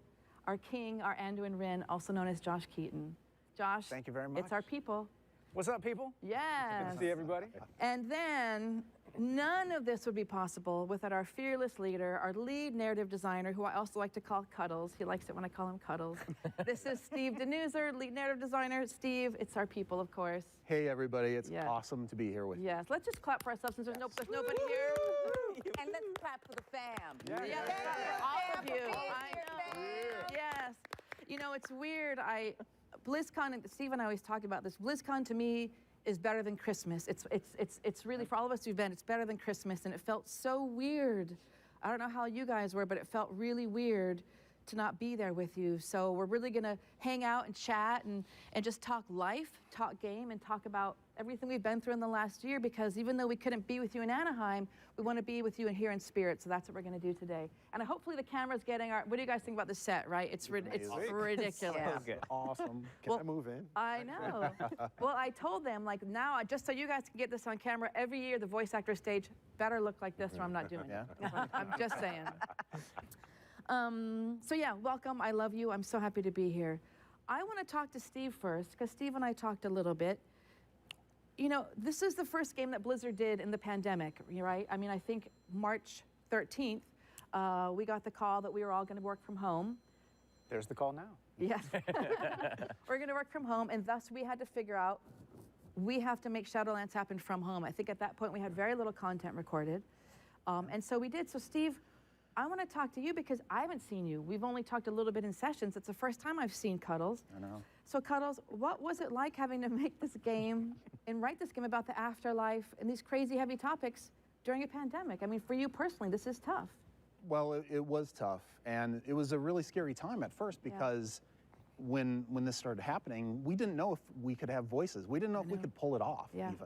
our king, our Anduin Wrynn, also known as Josh Keaton. Josh, thank you very much. It's our people. What's up, people? Yes. Good to see everybody. And then none of this would be possible without our fearless leader, our lead narrative designer, who I also like to call Cuddles. He likes it when I call him Cuddles. This is Steve Denuser, lead narrative designer. Steve, it's our people, of course. Hey, everybody. It's awesome to be here with you. Yes. Let's just clap for ourselves since there's nobody here. And let's clap for the fam. Yeah. All of you. I know. Yes. You know, it's weird. BlizzCon, and Steve and I always talk about this. BlizzCon to me is better than Christmas. It's really, for all of us who've been, it's better than Christmas, and it felt so weird. I don't know how you guys were, but it felt really weird to not be there with you. So we're really gonna hang out and chat and just talk life, talk game, and talk about everything we've been through in the last year, because even though we couldn't be with you in Anaheim, we want to be with you here in spirit, so that's what we're going to do today. And hopefully the camera's getting what do you guys think about the set, right? It's ridiculous. Yeah. Awesome. Can I move in? I know. Well, I told them, like, now, just so you guys can get this on camera, every year the voice actor stage better look like this or I'm not doing it. I'm just saying. So yeah, welcome. I love you. I'm so happy to be here. I want to talk to Steve first, because Steve and I talked a little bit. You know, this is the first game that Blizzard did in the pandemic, right? I mean, I think March 13th, we got the call that we were all going to work from home. There's the call now. Yes. We're going to work from home, and thus we had to figure out, we have to make Shadowlands happen from home. I think at that point we had very little content recorded. And so we did. So Steve, I want to talk to you because I haven't seen you. We've only talked a little bit in sessions. It's the first time I've seen Cuddles. I know. So Cuddles, what was it like having to make this game and write this game about the afterlife and these crazy heavy topics during a pandemic? I mean, for you personally, this is tough. Well, it was tough, and it was a really scary time at first because when this started happening, we didn't know if we could have voices. We didn't know if we could pull it off even.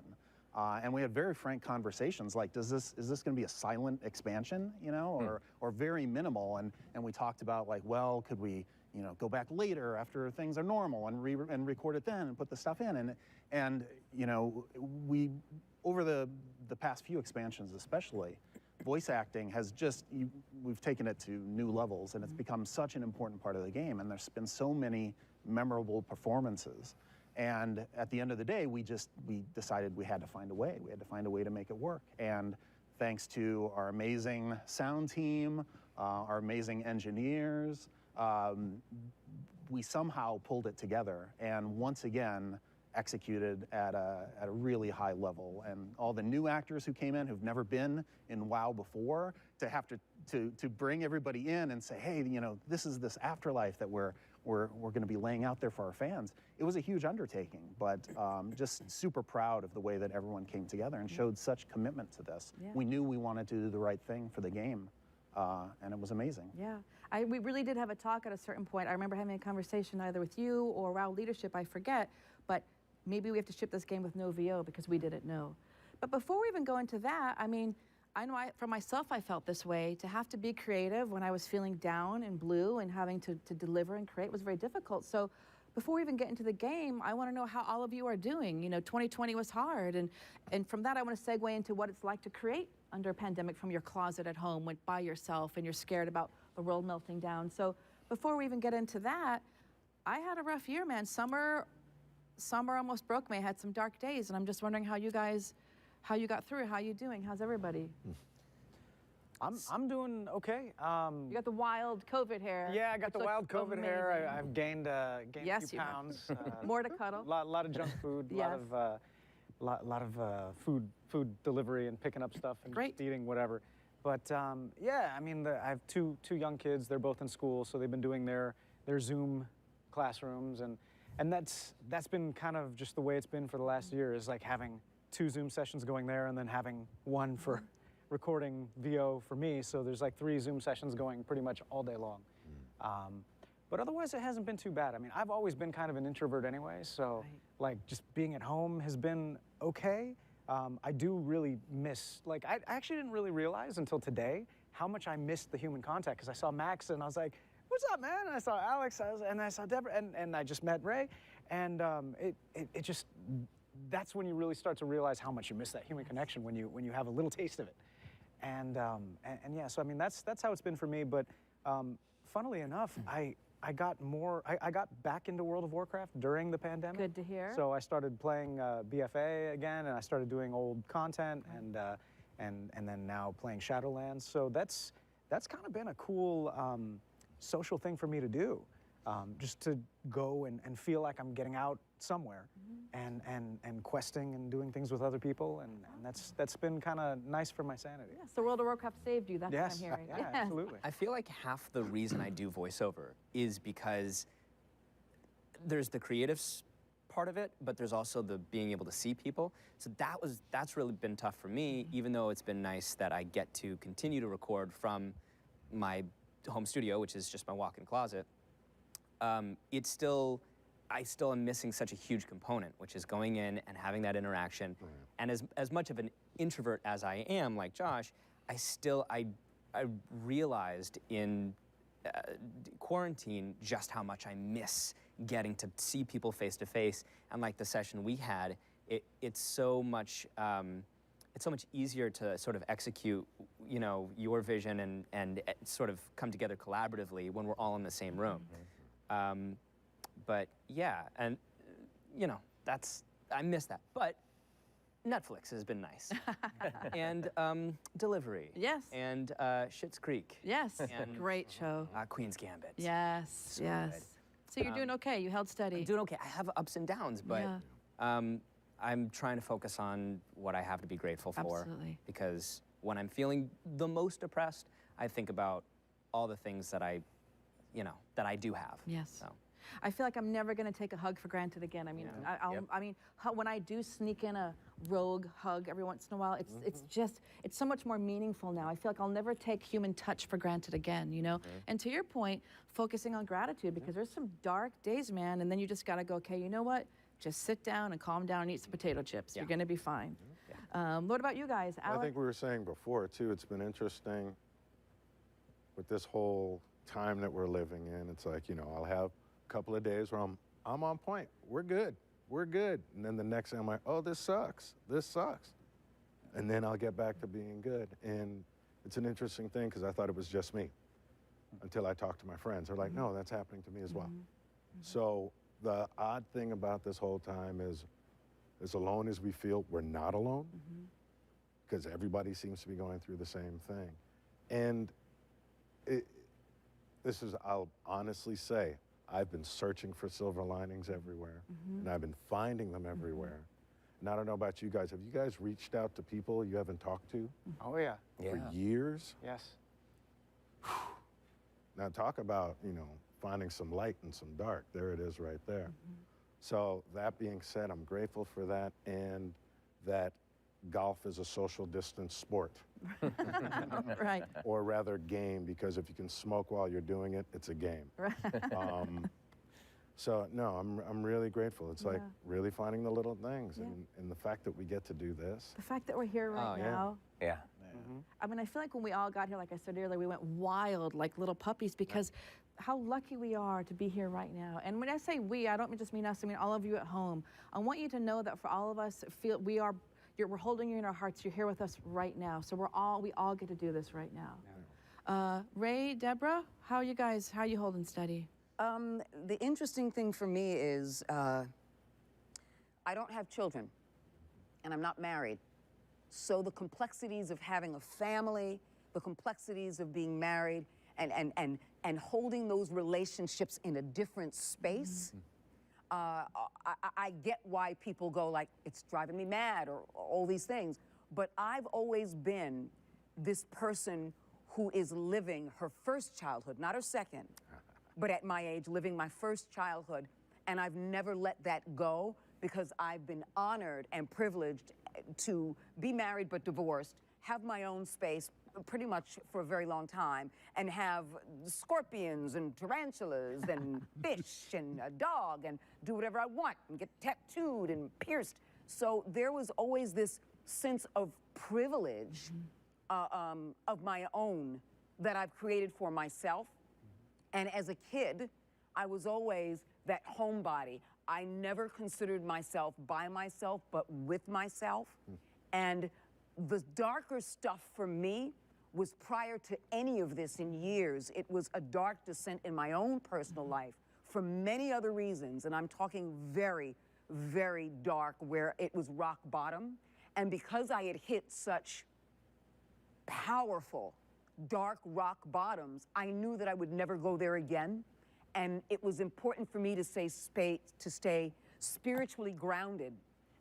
And we had very frank conversations like, is this going to be a silent expansion, you know, or very minimal? And we talked about like, well, could we, you know, go back later after things are normal and record it then and put the stuff in? And you know, we, over the past few expansions especially, voice acting has we've taken it to new levels, and it's become such an important part of the game, and there's been so many memorable performances. And at the end of the day, we decided we had to find a way. We had to find a way to make it work. And thanks to our amazing sound team, our amazing engineers, we somehow pulled it together and once again executed at a really high level. And all the new actors who came in who've never been in WoW before, to have to bring everybody in and say, hey, you know, this is this afterlife that we're going to be laying out there for our fans. It was a huge undertaking, but just super proud of the way that everyone came together and showed such commitment to this. Yeah. We knew we wanted to do the right thing for the game, and it was amazing. Yeah, we really did have a talk at a certain point. I remember having a conversation either with you or WoW leadership, I forget, but maybe we have to ship this game with no VO because we didn't know. But before we even go into that, I mean, I know for myself I felt this way. To have to be creative when I was feeling down and blue and having to deliver and create was very difficult. So before we even get into the game, I want to know how all of you are doing. You know, 2020 was hard, and from that I want to segue into what it's like to create under a pandemic from your closet at home by yourself and you're scared about the world melting down. So before we even get into that, I had a rough year, man. Summer almost broke me. I had some dark days, and I'm just wondering how you got through it. How you doing? How's everybody? I'm doing okay. You got the wild COVID hair. Yeah, I got the wild COVID hair. I've gained a few pounds. More to cuddle. Lot of junk food. Yes. Lot of food delivery and picking up stuff and just eating whatever. But yeah, I mean, I have two young kids. They're both in school, so they've been doing their Zoom classrooms, and that's been kind of just the way it's been for the last year, is like having 2 Zoom sessions going there and then having one for recording VO for me. So there's like 3 Zoom sessions going pretty much all day long. But otherwise it hasn't been too bad. I mean, I've always been kind of an introvert anyway, so like just being at home has been okay. I do really miss, like I actually didn't really realize until today how much I missed the human contact, because I saw Max and I was like, what's up, man? And I saw Alex, and I saw Deborah, and I just met Ray, and it just, that's when you really start to realize how much you miss that human connection when you have a little taste of it. And yeah, so I mean, that's how it's been for me, but funnily enough, I got back into World of Warcraft during the pandemic. Good to hear. So I started playing BFA again, and I started doing old content, and then now playing Shadowlands. So that's kind of been a cool social thing for me to do, just to go and feel like I'm getting out somewhere, and questing and doing things with other people, and that's been kind of nice for my sanity. Yes, the World of Warcraft saved you. That's what I'm hearing. Yeah, absolutely. I feel like half the reason I do voiceover is because there's the creative part of it, but there's also the being able to see people. So that's really been tough for me, even though it's been nice that I get to continue to record from my home studio, which is just my walk-in closet. I still am missing such a huge component, which is going in and having that interaction. And as much of an introvert as I am, like Josh, I realized in quarantine just how much I miss getting to see people face to face. And like the session we had, it's so much easier to sort of execute, you know, your vision and sort of come together collaboratively when we're all in the same room. But yeah, and you know, I miss that. But Netflix has been nice. And Delivery. Yes. And Schitt's Creek. Yes, and, great show. Queen's Gambit. Yes, So yes. good. So you're doing okay, you held steady. I'm doing okay. I have ups and downs, but I'm trying to focus on what I have to be grateful for. Absolutely. Because when I'm feeling the most depressed, I think about all the things that I do have. Yes. So. I feel like I'm never going to take a hug for granted again. I mean, I mean, when I do sneak in a rogue hug every once in a while, it's so much more meaningful now. I feel like I'll never take human touch for granted again, you know? And to your point, focusing on gratitude, because there's some dark days, man, and then you just got to go, okay, you know what? Just sit down and calm down and eat some potato chips. You're going to be fine. What about you guys? Alex? I think we were saying before, too, it's been interesting with this whole time that we're living in. It's like, you know, I'll have a couple of days where I'm on point. We're good. And then the next day I'm like, oh, this sucks. And then I'll get back to being good. And it's an interesting thing because I thought it was just me until I talked to my friends. They're like, no, that's happening to me as well. So The odd thing about this whole time is, as alone as we feel, we're not alone, because everybody seems to be going through the same thing. And I'll honestly say, I've been searching for silver linings everywhere, and I've been finding them everywhere. And I don't know about you guys. Have you guys reached out to people you haven't talked to? Oh, yeah. For years? Yes. Now talk about, you know, finding some light and some dark. There it is right there. So that being said, I'm grateful for that, and that golf is a social distance sport. Right. Or rather game, because if you can smoke while you're doing it, it's a game. Right. So no, I'm really grateful. It's like really finding the little things, and the fact that we get to do this. The fact that we're here right now. Yeah. I mean, I feel like when we all got here, like I said earlier, we went wild like little puppies, because how lucky we are to be here right now. And when I say we, I don't just mean us, I mean all of you at home. I want you to know that for all of us, we're holding you in our hearts. You're here with us right now. So we all get to do this right now. Ray, Deborah, how are you holding steady? The interesting thing for me is I don't have children, and I'm not married. So the complexities of having a family, the complexities of being married, and holding those relationships in a different space, I get why people go like, it's driving me mad, or all these things. But I've always been this person who is living her first childhood, not her second, but at my age, living my first childhood. And I've never let that go, because I've been honored and privileged to be married but divorced, have my own space pretty much for a very long time, and have scorpions and tarantulas and fish and a dog, and do whatever I want and get tattooed and pierced. So there was always this sense of privilege of my own that I've created for myself. And as a kid, I was always that homebody. I never considered myself by myself, but with myself. And the darker stuff for me was prior to any of this in years. It was a dark descent in my own personal life for many other reasons. And I'm talking very, very dark, where it was rock bottom. And because I had hit such powerful, dark rock bottoms, I knew that I would never go there again. And it was important for me to stay spiritually grounded,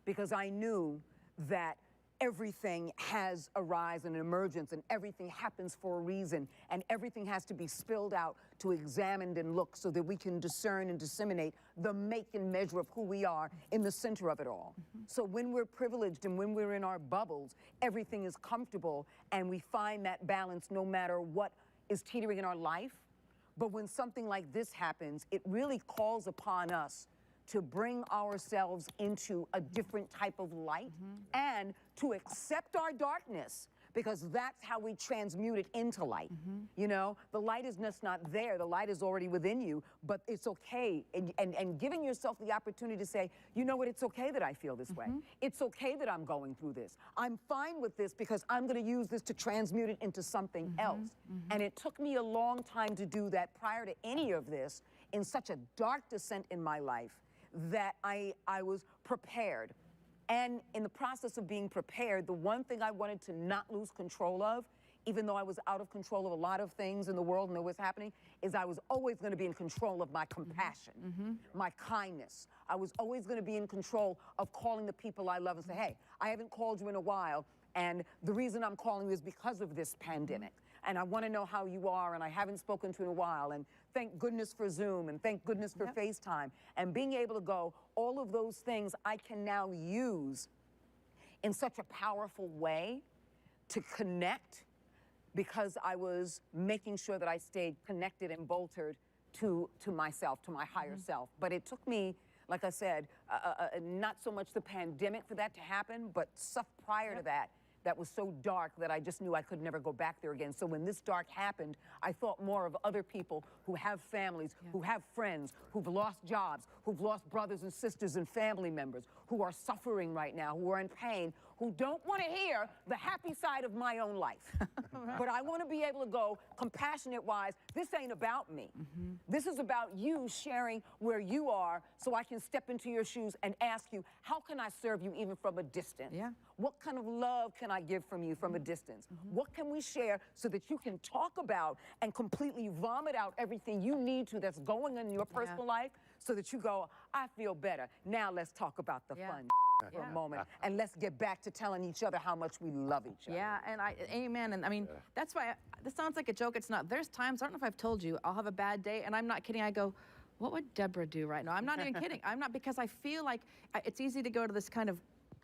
because I knew that everything has a rise and an emergence, and everything happens for a reason, and everything has to be spilled out to examine and look, so that we can discern and disseminate the make and measure of who we are in the center of it all. So when we're privileged and when we're in our bubbles, everything is comfortable, and we find that balance no matter what is teetering in our life. But when something like this happens, it really calls upon us to bring ourselves into a different type of light, and to accept our darkness, because that's how we transmute it into light. You know, the light is just not there. The light is already within you, but it's okay. And giving yourself the opportunity to say, you know what, it's okay that I feel this way. It's okay that I'm going through this. I'm fine with this, because I'm gonna use this to transmute it into something else. And it took me a long time to do that prior to any of this, in such a dark descent in my life, that I was prepared. And in the process of being prepared, the one thing I wanted to not lose control of, even though I was out of control of a lot of things in the world and that was happening, is I was always going to be in control of my compassion, my kindness. I was always going to be in control of calling the people I love and say, hey, I haven't called you in a while, and the reason I'm calling you is because of this pandemic. And I want to know how you are, and I haven't spoken to you in a while, and thank goodness for Zoom, and thank goodness for FaceTime. And being able to go, all of those things I can now use in such a powerful way to connect, because I was making sure that I stayed connected and bolstered to myself, to my higher self. But it took me, like I said, not so much the pandemic for that to happen, but stuff prior to that was so dark that I just knew I could never go back there again. So when this dark happened, I thought more of other people who have families, who have friends, who've lost jobs, who've lost brothers and sisters and family members, who are suffering right now, who are in pain, who don't want to hear the happy side of my own life. But I want to be able to go compassionate-wise, this ain't about me. This is about you sharing where you are so I can step into your shoes and ask you, how can I serve you even from a distance? What kind of love can I give from you from a distance? What can we share so that you can talk about and completely vomit out everything you need to that's going on in your personal life so that you go, I feel better. Now let's talk about the fun for a moment, and let's get back to telling each other how much we love each other. Yeah, and amen. And I mean, that's why, this sounds like a joke, it's not. There's times, I don't know if I've told you, I'll have a bad day, and I'm not kidding, I go, what would Deborah do right now? I'm not even kidding. I'm not, because I feel like it's easy to go to this kind of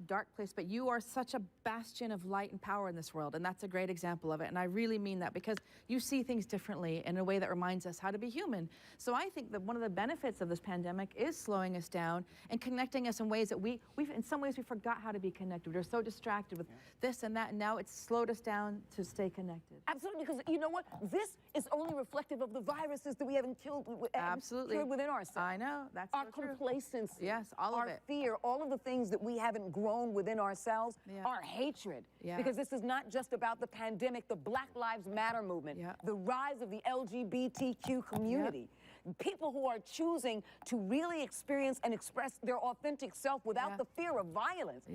dark place, but you are such a bastion of light and power in this world, and that's a great example of it. And I really mean that, because you see things differently in a way that reminds us how to be human. So I think that one of the benefits of this pandemic is slowing us down and connecting us in ways that we've in some ways we forgot how to be connected. We're so distracted with this and that, and now it's slowed us down to stay connected. Absolutely, because you know what? This is only reflective of the viruses that we haven't killed within ourselves. I know, that's our so true. complacency. Yes, all of it. Our fear, all of the things that we haven't grown within ourselves, our hatred. Because this is not just about the pandemic, the Black Lives Matter movement, the rise of the LGBTQ community. People who are choosing to really experience and express their authentic self without the fear of violence.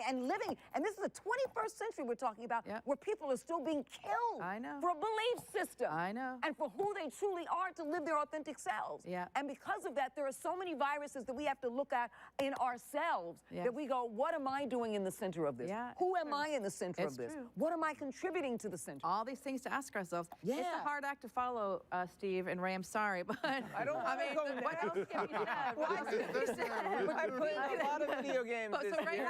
And living, and this is the 21st century we're talking about, where people are still being killed for a belief system. And for who they truly are to live their authentic selves. And because of that, there are so many viruses that we have to look at in ourselves that we go, what am I doing in the center of this? Who am I in the center of this? What am I contributing to the center? All these things to ask ourselves. It's a hard act to follow, Steve and Ray, I'm sorry, but I don't want to go what else can you say? I played a lot of video games this Ray, year.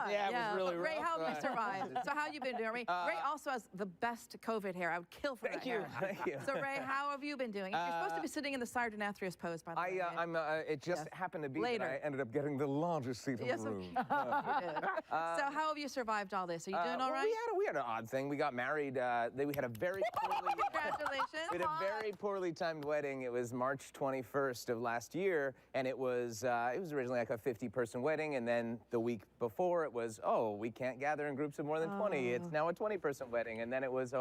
Yeah, it was really Ray, rough. how have you survived? So how you been doing? Ray also has the best COVID hair. I would kill for that hair. Thank you. So Ray, how have you been doing? You're supposed to be sitting in the Sardonathrius pose, by the way. It just happened to be that I ended up getting the largest seat in the room. So how have you survived all this? Are you doing all right? We had an odd thing. We got married. We had a very poorly... Congratulations. We had a very poorly timed wedding. It was March 21st of last year, and it was originally like a 50-person wedding, and then the week before it was, we can't gather in groups of more than 20. It's now a 20-person wedding, and then it was,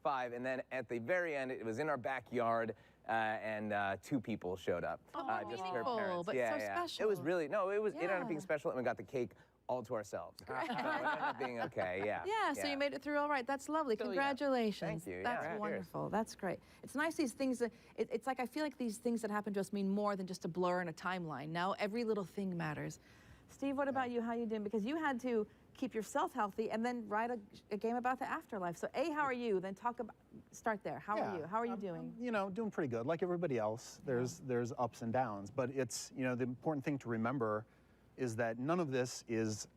5, and then at the very end, it was in our backyard, and 2 people showed up. Just her parents. But so special. It was really, it ended up being special, and we got the cake all to ourselves. So it ended up being okay, So you made it through all right. That's lovely. Congratulations. Thank you. That's wonderful. That's great. It's nice, these things, it's like I feel like these things that happen to us mean more than just a blur in a timeline. Now every little thing matters. Steve, what about you? How you doing? Because you had to keep yourself healthy and then write a game about the afterlife. So how are you? Then start there. How are you? How are you doing? Doing pretty good. Like everybody else, there's ups and downs. But it's, the important thing to remember is that none of this is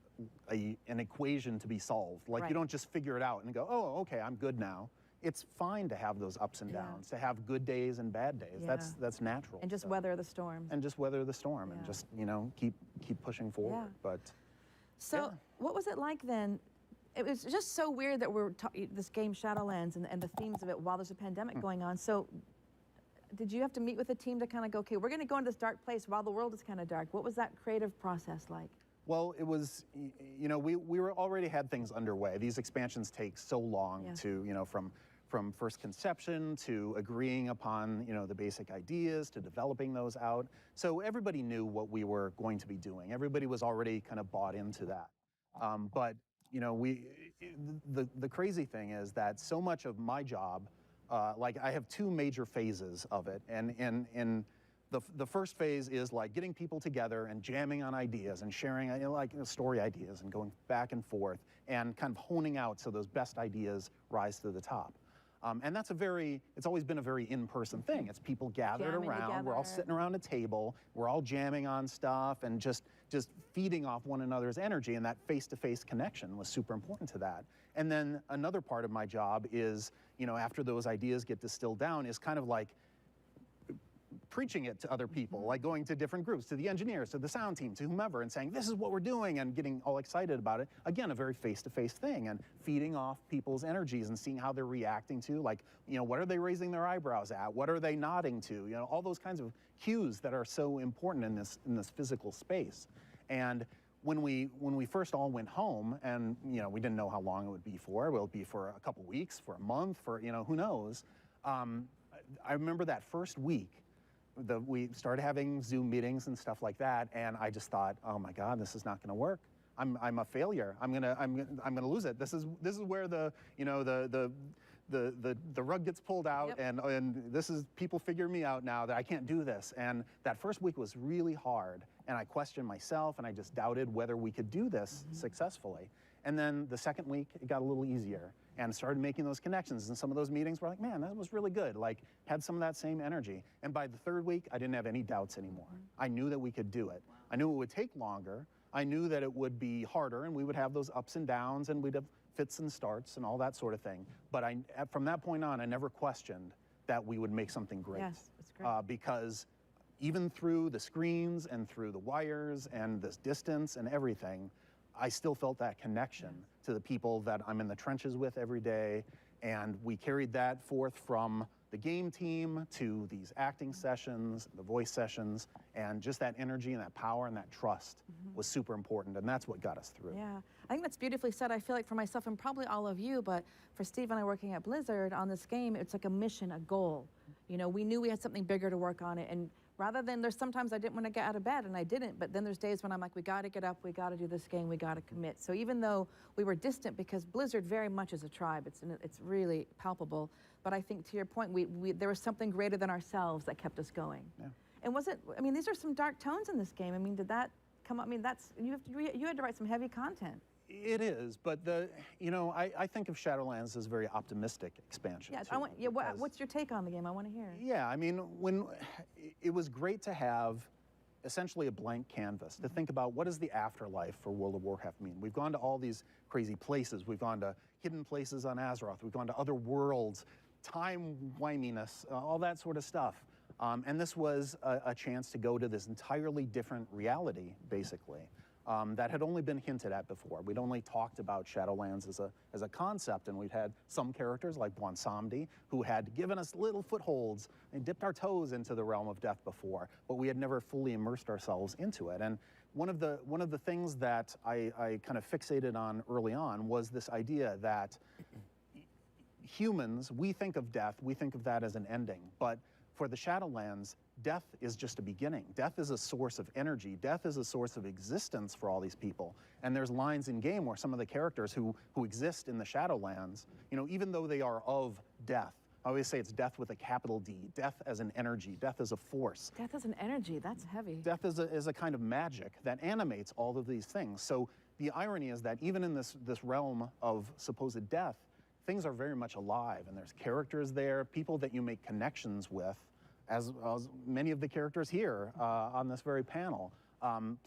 an equation to be solved. Like you don't just figure it out and go, okay, I'm good now. It's fine to have those ups and downs, to have good days and bad days. That's natural. And just weather the storm. And just weather the storm and just, keep pushing forward. But so what was it like then? It was just so weird that we're this game Shadowlands and the themes of it while there's a pandemic going on. So did you have to meet with a team to kind of go, okay, we're going to go into this dark place while the world is kind of dark? What was that creative process like? Well, it was, we were already had things underway. These expansions take so long to, from first conception to agreeing upon, the basic ideas to developing those out. So everybody knew what we were going to be doing. Everybody was already kind of bought into that. But, the crazy thing is that so much of my job, like I have 2 major phases of it. And the first phase is like getting people together and jamming on ideas and sharing story ideas and going back and forth and kind of honing out so those best ideas rise to the top. And that's it's always been a very in-person thing. It's people gathered around, we're all sitting around a table, we're all jamming on stuff and just feeding off one another's energy, and that face-to-face connection was super important to that. And then another part of my job is, after those ideas get distilled down, is kind of like preaching it to other people, like going to different groups, to the engineers, to the sound team, to whomever, and saying, this is what we're doing, and getting all excited about it. Again, a very face-to-face thing, and feeding off people's energies and seeing how they're reacting to, like, what are they raising their eyebrows at? What are they nodding to? All those kinds of cues that are so important in this physical space. And when we first all went home, and we didn't know how long it would be for. Will it be for a couple weeks, for a month, for who knows? I remember that first week, we started having Zoom meetings and stuff like that, and I just thought, oh my God, this is not going to work. I'm a failure. I'm gonna lose it. This is where the rug gets pulled out, and this is people figure me out now that I can't do this. And that first week was really hard, and I questioned myself, and I just doubted whether we could do this successfully. And then the second week, it got a little easier, and started making those connections. And some of those meetings were like, man, that was really good. Like, had some of that same energy. And by the third week, I didn't have any doubts anymore. I knew that we could do it. I knew it would take longer. I knew that it would be harder, and we would have those ups and downs, and we'd have fits and starts and all that sort of thing. But from that point on, I never questioned that we would make something great. Yes, that's great. Because even through the screens and through the wires and this distance and everything, I still felt that connection to the people that I'm in the trenches with every day. And we carried that forth from the game team to these acting sessions, the voice sessions, and just that energy and that power and that trust was super important, and that's what got us through. Yeah, I think that's beautifully said. I feel like for myself and probably all of you, but for Steve and I working at Blizzard on this game, it's like a mission, a goal. We knew we had something bigger to work on it, and rather than, there's sometimes I didn't want to get out of bed, and I didn't, but then there's days when I'm like, we got to get up, we got to do this game, we got to commit. So even though we were distant, because Blizzard very much is a tribe, it's really palpable, but I think to your point, there was something greater than ourselves that kept us going. Yeah. And these are some dark tones in this game. I mean, did that come up? I mean, you had to write some heavy content. It is, but I think of Shadowlands as a very optimistic expansion. Yeah, what's your take on the game? I want to hear. Yeah, I mean, it was great to have essentially a blank canvas to think about what does the afterlife for World of Warcraft mean. We've gone to all these crazy places. We've gone to hidden places on Azeroth. We've gone to other worlds, time-wiminess, all that sort of stuff. And this was a chance to go to this entirely different reality, basically. That had only been hinted at before. We'd only talked about Shadowlands as a concept, and we'd had some characters like Bwansamdi who had given us little footholds and dipped our toes into the realm of death before, but we had never fully immersed ourselves into it. And one of the things that I kind of fixated on early on was this idea that humans, we think of death, we think of that as an ending, but for the Shadowlands, death is just a beginning. Death is a source of energy. Death is a source of existence for all these people. And there's lines in game where some of the characters who exist in the Shadowlands, even though they are of death, I always say it's death with a capital D, death as an energy, death as a force. Death as an energy, that's heavy. Death is a kind of magic that animates all of these things. So the irony is that even in this realm of supposed death, things are very much alive, and there's characters there, people that you make connections with, as many of the characters here on this very panel.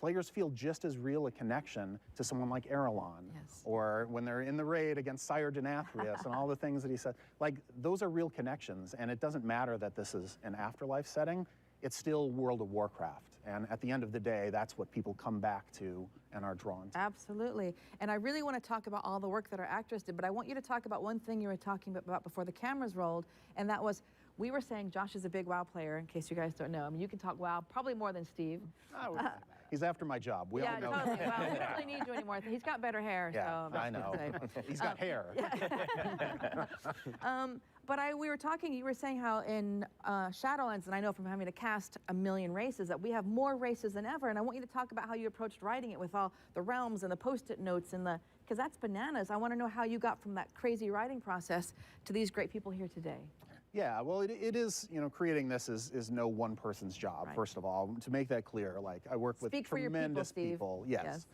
Players feel just as real a connection to someone like Erelon, or when they're in the raid against Sire Denathrius and all the things that he said. Like, those are real connections, and it doesn't matter that this is an afterlife setting. It's still World of Warcraft, and at the end of the day, that's what people come back to and are drawn to. Absolutely, and I really want to talk about all the work that our actors did, but I want you to talk about one thing you were talking about before the cameras rolled, and that was, we were saying Josh is a big WoW player, in case you guys don't know. I mean, you can talk WoW probably more than Steve. He's after my job. We all know. Totally. Well, we don't really need you anymore. He's got better hair. Yeah, so I know. He's got hair. But we were talking, you were saying how in Shadowlands, and I know from having to cast 1 million races, that we have more races than ever, and I want you to talk about how you approached writing it with all the realms and the post-it notes, and because that's bananas. I want to know how you got from that crazy writing process to these great people here today. Yeah, well, it is, creating this is no one person's job, first of all. To make that clear, like, I work with tremendous people. Yes.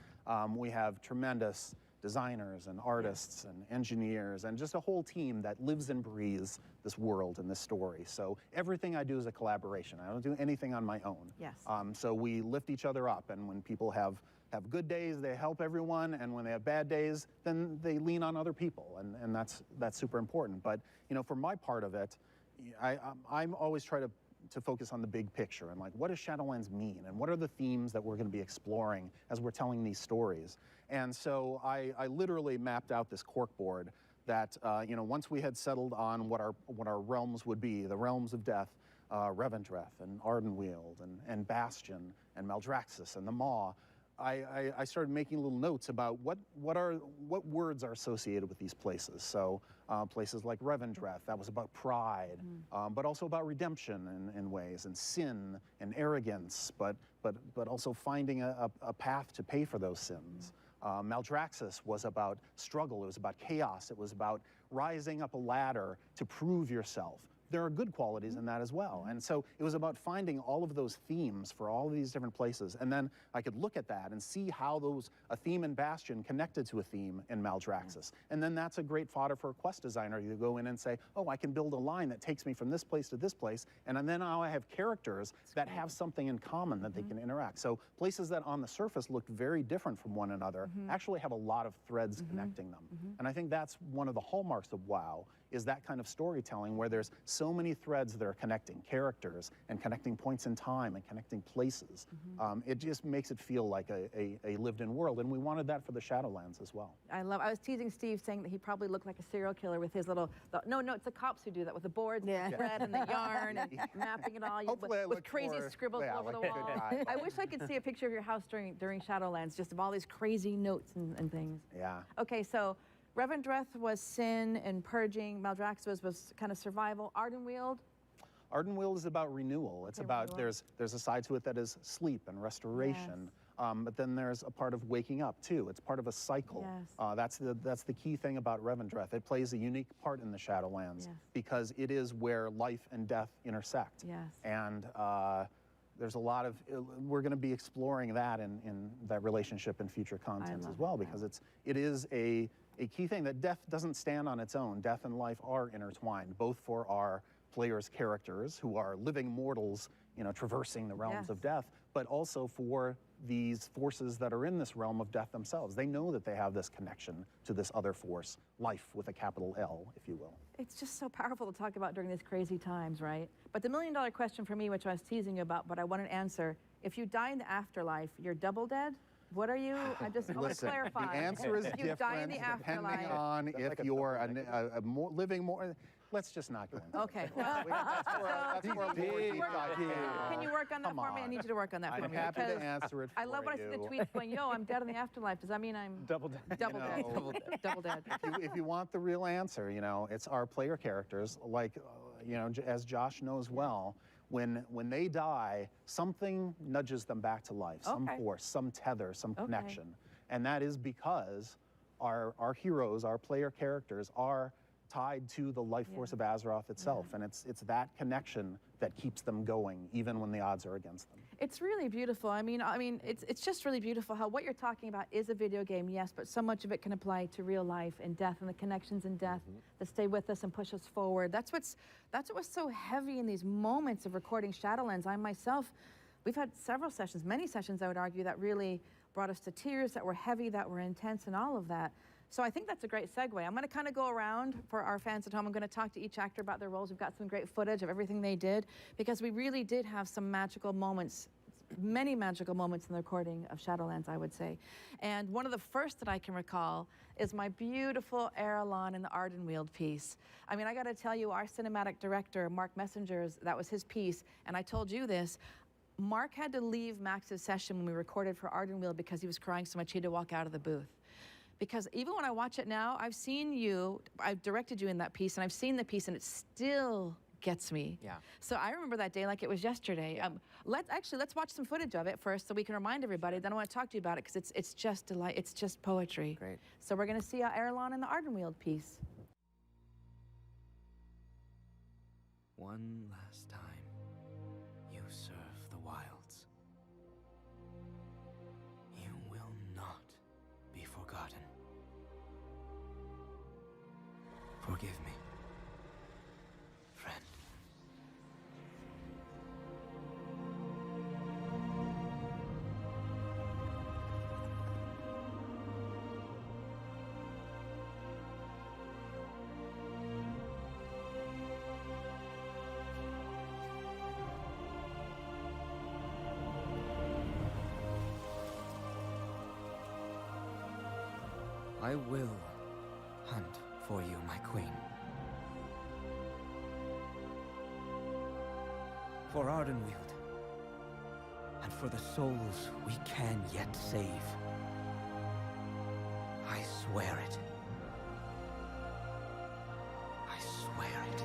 We have tremendous designers and artists and engineers and just a whole team that lives and breathes this world and this story. So everything I do is a collaboration. I don't do anything on my own. Yes. So we lift each other up, and when people have good days, they help everyone, and when they have bad days, then they lean on other people, and that's super important. But for my part of it, I'm always try to focus on the big picture and, like, what does Shadowlands mean, and what are the themes that we're going to be exploring as we're telling these stories. And so I literally mapped out this corkboard that once we had settled on what our realms would be, the realms of death, Revendreth and Ardenweald and Bastion and Maldraxxus and the Maw, I started making little notes about what words are associated with these places. So places like Revendreth, that was about pride, but also about redemption in ways, and sin and arrogance, but also finding a path to pay for those sins. Maldraxxus was about struggle, it was about chaos, it was about rising up a ladder to prove yourself. There are good qualities in that as well. And so it was about finding all of those themes for all of these different places. And then I could look at that and see how a theme in Bastion connected to a theme in Maldraxxus. And then that's a great fodder for a quest designer. You go in and say, oh, I can build a line that takes me from this place to this place. And then now I have characters that have something in common that they can interact. So places that on the surface looked very different from one another actually have a lot of threads connecting them. And I think that's one of the hallmarks of WoW, is that kind of storytelling where there's so many threads that are connecting characters and connecting points in time and connecting places. It just makes it feel like a lived-in world, and we wanted that for the Shadowlands as well. I was teasing Steve saying that he probably looked like a serial killer with his little, no, it's the cops who do that with the boards and the thread and the yarn and mapping it all with crazy scribbles all over the wall. I wish I could see a picture of your house during Shadowlands, just of all these crazy notes and things. Yeah. Okay, so Revendreth was sin and purging. Maldraxxus was kind of survival. Ardenweald? Ardenweald is about renewal. It's about, there's a side to it that is sleep and restoration. But then there's a part of waking up too. It's part of a cycle. That's the key thing about Revendreth. It plays a unique part in the Shadowlands because it is where life and death intersect. And there's a lot of, we're going to be exploring that in that relationship in future content as well, because it is a key thing that death doesn't stand on its own. Death and life are intertwined, both for our players' characters who are living mortals, traversing the realms of death, but also for these forces that are in this realm of death themselves. They know that they have this connection to this other force, life with a capital L, if you will. It's just so powerful to talk about during these crazy times, right? But the million-dollar question for me, which I was teasing you about, but I want an answer, if you die in the afterlife, you're double dead? What are you? I want to clarify. The answer is different depending on if you're living more. Let's just not go into it. Okay. That's for a deep dive. Can you work on that for me? I need you to work on that for me. I'm happy to answer it for you. I love when I see the tweets going, yo, I'm dead in the afterlife. Does that mean I'm double dead? Double dead. Double dead. If you want the real answer, it's our player characters, like, as Josh knows well, when they die, something nudges them back to life, some force, some tether, some connection. And that is because our heroes, our player characters, are tied to the life force of Azeroth itself. And it's that connection that keeps them going, even when the odds are against them. It's really beautiful. I mean, it's just really beautiful how what you're talking about is a video game, yes, but so much of it can apply to real life and death and the connections in death that stay with us and push us forward. That's what was so heavy in these moments of recording Shadowlands. I myself, we've had several sessions, many sessions, I would argue, that really brought us to tears, that were heavy, that were intense, and all of that. So I think that's a great segue. I'm going to kind of go around for our fans at home. I'm going to talk to each actor about their roles. We've got some great footage of everything they did, because we really did have some magical moments, many magical moments in the recording of Shadowlands, I would say. And one of the first that I can recall is my beautiful Erelon in the Ardenweald piece. I mean, I got to tell you, our cinematic director, Mark Messengers, that was his piece, and I told you this, Mark had to leave Max's session when we recorded for Ardenweald because he was crying so much he had to walk out of the booth. Because even when I watch it now, I've directed you in that piece, and I've seen the piece, and it still gets me. Yeah. So I remember that day like it was yesterday. Let's watch some footage of it first so we can remind everybody. Then I want to talk to you about it because it's just delight. It's just poetry. Great. So we're going to see Erelon in the Ardenweald piece. One last time, you serve the wilds. You will not be forgotten. Forgive me, friend. I will hunt for you, my queen. For Ardenweald, and and for the souls we can yet save. I swear it. I swear it.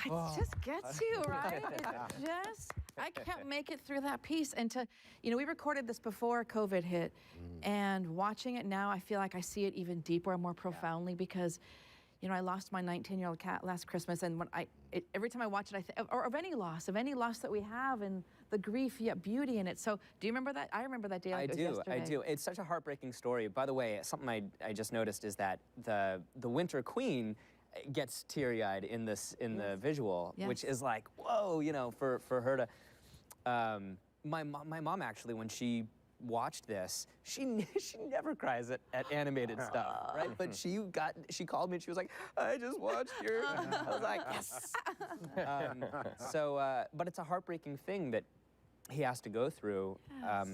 It just gets you, right? I can't make it through that piece. And we recorded this before COVID hit, and watching it now, I feel like I see it even deeper and more profoundly because, I lost my 19-year-old cat last Christmas, and when every time I watch it, I think, or of any loss that we have, and the grief yet beauty in it. So, do you remember that? I remember that day like it was yesterday. I do. It's such a heartbreaking story. By the way, something I just noticed is that the Winter Queen gets teary-eyed in the visual, which is like, whoa, for her to. My mom actually, when she watched this, she never cries at animated stuff, right? But she called me and she was like, I just watched your. I was like, yes. But it's a heartbreaking thing that he has to go through. Yes.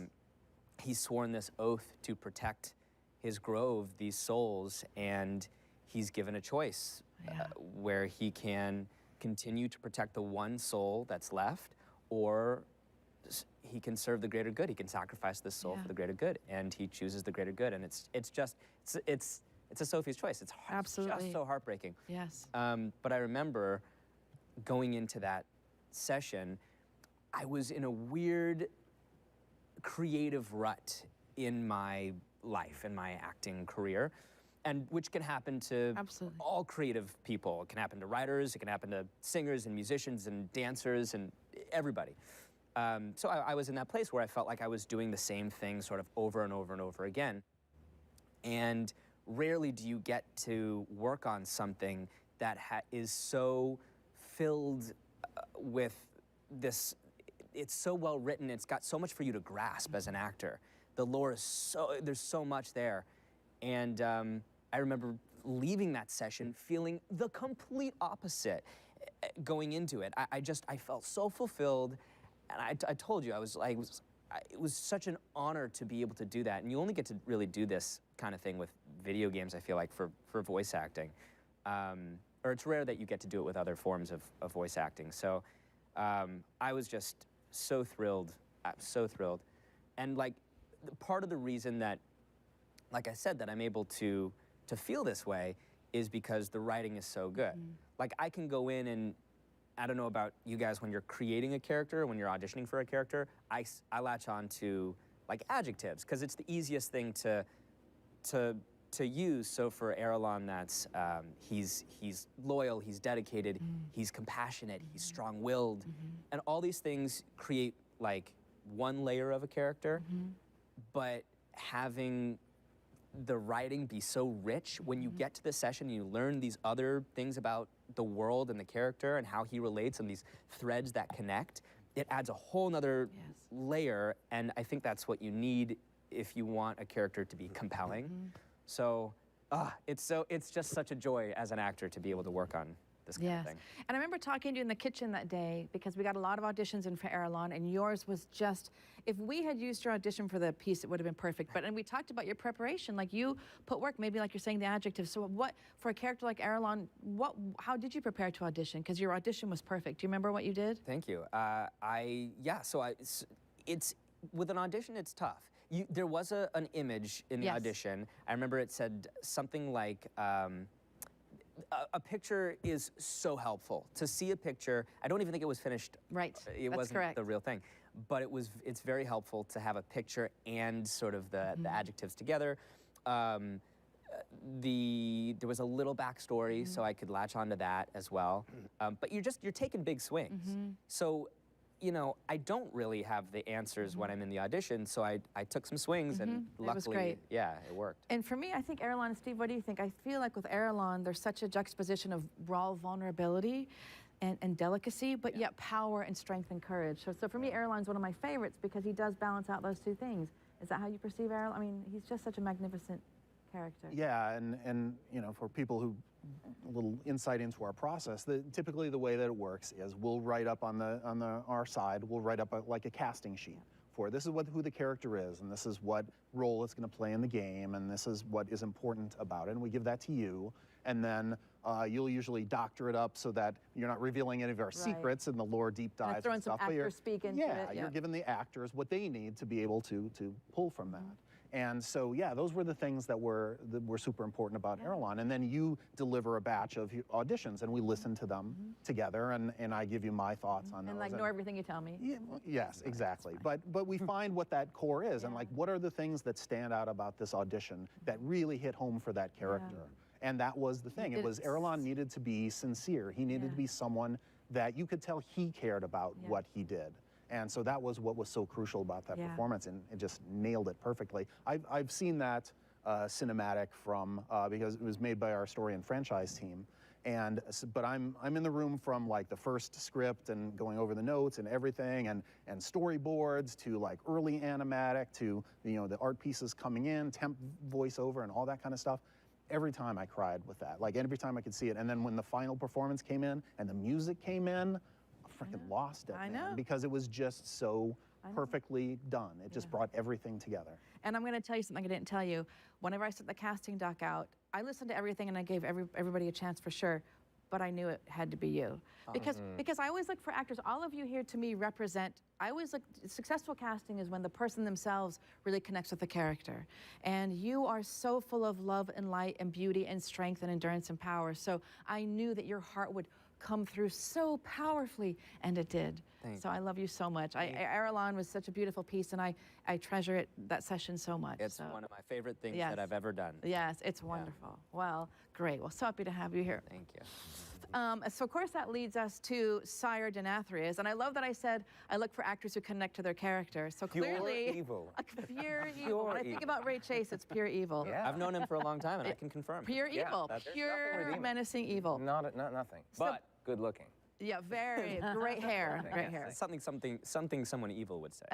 He's sworn this oath to protect his grove, these souls, and he's given a choice where he can continue to protect the one soul that's left, or he can serve the greater good. He can sacrifice this soul for the greater good, and he chooses the greater good. And it's a Sophie's choice. It's absolutely just so heartbreaking. Yes. But I remember going into that session, I was in a weird creative rut in my life, in my acting career, and which can happen to all creative people. It can happen to writers, it can happen to singers and musicians and dancers and everybody. So I was in that place where I felt like I was doing the same thing sort of over and over and over again. And rarely do you get to work on something that is so filled with this, it's so well written, it's got so much for you to grasp as an actor. The lore is there's so much there. And I remember leaving that session feeling the complete opposite going into it. I felt so fulfilled. And I told you, it was such an honor to be able to do that. And you only get to really do this kind of thing with video games, I feel like, for voice acting. Or it's rare that you get to do it with other forms of voice acting. So I was just so thrilled, so thrilled. And like, part of the reason that, like I said, that I'm able to feel this way is because the writing is so good. Like, I can go in and, I don't know about you guys, when you're creating a character, when you're auditioning for a character, I latch on to like adjectives because it's the easiest thing to use. So for Erelon, that's he's loyal, he's dedicated, he's compassionate, he's strong-willed, and all these things create like one layer of a character. But having the writing be so rich, when you get to the session, you learn these other things about the world and the character and how he relates and these threads that connect, it adds a whole nother layer, and I think that's what you need if you want a character to be compelling. So, it's just such a joy as an actor to be able to work on this kind of thing. And I remember talking to you in the kitchen that day because we got a lot of auditions in for Erelon, and yours was just, if we had used your audition for the piece, it would have been perfect. And we talked about your preparation, like you put work, maybe like you're saying the adjective. So for a character like Erelon, how did you prepare to audition? Because your audition was perfect. Do you remember what you did? Thank you. It's with an audition, it's tough. There was an image in the audition. I remember it said something like, a picture is so helpful. To see a picture, I don't even think it was finished. Right, it wasn't the real thing. But it's very helpful to have a picture and sort of the adjectives together. There was a little backstory, so I could latch onto that as well. But you're taking big swings. So, I don't really have the answers when I'm in the audition, so I took some swings, and luckily, it was great. Yeah, it worked. And for me, I think Erelon, and Steve, what do you think? I feel like with Erelon, there's such a juxtaposition of raw vulnerability and delicacy, but yet power and strength and courage. So for me, Erelon's one of my favorites because he does balance out those two things. Is that how you perceive Erelon? I mean, he's just such a magnificent character. Yeah, and for people who, a little insight into our process, typically the way that it works is we'll write up on our side, we'll write up like a casting sheet for this is who the character is, and this is what role it's going to play in the game, and this is what is important about it, and we give that to you, and then You'll usually doctor it up so that you're not revealing any of our secrets in the lore deep dives throwing and stuff. some actor speak into yeah, it. you're giving the actors what they need to be able to pull from that. And so, yeah, those were the things that were super important about Erelon. And then you deliver a batch of auditions, and we listen to them together, and I give you my thoughts on those. And like, ignore everything you tell me. Yeah, yes, exactly. But we find what that core is, and like, what are the things that stand out about this audition that really hit home for that character? And that was the thing. It was Erelon needed to be sincere. He needed to be someone that you could tell he cared about what he did. And so that was what was so crucial about that performance, and it just nailed it perfectly. I've seen that cinematic from, because it was made by our story and franchise team. But I'm in the room from like the first script and going over the notes and everything, and storyboards to like early animatic to, you know, the art pieces coming in, temp voiceover and all that kind of stuff. Every time I cried with that, like every time I could see it. And then when the final performance came in and the music came in, I freaking lost it, man, because it was just so perfectly done. It just brought everything together. And I'm going to tell you something I didn't tell you. Whenever I sent the casting doc out, I listened to everything and I gave everybody a chance for sure, but I knew it had to be you. Because I always look for actors. All of you here to me represent, I always look, successful casting is when the person themselves really connects with the character. And you are so full of love and light and beauty and strength and endurance and power. So I knew that your heart would come through so powerfully, and it did. So I love you so much. Erelon was such a beautiful piece, and I treasure that session so much. It's one of my favorite things that I've ever done. Yes, it's wonderful. Well, great. Well, so happy to have you here. Thank you. So of course that leads us to Sire Denathrius, and I love that I said I look for actors who connect to their character. So clearly, pure evil. Pure evil. When I think about Ray Chase, it's pure evil. Yeah. I've known him for a long time, and I can confirm. Pure evil, pure menacing evil. Not nothing, but good looking. Yeah, very great hair. Great hair. Something someone evil would say.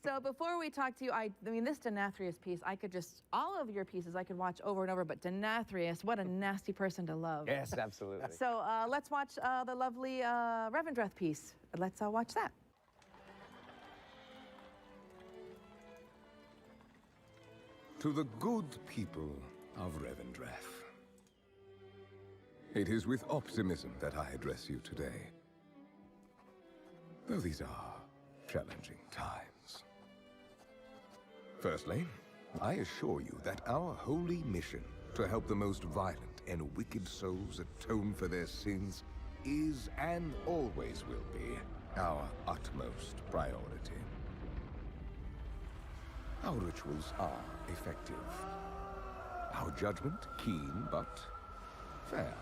So before we talk to you, I mean, this Denathrius piece, I could just, all of your pieces I could watch over and over, but Denathrius, what a nasty person to love. Yes, absolutely. So let's watch the lovely Revendreth piece. Let's watch that. To the good people of Revendreth, it is with optimism that I address you today. Though these are challenging times. Firstly, I assure you that our holy mission to help the most violent and wicked souls atone for their sins is and always will be our utmost priority. Our rituals are effective. Our judgment keen but fair.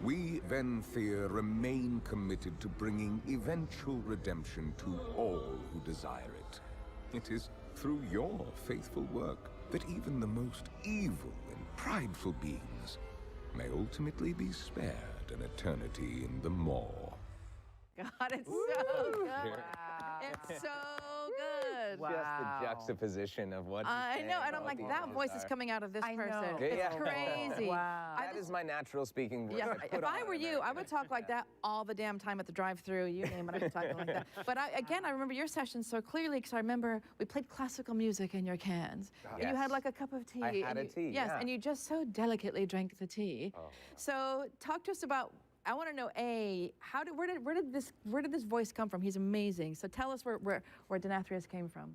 We, Venthyr, remain committed to bringing eventual redemption to all who desire it. It is through your faithful work that even the most evil and prideful beings may ultimately be spared an eternity in the maw. God, it's so good. It's so good. Just the juxtaposition of what I know, and I'm like, that voice is coming out of this person. It's crazy. Wow. That is my natural speaking voice. Yeah, if I were you, I would talk like that all the damn time at the drive-thru. You name it, I'd be talking like that. But again, I remember your session so clearly because I remember we played classical music in your cans. And you had like a cup of tea. I had a tea, Yes, and you just so delicately drank the tea. Oh. So talk to us about, I want to know, where did this voice come from? He's amazing. So tell us where Denathrius came from.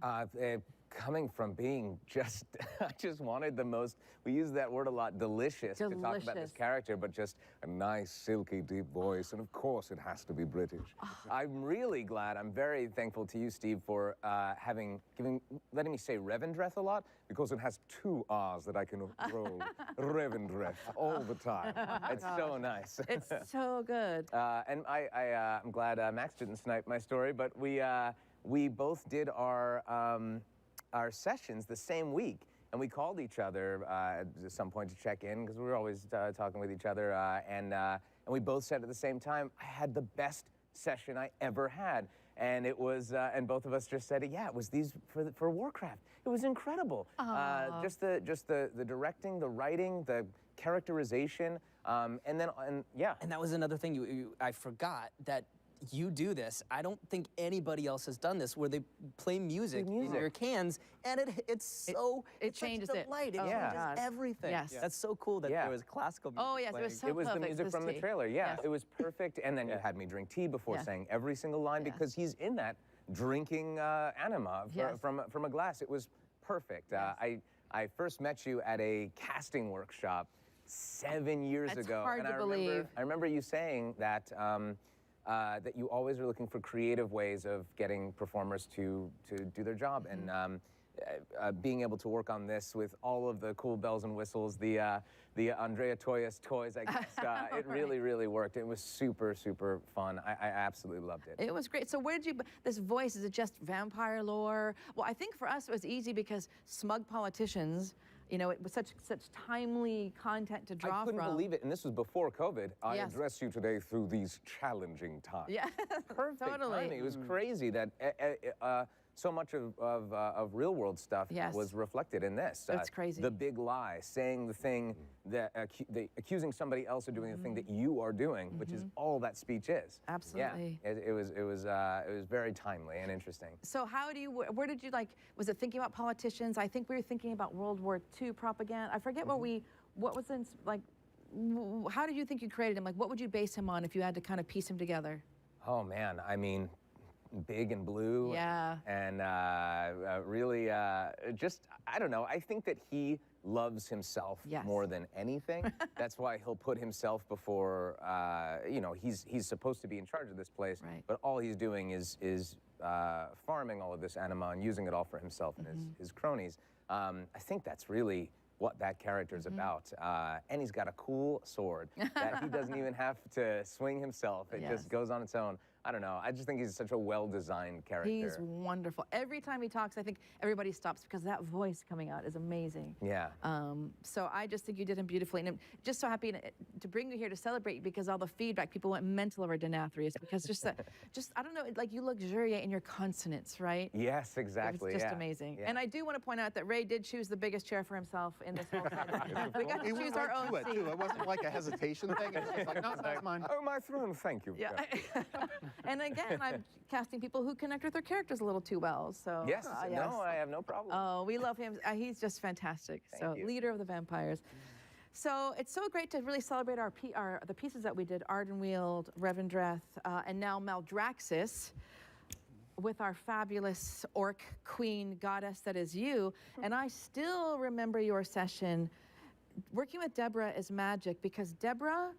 Coming from being just, I just wanted the most, we use that word a lot, delicious, to talk about this character, but just a nice, silky, deep voice. And of course, it has to be British. I'm really glad, I'm very thankful to you, Steve, for letting me say Revendreth a lot, because it has two R's that I can roll. Revendreth all the time. It's so nice. It's so good. And I'm glad Max didn't snipe my story, but we both did our sessions the same week, and we called each other at some point to check in because we were always talking with each other, and we both said at the same time, I had the best session I ever had, and it was, and both of us just said, yeah, it was these for Warcraft. It was incredible. Just the directing, the writing, the characterization, and yeah. And that was another thing I forgot that. you do this. I don't think anybody else has done this, where they play music in your cans, and it changes such a it. delight. It Oh, changes my God. everything. Yes. That's so cool that there was classical music. Oh, yes, playing. it was so It was the perfect, music this from the tea. trailer, yeah. Yes. It was perfect, and then you had me drink tea before saying every single line because he's in that drinking anima from a glass. It was perfect. I first met you at a casting workshop 7 years That's ago. hard and to believe. I remember you saying that that you always are looking for creative ways of getting performers to do their job. And being able to work on this with all of the cool bells and whistles, the Andrea Toyas toys, I guess, it really, really worked. It was super, super fun. I absolutely loved it. It was great. So where did you, this voice, is it just vampire lore? Well, I think for us it was easy because smug politicians, you know, it was such timely content to draw from. I couldn't believe it, and this was before COVID. I Yes. address you today through these challenging times. Yeah, Perfect totally. timing. It was crazy that so much of real world stuff was reflected in this. That's crazy. The big lie, saying the thing that accusing somebody else of doing the thing that you are doing, which is all that speech is. Absolutely. Yeah, it was very timely and interesting. So how do you, where did you was it thinking about politicians? I think we were thinking about World War II propaganda. I forget what was in, how did you think you created him? Like, what would you base him on if you had to kind of piece him together? Oh man, I mean, big and blue. Yeah. And really, just, I don't know, I think that he loves himself more than anything. That's why he'll put himself before, you know, he's supposed to be in charge of this place, but all he's doing is farming all of this anima and using it all for himself and his cronies. I think that's really what that character's about. And he's got a cool sword that he doesn't even have to swing himself. It just goes on its own. I don't know. I just think he's such a well-designed character. He's wonderful. Every time he talks, I think everybody stops because that voice coming out is amazing. Yeah. So I just think you did him beautifully. And I'm just so happy to bring you here to celebrate you because all the feedback, people went mental over Denathrius because I don't know, like you luxuriate in your consonants, right? Yes, exactly. It's just amazing. Yeah. And I do want to point out that Ray did choose the biggest chair for himself in this whole set. We got to choose our own seat. Too. It wasn't like a hesitation thing. It was just like, no, that's mine. Oh, my throne, thank you. Yeah. And again, I'm casting people who connect with their characters a little too well. So Yes, no, I have no problem. Oh, we love him. He's just fantastic. Thank you. Leader of the vampires. So it's so great to really celebrate the pieces that we did, Ardenweald, Revendreth, and now Maldraxxus, with our fabulous orc queen goddess that is you. And I still remember your session. Working with Deborah is magic because Deborah,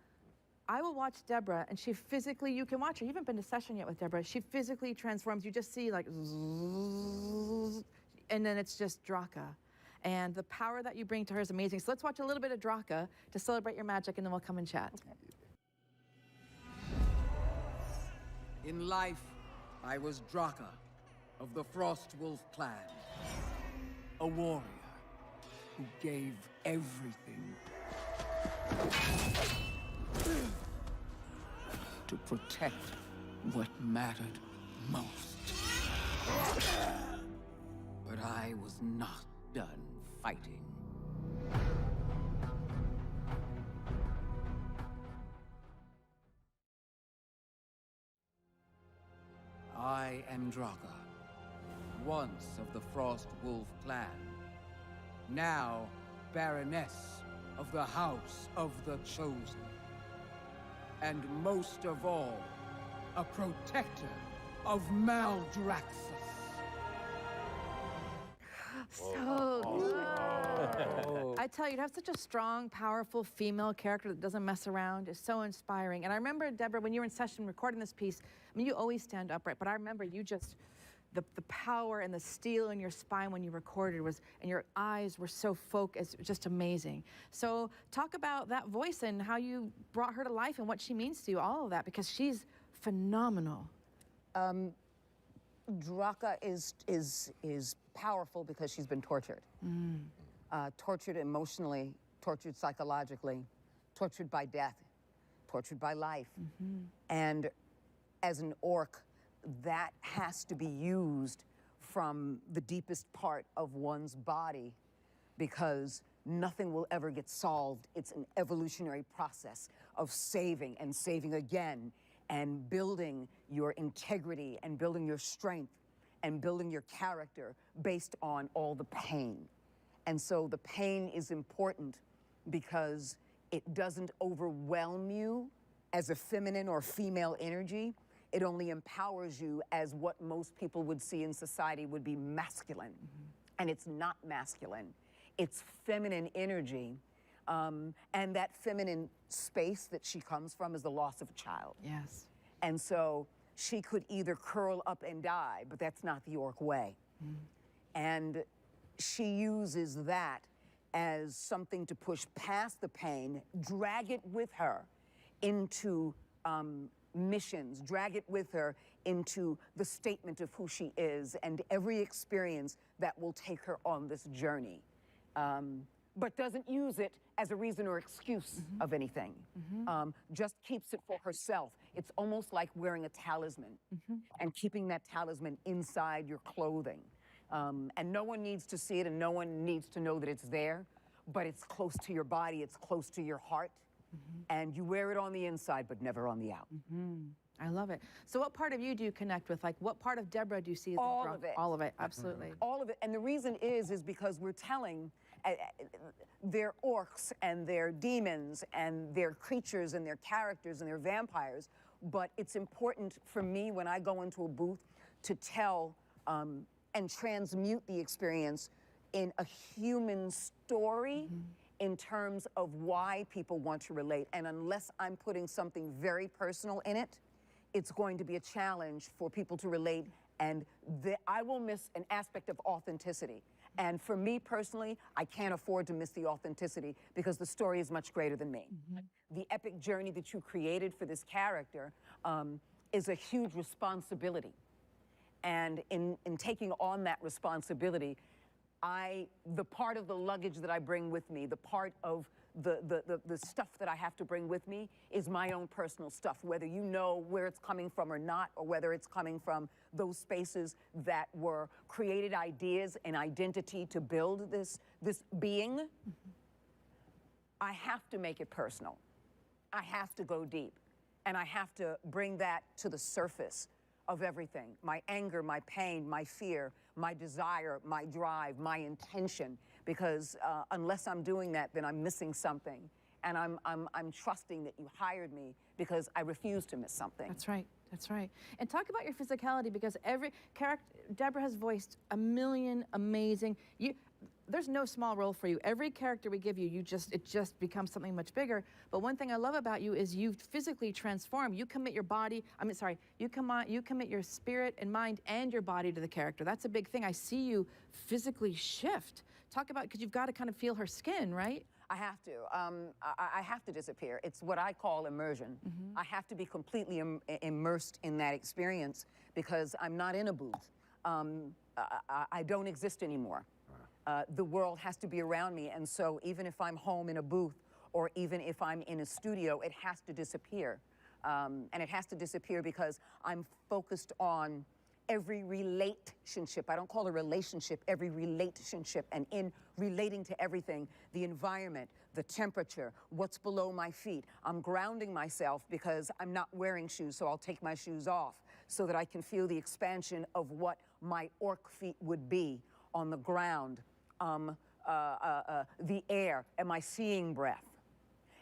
I will watch Deborah and she physically, you can watch her, you haven't been to session yet with Deborah, she physically transforms, you just see like, zzz, and then it's just Draka. And the power that you bring to her is amazing. So let's watch a little bit of Draka to celebrate your magic and then we'll come and chat. In life, I was Draka of the Frostwolf clan, a warrior who gave everything to protect what mattered most. But I was not done fighting. I am Draka, once of the Frostwolf clan, now Baroness of the House of the Chosen, and most of all, a protector of Maldraxxus. So good. I tell you, to have such a strong, powerful female character that doesn't mess around is so inspiring. And I remember, Deborah, when you were in session recording this piece, I mean, you always stand upright, but I remember you just, the power and the steel in your spine when you recorded was, and your eyes were so focused, just amazing. So talk about that voice and how you brought her to life and what she means to you, all of that, because she's phenomenal. Draka is powerful because she's been tortured. Tortured emotionally, tortured psychologically, tortured by death, tortured by life. And as an orc, that has to be used from the deepest part of one's body because nothing will ever get solved. It's an evolutionary process of saving and saving again and building your integrity and building your strength and building your character based on all the pain. And so the pain is important because it doesn't overwhelm you as a feminine or female energy. It only empowers you as what most people would see in society would be masculine. And it's not masculine. It's feminine energy. And that feminine space that she comes from is the loss of a child. Yes. And so she could either curl up and die, but that's not the orc way. And she uses that as something to push past the pain, drag it with her into missions, drag it with her into the statement of who she is and every experience that will take her on this journey. But doesn't use it as a reason or excuse of anything. Just keeps it for herself. It's almost like wearing a talisman and keeping that talisman inside your clothing. And no one needs to see it and no one needs to know that it's there, but it's close to your body, it's close to your heart, and you wear it on the inside, but never on the out. I love it. So what part of you do you connect with? Like, what part of Deborah do you see as All the of it. All of it, absolutely. All of it. And the reason is because we're telling their orcs and their demons and their creatures and their characters and their vampires, but it's important for me when I go into a booth to tell and transmute the experience in a human story in terms of why people want to relate. And unless I'm putting something very personal in it, it's going to be a challenge for people to relate, and I will miss an aspect of authenticity. And for me personally, I can't afford to miss the authenticity because the story is much greater than me. The epic journey that you created for this character is a huge responsibility. And in taking on that responsibility, the part of the luggage that I bring with me, the part of the stuff that I have to bring with me is my own personal stuff, whether you know where it's coming from or not, or whether it's coming from those spaces that were created ideas and identity to build this being. I have to make it personal. I have to go deep, and I have to bring that to the surface of everything. My anger, my pain, my fear, my desire, my drive, my intention, because unless I'm doing that, then I'm missing something. And I'm trusting that you hired me because I refuse to miss something. That's right. That's right. And talk about your physicality, because every character, Deborah has voiced a million amazing, there's no small role for you. Every character we give you, it just becomes something much bigger. But one thing I love about you is you physically transform. You commit your body, you commit your spirit and mind and your body to the character. That's a big thing. I see you physically shift. Talk about, because you've got to kind of feel her skin, right? I have to. I have to disappear. It's what I call immersion. I have to be completely immersed in that experience because I'm not in a booth. I don't exist anymore. The world has to be around me, and so even if I'm home in a booth or even if I'm in a studio, it has to disappear. And it has to disappear because I'm focused on every relationship. I don't call it a relationship, every relationship. And in relating to everything, the environment, the temperature, what's below my feet. I'm grounding myself because I'm not wearing shoes, so I'll take my shoes off so that I can feel the expansion of what my orc feet would be on the ground. The air, am I seeing breath?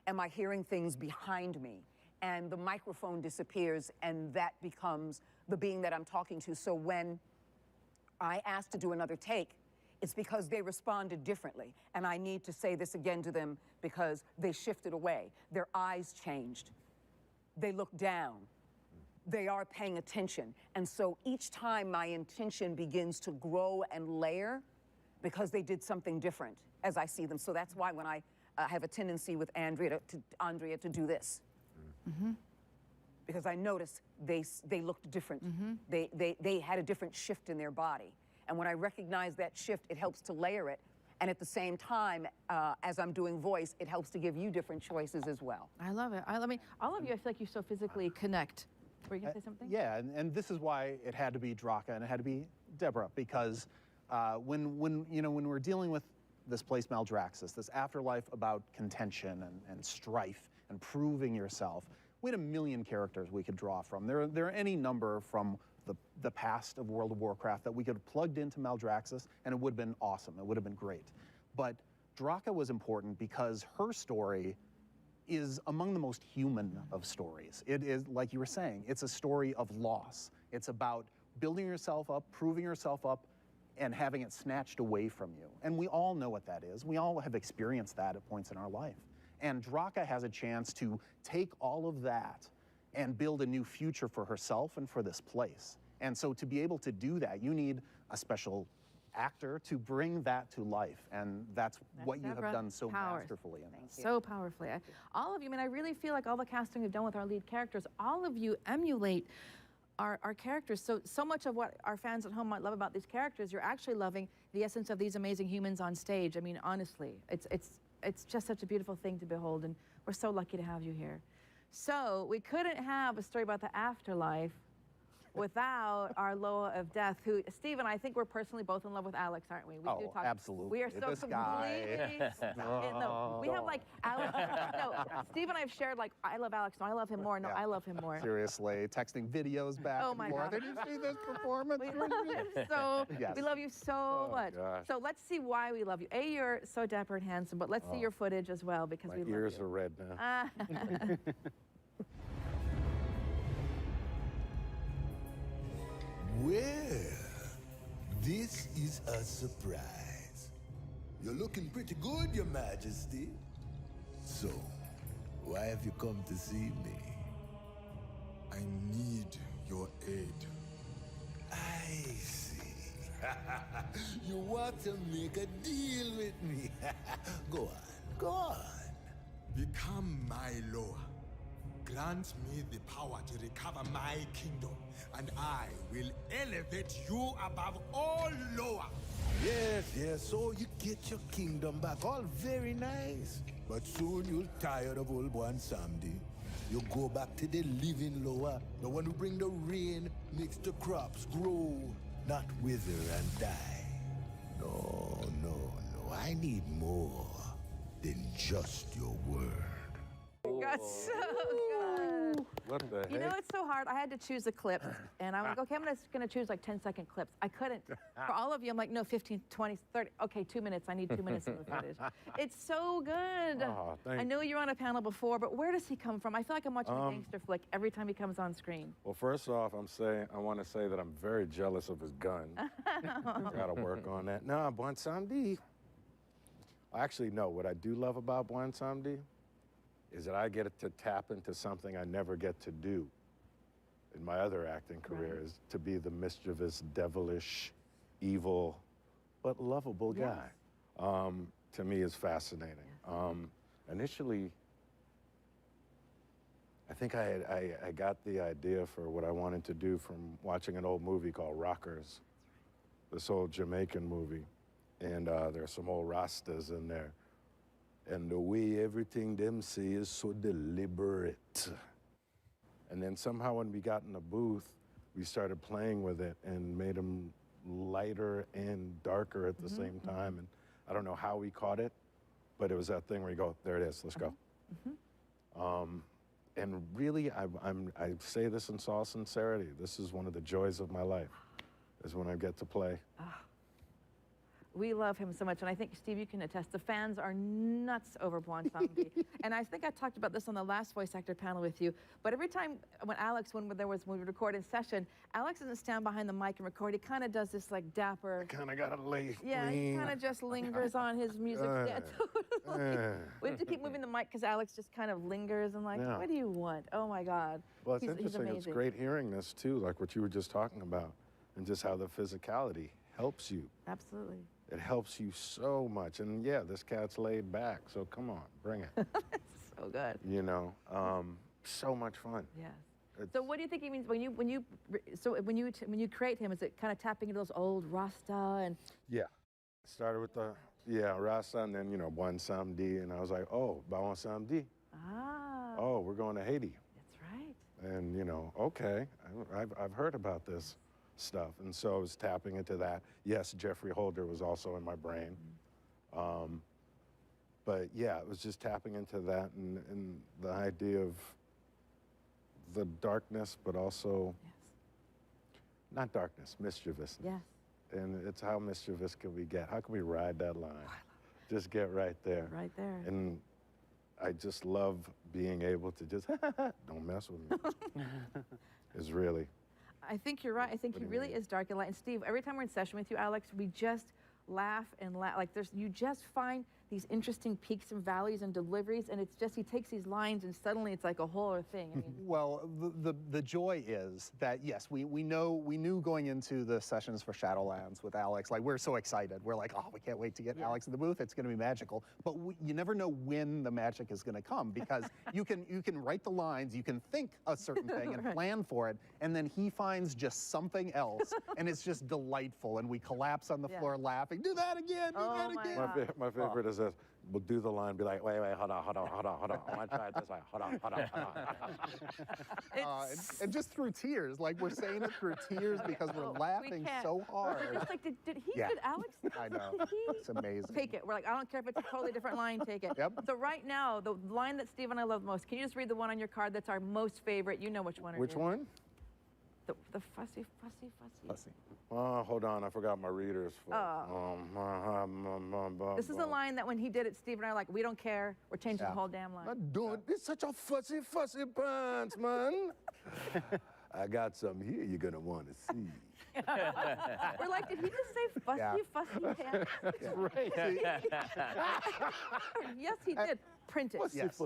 Am I hearing things behind me? And the microphone disappears, and that becomes the being that I'm talking to. So when I asked to do another take, it's because they responded differently. And I need to say this again to them because they shifted away. Their eyes changed. They looked down. They are paying attention. And so each time my intention begins to grow and layer because they did something different as I see them. So that's why when I have a tendency with Andrea to do this. Because I noticed they looked different. They had a different shift in their body. And when I recognize that shift, it helps to layer it. And at the same time, as I'm doing voice, it helps to give you different choices as well. I love it. I mean, all of you, I feel like you so physically connect. Were you going to say something? Yeah, and this is why it had to be Draka and it had to be Deborah, because when we're dealing with this place Maldraxxus, this afterlife about contention and strife and proving yourself, We had a million characters we could draw from. There are any number from the past of World of Warcraft that we could have plugged into Maldraxxus, and it would have been awesome. It would have been great. But Draka was important because her story is among the most human of stories. It is, like you were saying, it's a story of loss. It's about building yourself up, proving yourself up, and having it snatched away from you. And we all know what that is. We all have experienced that at points in our life. And Draka has a chance to take all of that and build a new future for herself and for this place. And so to be able to do that, you need a special actor to bring that to life. And that's what you have done so masterfully in this. So powerfully. All of you, I mean, I really feel like all the casting we've done with our lead characters, all of you emulate our characters. So much of what our fans at home might love about these characters, you're actually loving the essence of these amazing humans on stage. I mean, honestly, it's just such a beautiful thing to behold, and we're so lucky to have you here. So we couldn't have a story about the afterlife without our Loa of Death, who, Steve and I think we're personally both in love with Alex, aren't we? We do talk. Absolutely. We are so This completely. No, we have like Alex. No, Steve and I have shared like, I love Alex. No, I love him more. No, I love him more. Seriously, texting videos back Oh and my forth. God. Did you see this performance? We love you so. Yes. We love you so much. gosh. So let's see why we love you. A, you're so dapper and handsome, but let's see your footage as well because My we love you. ears are red now. Well, this is a surprise. You're looking pretty good, Your Majesty. So, why have you come to see me? I need your aid. I see. You want to make a deal with me. Go on, go on. Become my Loa. Grant me the power to recover my kingdom, and I will elevate you above all Loa. Yes, so you get your kingdom back. All very nice. But soon you'll tired of old one Samdi. You go back to the living Loa, the one who bring the rain, makes the crops grow, not wither and die. No. I need more than just your word. Got so good. What the You know, heck? it's so hard. I had to choose a clip, and I was like, okay, I'm gonna choose like 10-second clips. I couldn't. For all of you, I'm like, no, 15, 20, 30. Okay, 2 minutes. I need 2 minutes of the footage. It's so good. Oh, thank I know you were on a panel before, but where does he come from? I feel like I'm watching a gangster flick every time he comes on screen. Well, first off, I want to say that I'm very jealous of his gun. Got to work on that. No, Bon Samedi. Actually, no. What I do love about Bon Samedi is that I get to tap into something I never get to do in my other acting career, is to be the mischievous, devilish, evil, but lovable guy. To me is fascinating. Initially, I think I got the idea for what I wanted to do from watching an old movie called Rockers, this old Jamaican movie. And there's some old Rastas in there. And the way everything them say is so deliberate. And then somehow when we got in the booth, we started playing with it and made them lighter and darker at the same time. And I don't know how we caught it, but it was that thing where you go, there it is, let's go. And really, I say this in all sincerity, this is one of the joys of my life, is when I get to play. We love him so much, and I think, Steve, you can attest, the fans are nuts over Bon Samedi. And I think I talked about this on the last voice actor panel with you, but every time when we would record in session, Alex doesn't stand behind the mic and record. He kind of does this like dapper. Kind of got to lay. Yeah, he kind of just lingers on his music. Yeah, totally. We have to keep moving the mic because Alex just kind of lingers and like, what do you want? Oh my God. Well, it's He's interesting. It's amazing. great hearing this too, like what you were just talking about, and just how the physicality helps you. Absolutely. It helps you so much. And yeah, this cat's laid back, so come on, bring it. So good. You know, so much fun. Yes. So what do you think he means when you create him? Is it kind of tapping into those old Rasta and? Yeah. Started with the Rasta, and then Bon Samedi, and I was like, oh, Bon Samedi. Oh, we're going to Haiti. That's right. And okay, I've heard about this stuff, and so I was tapping into that. Yes, Jeffrey Holder was also in my brain, but yeah, it was just tapping into that and the idea of the darkness, but also not darkness, mischievousness. Yes. And it's how mischievous can we get? How can we ride that line? Just get right there. Right there. And I just love being able to just, don't mess with me. It's really. I think you're right. I think he really is dark and light. And Steve, every time we're in session with you, Alex, we just laugh and laugh. Like you just find these interesting peaks and valleys and deliveries, and it's just, he takes these lines and suddenly it's like a whole other thing. I mean, well, the joy is that, yes, we knew going into the sessions for Shadowlands with Alex, like we're so excited. We're like, oh, we can't wait to get Alex in the booth. It's going to be magical. But you never know when the magic is going to come, because you can write the lines, you can think a certain thing and plan for it, and then he finds just something else, and it's just delightful, and we collapse on the floor laughing. Do that again, do that again. My favorite is this. We'll do the line, be like, wait, hold on. I want to try it this way. Hold on. And just through tears, like we're saying it through tears because we're laughing so hard. It's like, did Alex? I know. It's amazing. Take it. We're like, I don't care if it's a totally different line, take it. Yep. So right now, the line that Steve and I love most, can you just read the one on your card that's our most favorite? You know which one it is. Which one? The fussy. Oh, hold on, I forgot my readers. This is the line that when he did it, Steve and I are like, we don't care, we're changing the whole damn line. Not doing it's such a fussy pants, man. I got some here you're gonna want to see. We're like, did he just say fussy pants? Right. Yes, he did. Print it. Yes,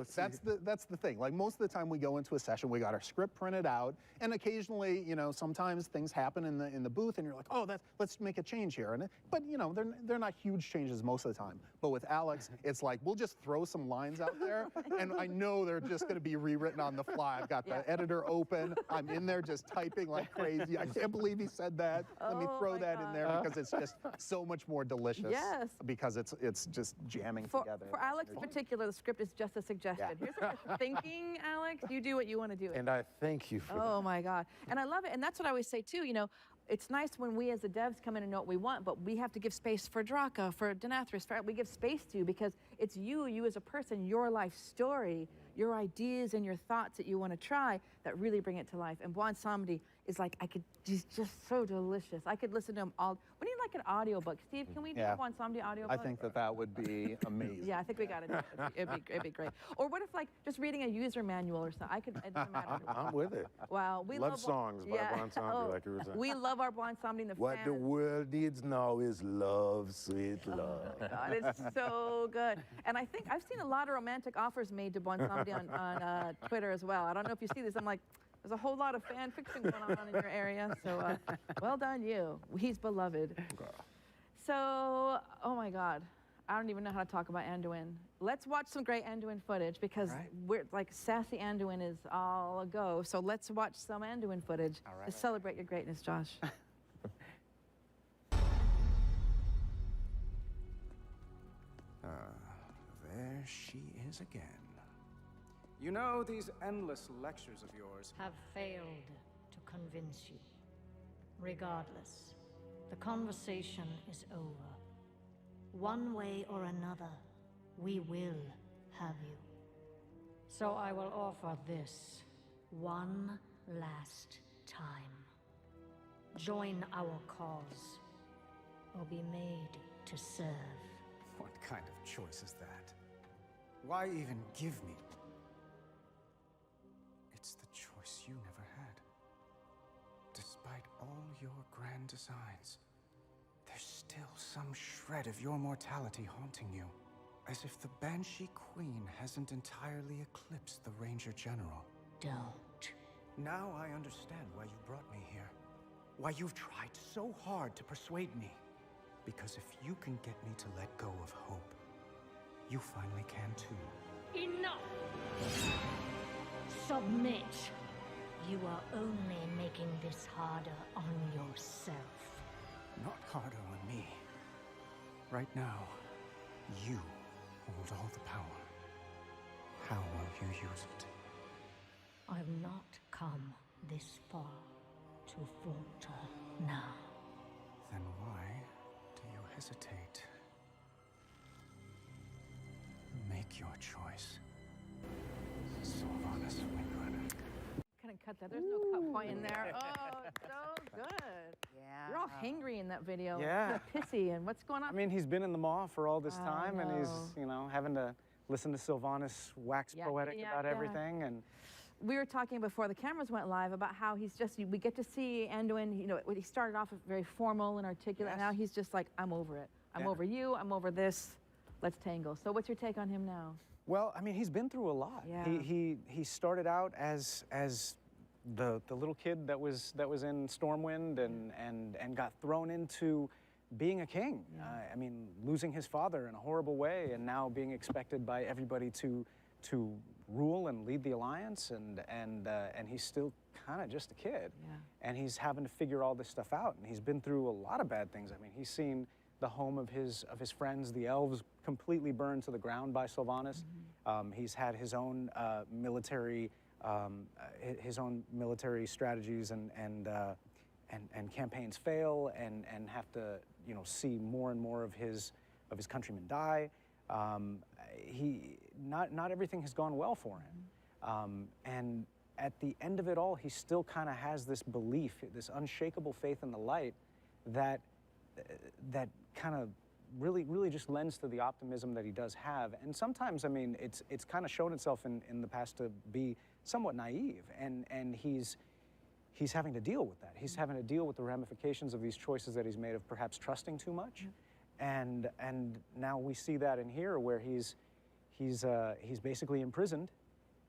that's the thing. Like most of the time we go into a session, we got our script printed out, and occasionally, you know, sometimes things happen in the booth, and you're like, oh, let's make a change here. But you know, they're not huge changes most of the time. But with Alex, it's like we'll just throw some lines out there, and I know they're just going to be rewritten on the fly. I've got the editor open. I'm in there just typing like crazy. I can't believe he said that. Let me throw that in there because it's just so much more delicious. Yes. Because it's just jamming together. For Alex in particular, the script is just a suggestion. Here's what you're thinking, Alex. You do what you want to do. And I thank you for that. Oh my God. And I love it. And that's what I always say too, you know, it's nice when we as the devs come in and know what we want, but we have to give space for Draka, for Denathris, we give space to you because it's you as a person, your life story, your ideas and your thoughts that you want to try that really bring it to life. And Bwan Samedi is like, he's just so delicious. I could listen to him all. We need like an audiobook. Steve, can we do a Bwan Samedi audiobook? I think that would be amazing. Yeah, I think we got to do it. It'd be great. Or what if like just reading a user manual or something? It doesn't matter. I'm with it. Wow, we love songs by Bwan Samedi, like you were saying. We love our Bwan Samedi in the What the world needs now is love, sweet love. Oh my God, it's so good. And I think I've seen a lot of romantic offers made to Bwan Samedi on Twitter as well. I don't know if you see this. I'm like, there's a whole lot of fan fiction going on in your area. So well done, you. He's beloved. So, oh my God. I don't even know how to talk about Anduin. Let's watch some great Anduin footage because we're like sassy Anduin is all a go. So let's watch some Anduin footage to celebrate your greatness, Josh. There she is again. You know, these endless lectures of yours have failed to convince you. Regardless, the conversation is over. One way or another, we will have you. So I will offer this one last time. Join our cause, or be made to serve. What kind of choice is that? Why even give me? It's the choice you never had. Despite all your grand designs, there's still some shred of your mortality haunting you. As if the Banshee Queen hasn't entirely eclipsed the Ranger General. Don't. Now I understand why you brought me here. Why you've tried so hard to persuade me. Because if you can get me to let go of hope, you finally can too. Enough! Submit. You are only making this harder on yourself. Not harder on me. Right now, you hold all the power. How will you use it? I've not come this far to falter now. Then why do you hesitate? Make your choice. Sylvanas Windrunner. Kind of cut that. There's no cut point in there. Oh, so good. Yeah. You're all hangry in that video. Yeah. Pissy, and what's going on? I mean, he's been in the maw for all this I time, and he's, know. you know, having to listen to Sylvanas wax poetic about everything, and we were talking before the cameras went live about how he's just, we get to see Anduin, you know, he started off very formal and articulate. Now he's just like, I'm over it. I'm over you, I'm over this. Let's tangle. So what's your take on him now? well, I mean, he's been through a lot. Yeah. He started out as the little kid that was in Stormwind and got thrown into being a king. I mean, losing his father in a horrible way, and now being expected by everybody to rule and lead the Alliance, and he's still kind of just a kid. And he's having to figure all this stuff out, and he's been through a lot of bad things. I mean, he's seen the home of his friends, the elves, completely burned to the ground by Sylvanas. He's had his own military strategies and campaigns fail, and have to, you know, see more and more of his countrymen die. Not everything has gone well for him, and at the end of it all, he still kind of has this belief, this unshakable faith in the light, that kind of really just lends to the optimism that he does have. And sometimes, I mean, it's kind of shown itself in the past to be somewhat naive, and he's having to deal with that. He's having to deal with the ramifications of these choices that he's made of perhaps trusting too much. And now we see that in here, where he's basically imprisoned,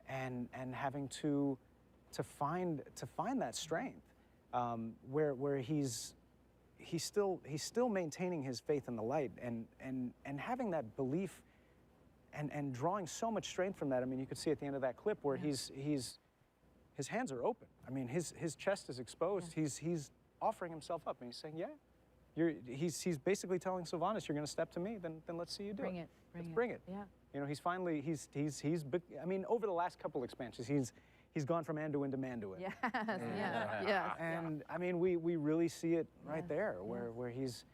and having to find that strength, where he's still maintaining his faith in the light, and having that belief, and drawing so much strength from that. I mean, you could see at the end of that clip where his hands are open. I mean, his chest is exposed. He's offering himself up, and he's saying, yeah. He's basically telling Sylvanas, you're going to step to me, then let's see you do it. Bring it. Yeah. You know, he's finally, I mean, over the last couple expansions, he's gone from Anduin to Manduin. Yes, yes. And I mean, we really see it right there, where he's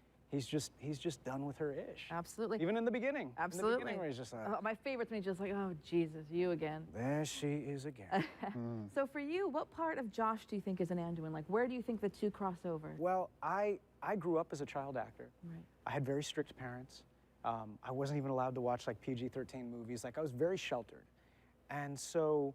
just done with her ish. Absolutely. Even in the beginning. Absolutely. In the beginning, where he's just like, my favorite's when he's just like, oh, Jesus, you again. there she is again. So for you, what part of Josh do you think is an Anduin? Like, where do you think the two cross over? Well, I grew up as a child actor. Right. I had very strict parents. I wasn't even allowed to watch like PG-13 movies. Like, I was very sheltered. And so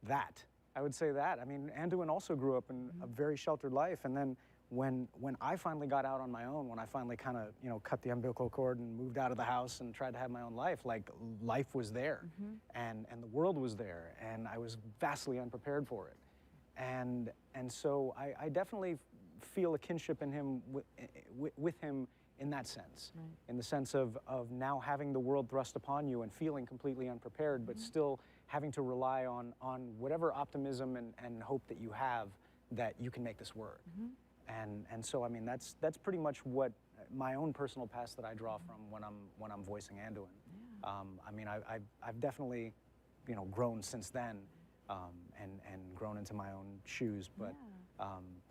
I would say that. I mean, Anduin also grew up in a very sheltered life. And then when I finally got out on my own, when I finally kind of, you know, cut the umbilical cord and moved out of the house and tried to have my own life, like, life was there, and the world was there, and I was vastly unprepared for it. And so I definitely feel a kinship in him with him in that sense, in the sense of now having the world thrust upon you and feeling completely unprepared, but still having to rely on whatever optimism and hope that you have, that you can make this work. And so, I mean, that's pretty much what my own personal past that I draw from when I'm voicing Anduin. I mean, I've definitely, you know, grown since then, and grown into my own shoes. But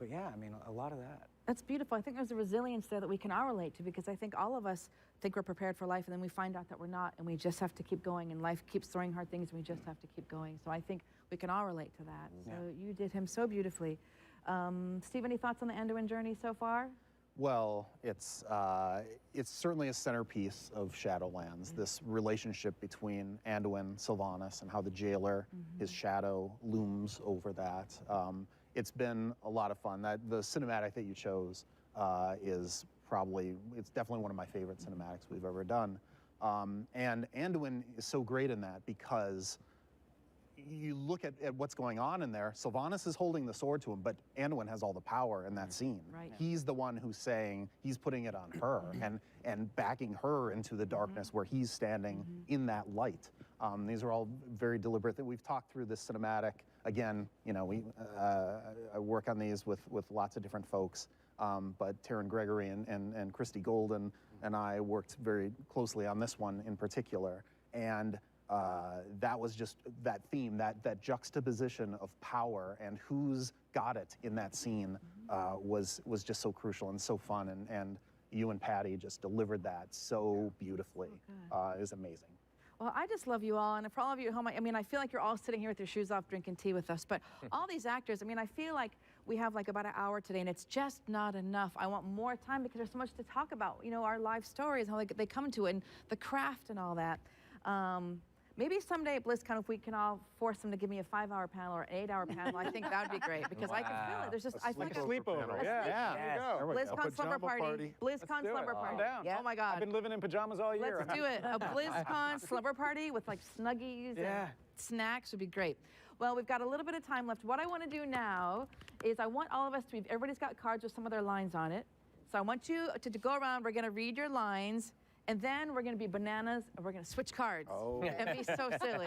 yeah, I mean, a lot of that. That's beautiful. I think there's a resilience there that we can all relate to, because I think all of us think we're prepared for life, and then we find out that we're not, and we just have to keep going, and life keeps throwing hard things, and we just have to keep going. So I think we can all relate to that. So you did him so beautifully. Steve, any thoughts on the Anduin journey so far? Well, it's certainly a centerpiece of Shadowlands, this relationship between Anduin, Sylvanas, and how the jailer, his shadow, looms over that. It's been a lot of fun. The cinematic that you chose is it's definitely one of my favorite cinematics we've ever done. And Anduin is so great in that, because you look at what's going on in there. Sylvanas is holding the sword to him, but Anduin has all the power in that scene. Right. He's the one who's saying, he's putting it on her and backing her into the darkness where he's standing in that light. These are all very deliberate. That we've talked through this cinematic. Again, you know, I work on these with lots of different folks, but Taryn Gregory and Christy Golden and I worked very closely on this one in particular. And that was just that theme, that juxtaposition of power and who's got it in that scene was just so crucial and so fun. And you and Patty just delivered that so beautifully. It was amazing. Well, I just love you all, and for all of you at home, I mean, I feel like you're all sitting here with your shoes off drinking tea with us, but all these actors, I mean, I feel like we have like about an hour today, and it's just not enough. I want more time because there's so much to talk about, you know, our life stories, how they come to it, and the craft and all that. Maybe someday at BlizzCon, if we can all force them to give me a 5-hour panel or an 8-hour panel, I think that would be great because I can feel it. There's just, I Like think a sleepover. Yeah. There you go. BlizzCon slumber party. BlizzCon slumber party. I'm down. Oh my God. I've been living in pajamas all year. Let's do it. A BlizzCon slumber party with like snuggies and snacks would be great. Well, we've got a little bit of time left. What I want to do now is I want all of us to be, everybody's got cards with some of their lines on it. So I want you to go around. We're going to read your lines. And then we're going to be bananas, and we're going to switch cards and be so silly.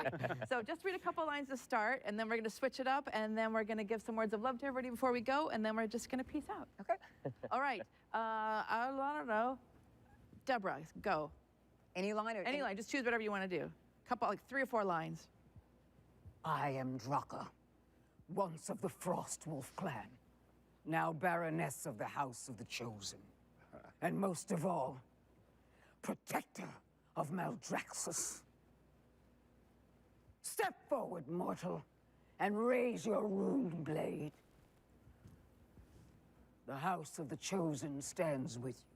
So just read a couple lines to start, and then we're going to switch it up, and then we're going to give some words of love to everybody before we go, and then we're just going to peace out. Okay. All right. I don't know. Deborah, go. Any line? Or any line. Just choose whatever you want to do. Couple, like 3 or 4 lines. I am Draka, once of the Frostwolf clan, now Baroness of the House of the Chosen, and most of all, protector of Maldraxxus. Step forward, mortal, and raise your rune blade. The House of the Chosen stands with you.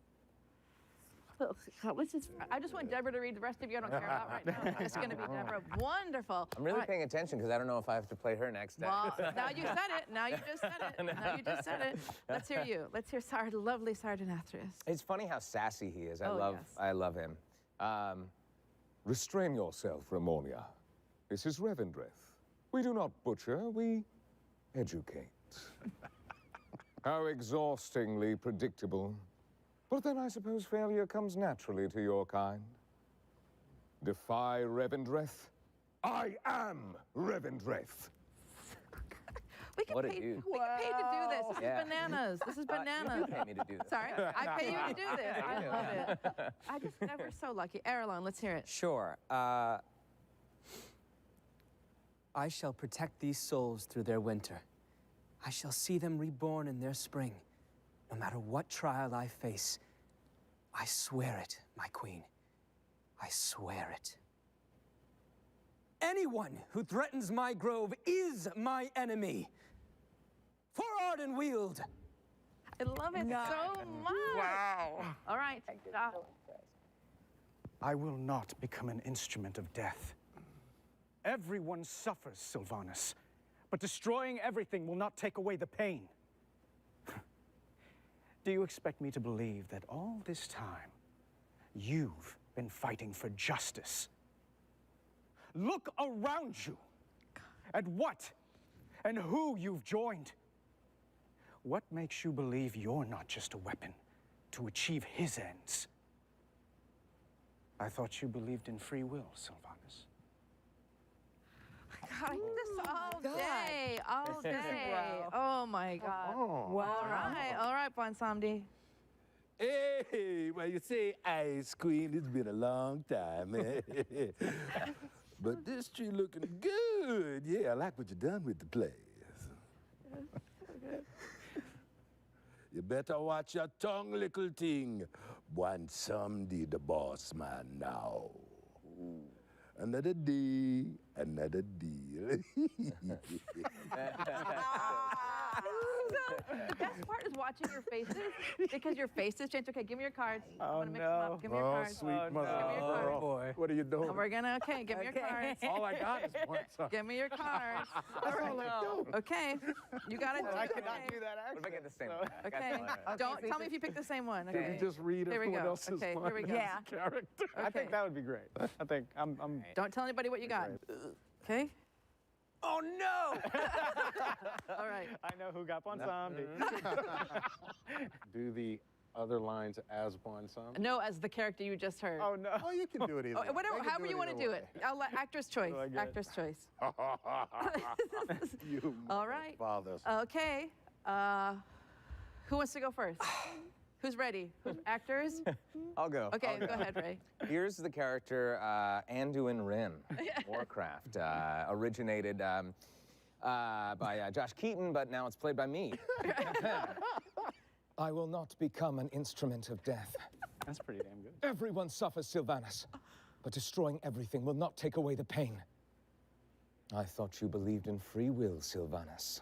I just want Deborah to read. The rest of you I don't care about right now. It's going to be Deborah. Wonderful. I'm really paying attention because I don't know if I have to play her next time. Well, now you said it. Now you just said it. Now you just said it. Let's hear you. Let's hear lovely Sergeant Athreus. It's funny how sassy he is. I love him. Restrain yourself, Ramonia. This is Revendreth. We do not butcher, we educate. How exhaustingly predictable. But then I suppose failure comes naturally to your kind. Defy Revendreth? I am Revendreth. We get paid to do this. This is bananas. This is bananas. You pay me to do this. Sorry, I pay you to do this. I love it. I just never so lucky. Erlon, let's hear it. Sure. I shall protect these souls through their winter. I shall see them reborn in their spring. No matter what trial I face, I swear it, my queen. I swear it. Anyone who threatens my grove is my enemy. For Ardenweald! I love it so much. Wow. All right. I will not become an instrument of death. Everyone suffers, Sylvanas, but destroying everything will not take away the pain. Do you expect me to believe that all this time, you've been fighting for justice? Look around you at what and who you've joined. What makes you believe you're not just a weapon to achieve his ends? I thought you believed in free will, Sylvanas. God, I do this all day, all day. Wow. Oh my God. Oh. Wow. All right, Bonsamdi. Hey, well, you say, Ice Queen, it's been a long time. But this tree looking good. Yeah, I like what you done with the place. You better watch your tongue, little thing. Bonsamdi, the boss man now. Another day, another deal. The best part is watching your faces because your faces change. Okay, give me your cards. I Oh, want to mix them up. Give me your cards. Sweet mother. Give me your cards. Oh, boy. What are you doing? We're gonna, give me your cards. All I got is one. So. Give me your cards. That's all I do. Okay, you got it. I could not do that, actually. What if I get the same one? Okay, don't tell me if you pick the same one. Can Okay. you just read Here we everyone go. else's Okay, here we lines go. Yeah. character? I think that would be great. I think I'm Don't tell anybody what you got. Okay. Oh no! All right. I know who got Bonsamdi. Do the other lines as Bonsamdi? No, as the character you just heard. Oh no. Oh, you can do it either way. Whatever, They can however you want to do it. I'll let actor's choice. I get? Actor's choice. You All right. fathers. Okay. Who wants to go first? Who's ready? Actors? I'll go. Okay, go ahead, Ray. Here's the character Anduin Wrynn, Warcraft, originated by Josh Keaton, but now it's played by me. I will not become an instrument of death. That's pretty damn good. Everyone suffers, Sylvanas, but destroying everything will not take away the pain. I thought you believed in free will, Sylvanas.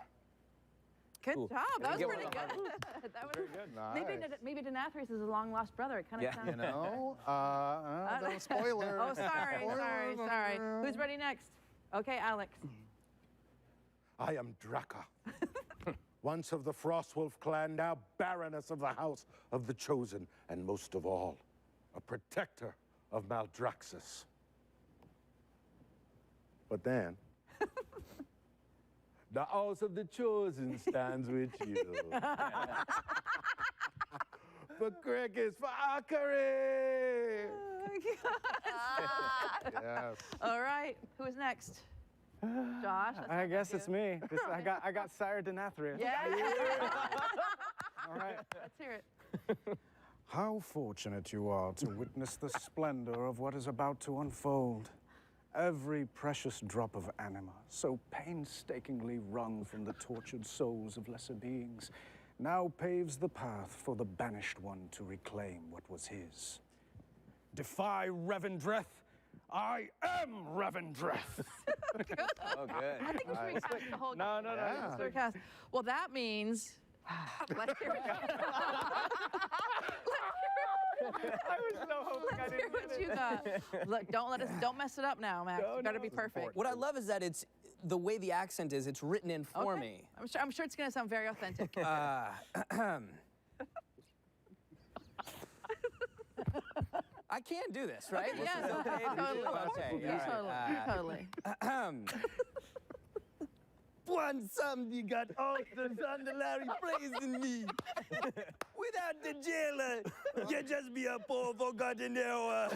Good Cool. job. That was Get pretty one good. of That was Very good. maybe Denathrius is a long lost brother. It kind of sounds. You know, no, spoiler. Oh, sorry. Who's ready next? Okay, Alex. I am Draka, once of the Frostwolf clan, now Baroness of the House of the Chosen, and most of all, a protector of Maldraxxus. But then, the House of the Chosen stands with you. For crickets, for Akari! Yes. All right, who's next? Josh. I guess it's me. I got Sire Denathrius. Yeah. All right. Let's hear it. How fortunate you are to witness the splendor of what is about to unfold. Every precious drop of anima, so painstakingly wrung from the tortured souls of lesser beings, now paves the path for the banished one to reclaim what was his. Defy Revendreth. I am Revendreth. Oh, good. I think we should recast the whole. No. Recast. Well, that means. Let's hear it. I was so hoping I didn't what you got. Look, don't mess it up now, Max. You better be perfect. What I love is that it's the way the accent is. It's written in for me. I'm sure it's gonna sound very authentic. I can do this, right? Okay, This yeah, is okay to do? Totally. One somebody got all the Larry praising me. Without the jailer, you just be a poor forgotten error.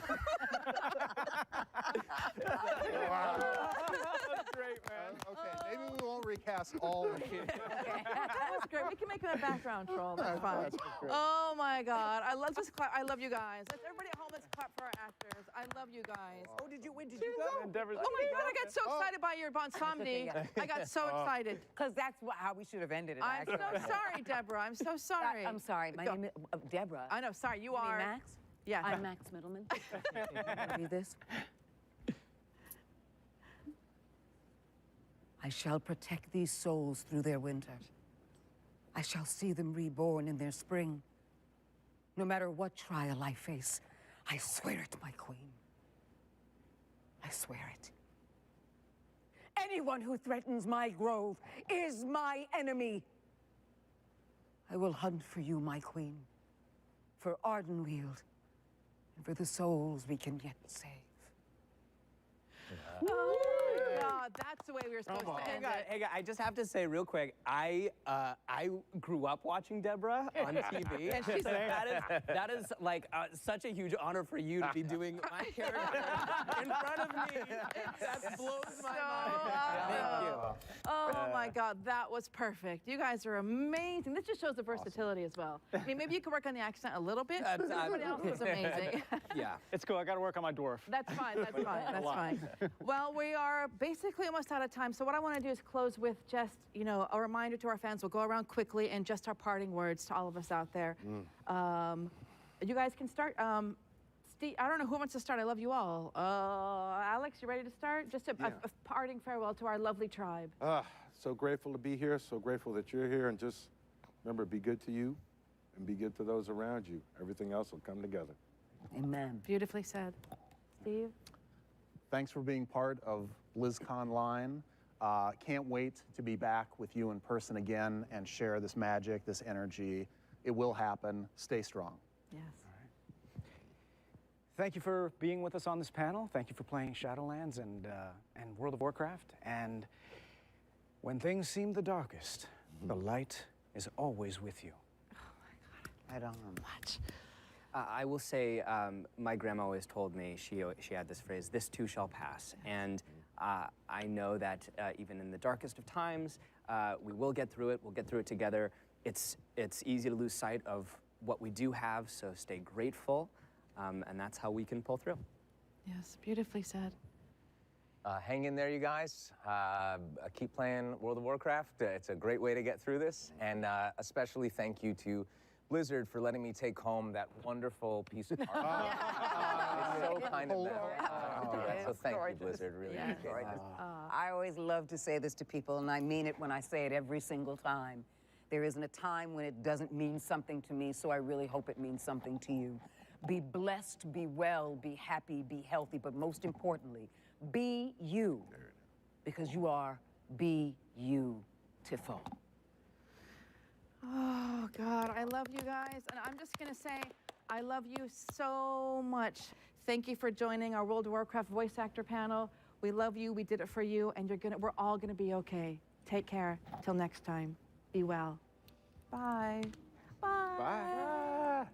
That's great, man. Okay, maybe we won't recast all of it. That was great. We can make him a background troll. That's fine. That's great. Oh my God. Let's clap. I love you guys. Let's everybody at home. Let's clap for our actors. I love you guys. Oh, did you win? Did you go? Oh my God! I got so excited by your Bonsomdi. I got so excited. Because that's how we should have ended it. I'm so sorry, Deborah. I'm so sorry. I'm sorry. My name is Deborah. I know. Sorry, you mean are Max. Yeah. I'm Max Middleman. Read this. I shall protect these souls through their winter. I shall see them reborn in their spring. No matter what trial I face, I swear it, my queen. I swear it. Anyone who threatens my grove is my enemy. I will hunt for you, my queen, for Ardenweald, and for the souls we can yet save. Oh my God, that's the way we were supposed to end it. Hey, guys, I just have to say real quick, I grew up watching Deborah on TV. And she's that is like such a huge honor for you to be doing my character in front of me. That blows my mind. Thank you. Oh my God, that was perfect. You guys are amazing. This just shows the versatility as well. I mean, maybe you can work on the accent a little bit. Everybody else was amazing. Yeah. It's cool. I got to work on my dwarf. That's fine. That's fine. That's fine. Well, we are basically almost out of time. So what I want to do is close with just, a reminder to our fans. We'll go around quickly and just our parting words to all of us out there. You guys can start. Steve, I don't know who wants to start. I love you all. Alex, you ready to start? Just a parting farewell to our lovely tribe. So grateful to be here. So grateful that you're here. And just remember, be good to you and be good to those around you. Everything else will come together. Amen. Beautifully said. Steve? Thanks for being part of BlizzConline. Can't wait to be back with you in person again and share this magic, this energy. It will happen. Stay strong. Yes. Thank you for being with us on this panel. Thank you for playing Shadowlands and World of Warcraft. And when things seem the darkest, the light is always with you. Oh my God. I don't know much. I will say, my grandma always told me, she had this phrase, this too shall pass. And I know that even in the darkest of times, we will get through it. We'll get through it together. It's easy to lose sight of what we do have, so stay grateful. And that's how we can pull through. Yes, beautifully said. Hang in there, you guys. Keep playing World of Warcraft. It's a great way to get through this. And especially thank you to Blizzard for letting me take home that wonderful piece of art. so kind of them. So thank you, Blizzard. Really appreciate it. I always love to say this to people, and I mean it when I say it every single time. There isn't a time when it doesn't mean something to me, so I really hope it means something to you. Be blessed, be well, be happy, be healthy, but most importantly, be you, because you are beautiful. Oh, God, I love you guys. And I'm just going to say, I love you so much. Thank you for joining our World of Warcraft voice actor panel. We love you. We did it for you. And we're all going to be okay. Take care. Till next time. Be well. Bye. Bye. Bye.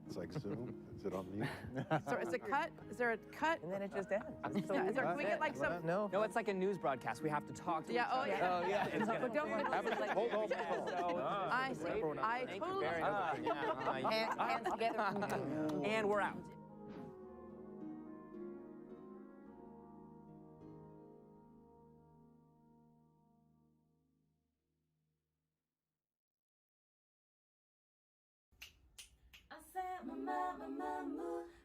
It's like Zoom. Is it on mute? So is it cut? Is there a cut? And then it just ends. Can we get like some? No, it's like a news broadcast. We have to talk to each Yeah, oh, other. yeah. Oh, yeah. But don't worry, like, Hold on. I see. I totally. Hands together. And we're out.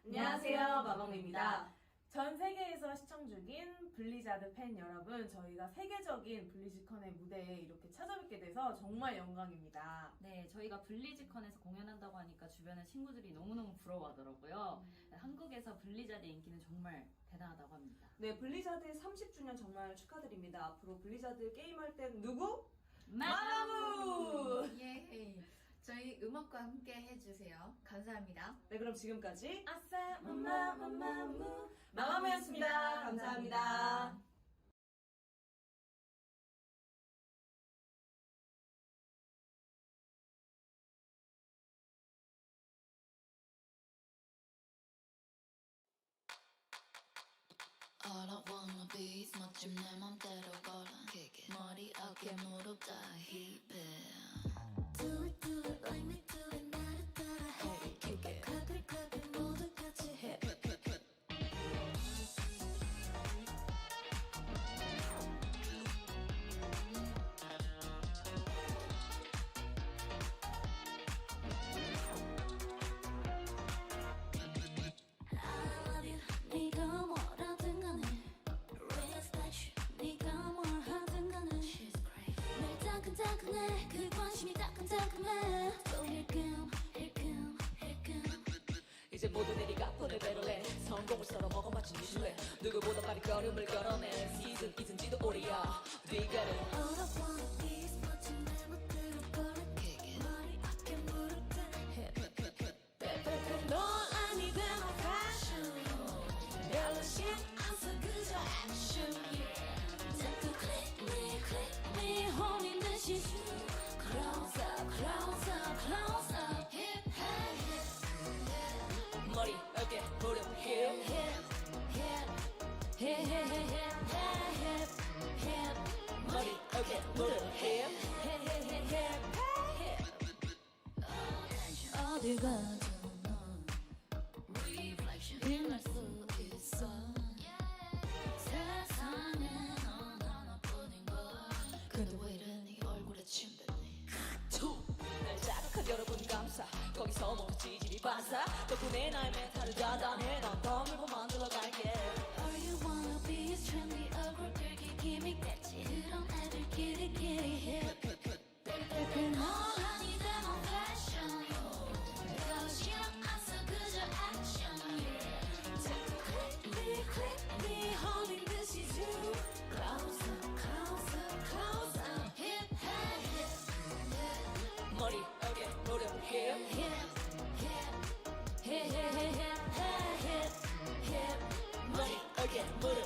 안녕하세요, 마법입니다. 전 세계에서 시청 중인 블리자드 팬 여러분, 저희가 세계적인 블리즈컨의 무대에 이렇게 찾아뵙게 돼서 정말 영광입니다. 네, 저희가 블리즈컨에서 공연한다고 하니까 주변의 친구들이 너무너무 부러워하더라고요. 한국에서 블리자드의 인기는 정말 대단하다고 합니다. 네, 블리자드의 30주년 정말 축하드립니다. 앞으로 블리자드 게임할 땐 누구? 마마무! 예, 저희 음악과 함께 해주세요. 감사합니다. 네, 그럼 지금까지 아싸 마마무 마마무였습니다. 감사합니다. All I wanna be is 멋진 내 맘대로 걸어 머리 어깨 무릎 다 힙해 Do it like me do it 나를 따라 해 Kick it clap it 모두 같이 해 네가 뭐라든 간에 Respect you 네가 뭘 하든 간에 She's great 늘 따끈따끈해 그 관심이 따끈따끈해 또 힐끔 이제 모두 내리 가뿐을 배려해 성공을 썰어 먹어 마친 이슈에 누구보다 빠른 걸음을 걸어내 시즌이든지도 오래야 네가 All I wanna be is 멋진 내 멋대로 걸어 머리 어깨 무릎 다 넌 아니 된 my passion 별로 신경 안 써 그저 action 자꾸 click me 홀린 듯이 Close up hip 머리 어깨 무릎 hip 머리 어깨 무릎 어딜 가도 넌 reflection 빛날 수 있어 세상에 넌 하나뿐인 걸 근데 왜 이래 네 얼굴에 침뱉니 날 자극한 여러분 감사 거기서 모두 지질이 반사 덕분에 나의 멘탈을 다단해 난 더 물고 만들어갈게 All you wanna be is trendy 얼굴 긁기 기믹됐지 그런 애들끼리 hip 넌 아니 된 my passion 별로 신경 안 써 그저 action 자꾸 click me 홀린 듯이 zoom Close up hip 머리 어깨 무릎 머리 어깨 무릎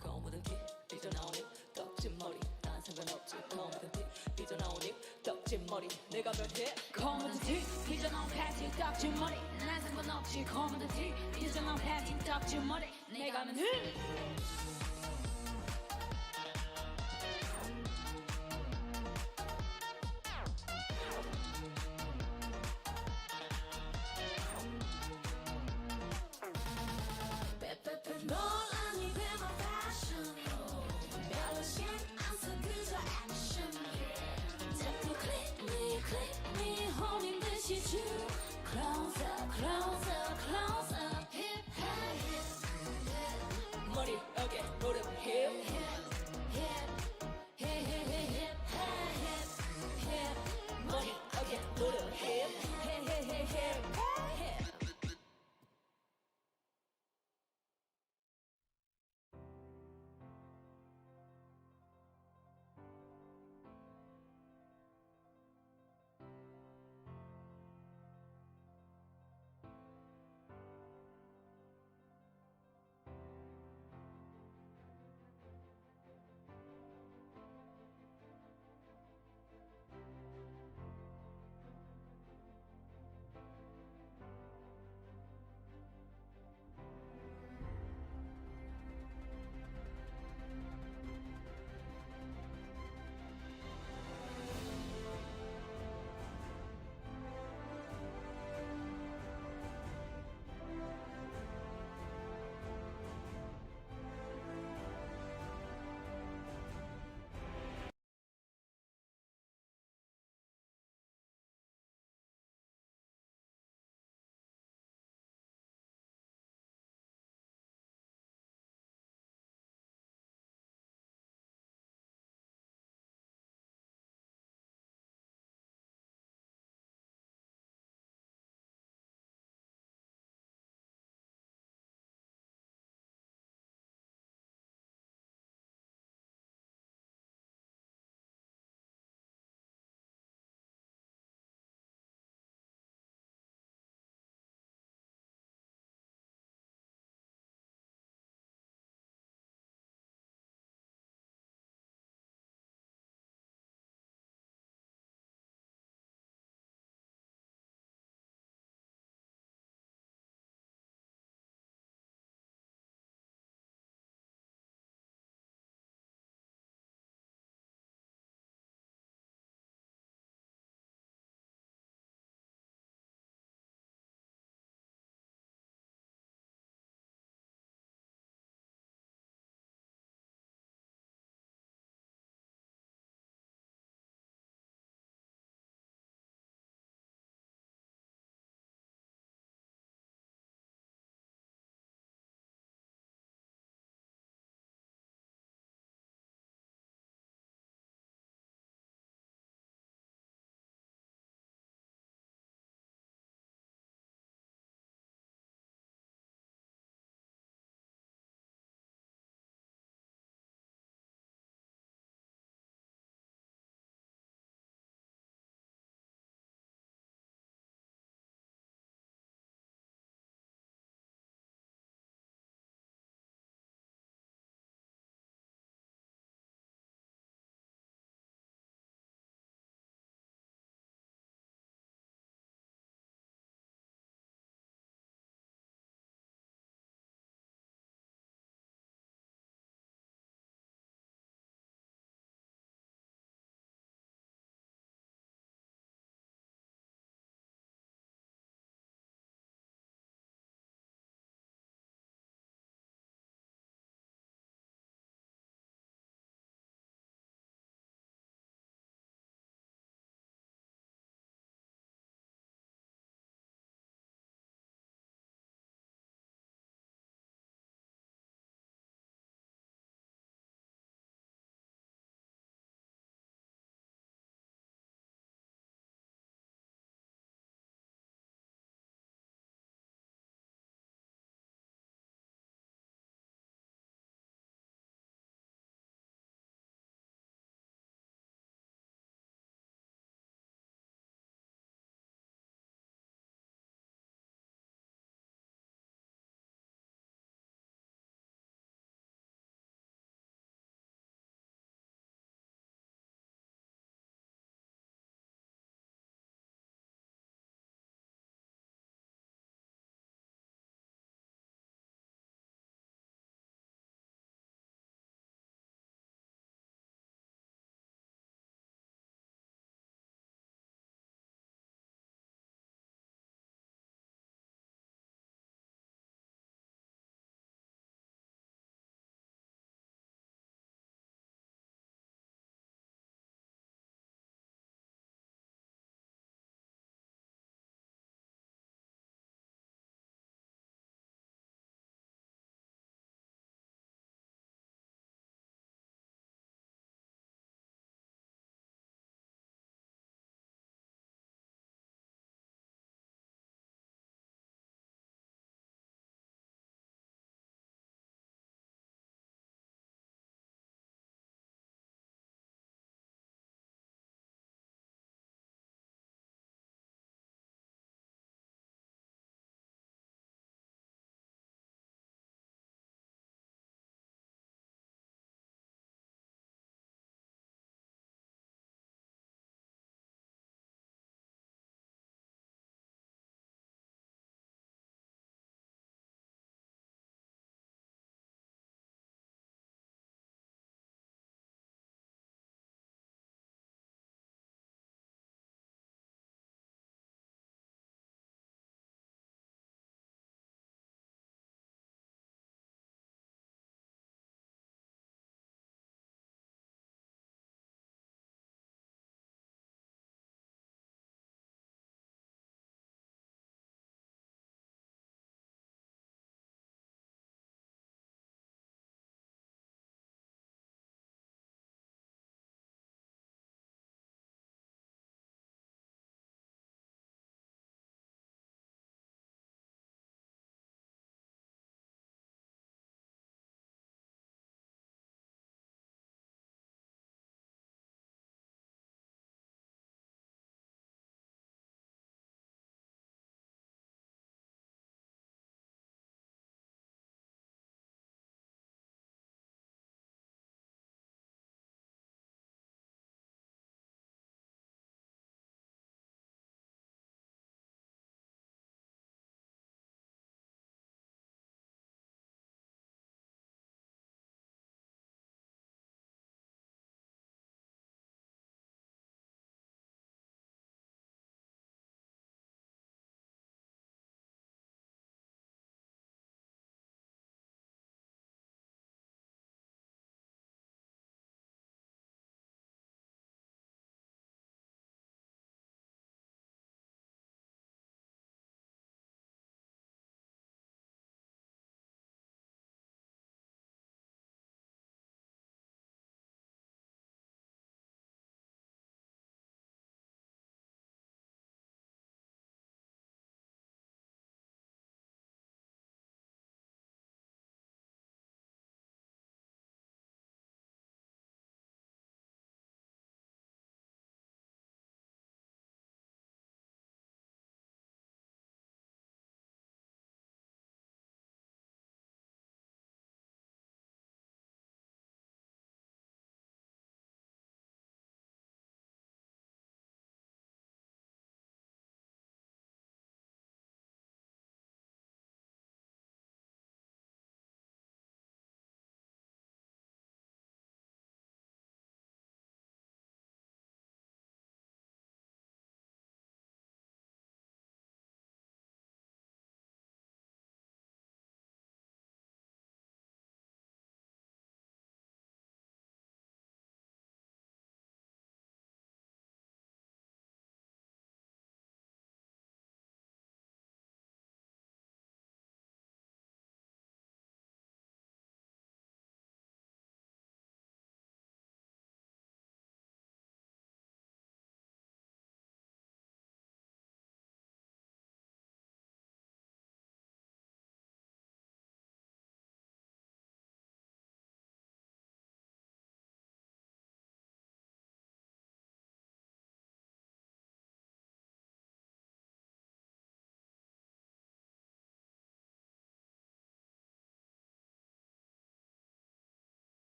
검은 티 삐져나오니 떡진 머리 난 상관없지 검은 티 삐져나오니 떡진 머리 내가 변해 검은 티 삐져나온 팬티 떡진 머리 난 상관없지 검은 티 삐져나온 팬티 떡진 머리 내가 변해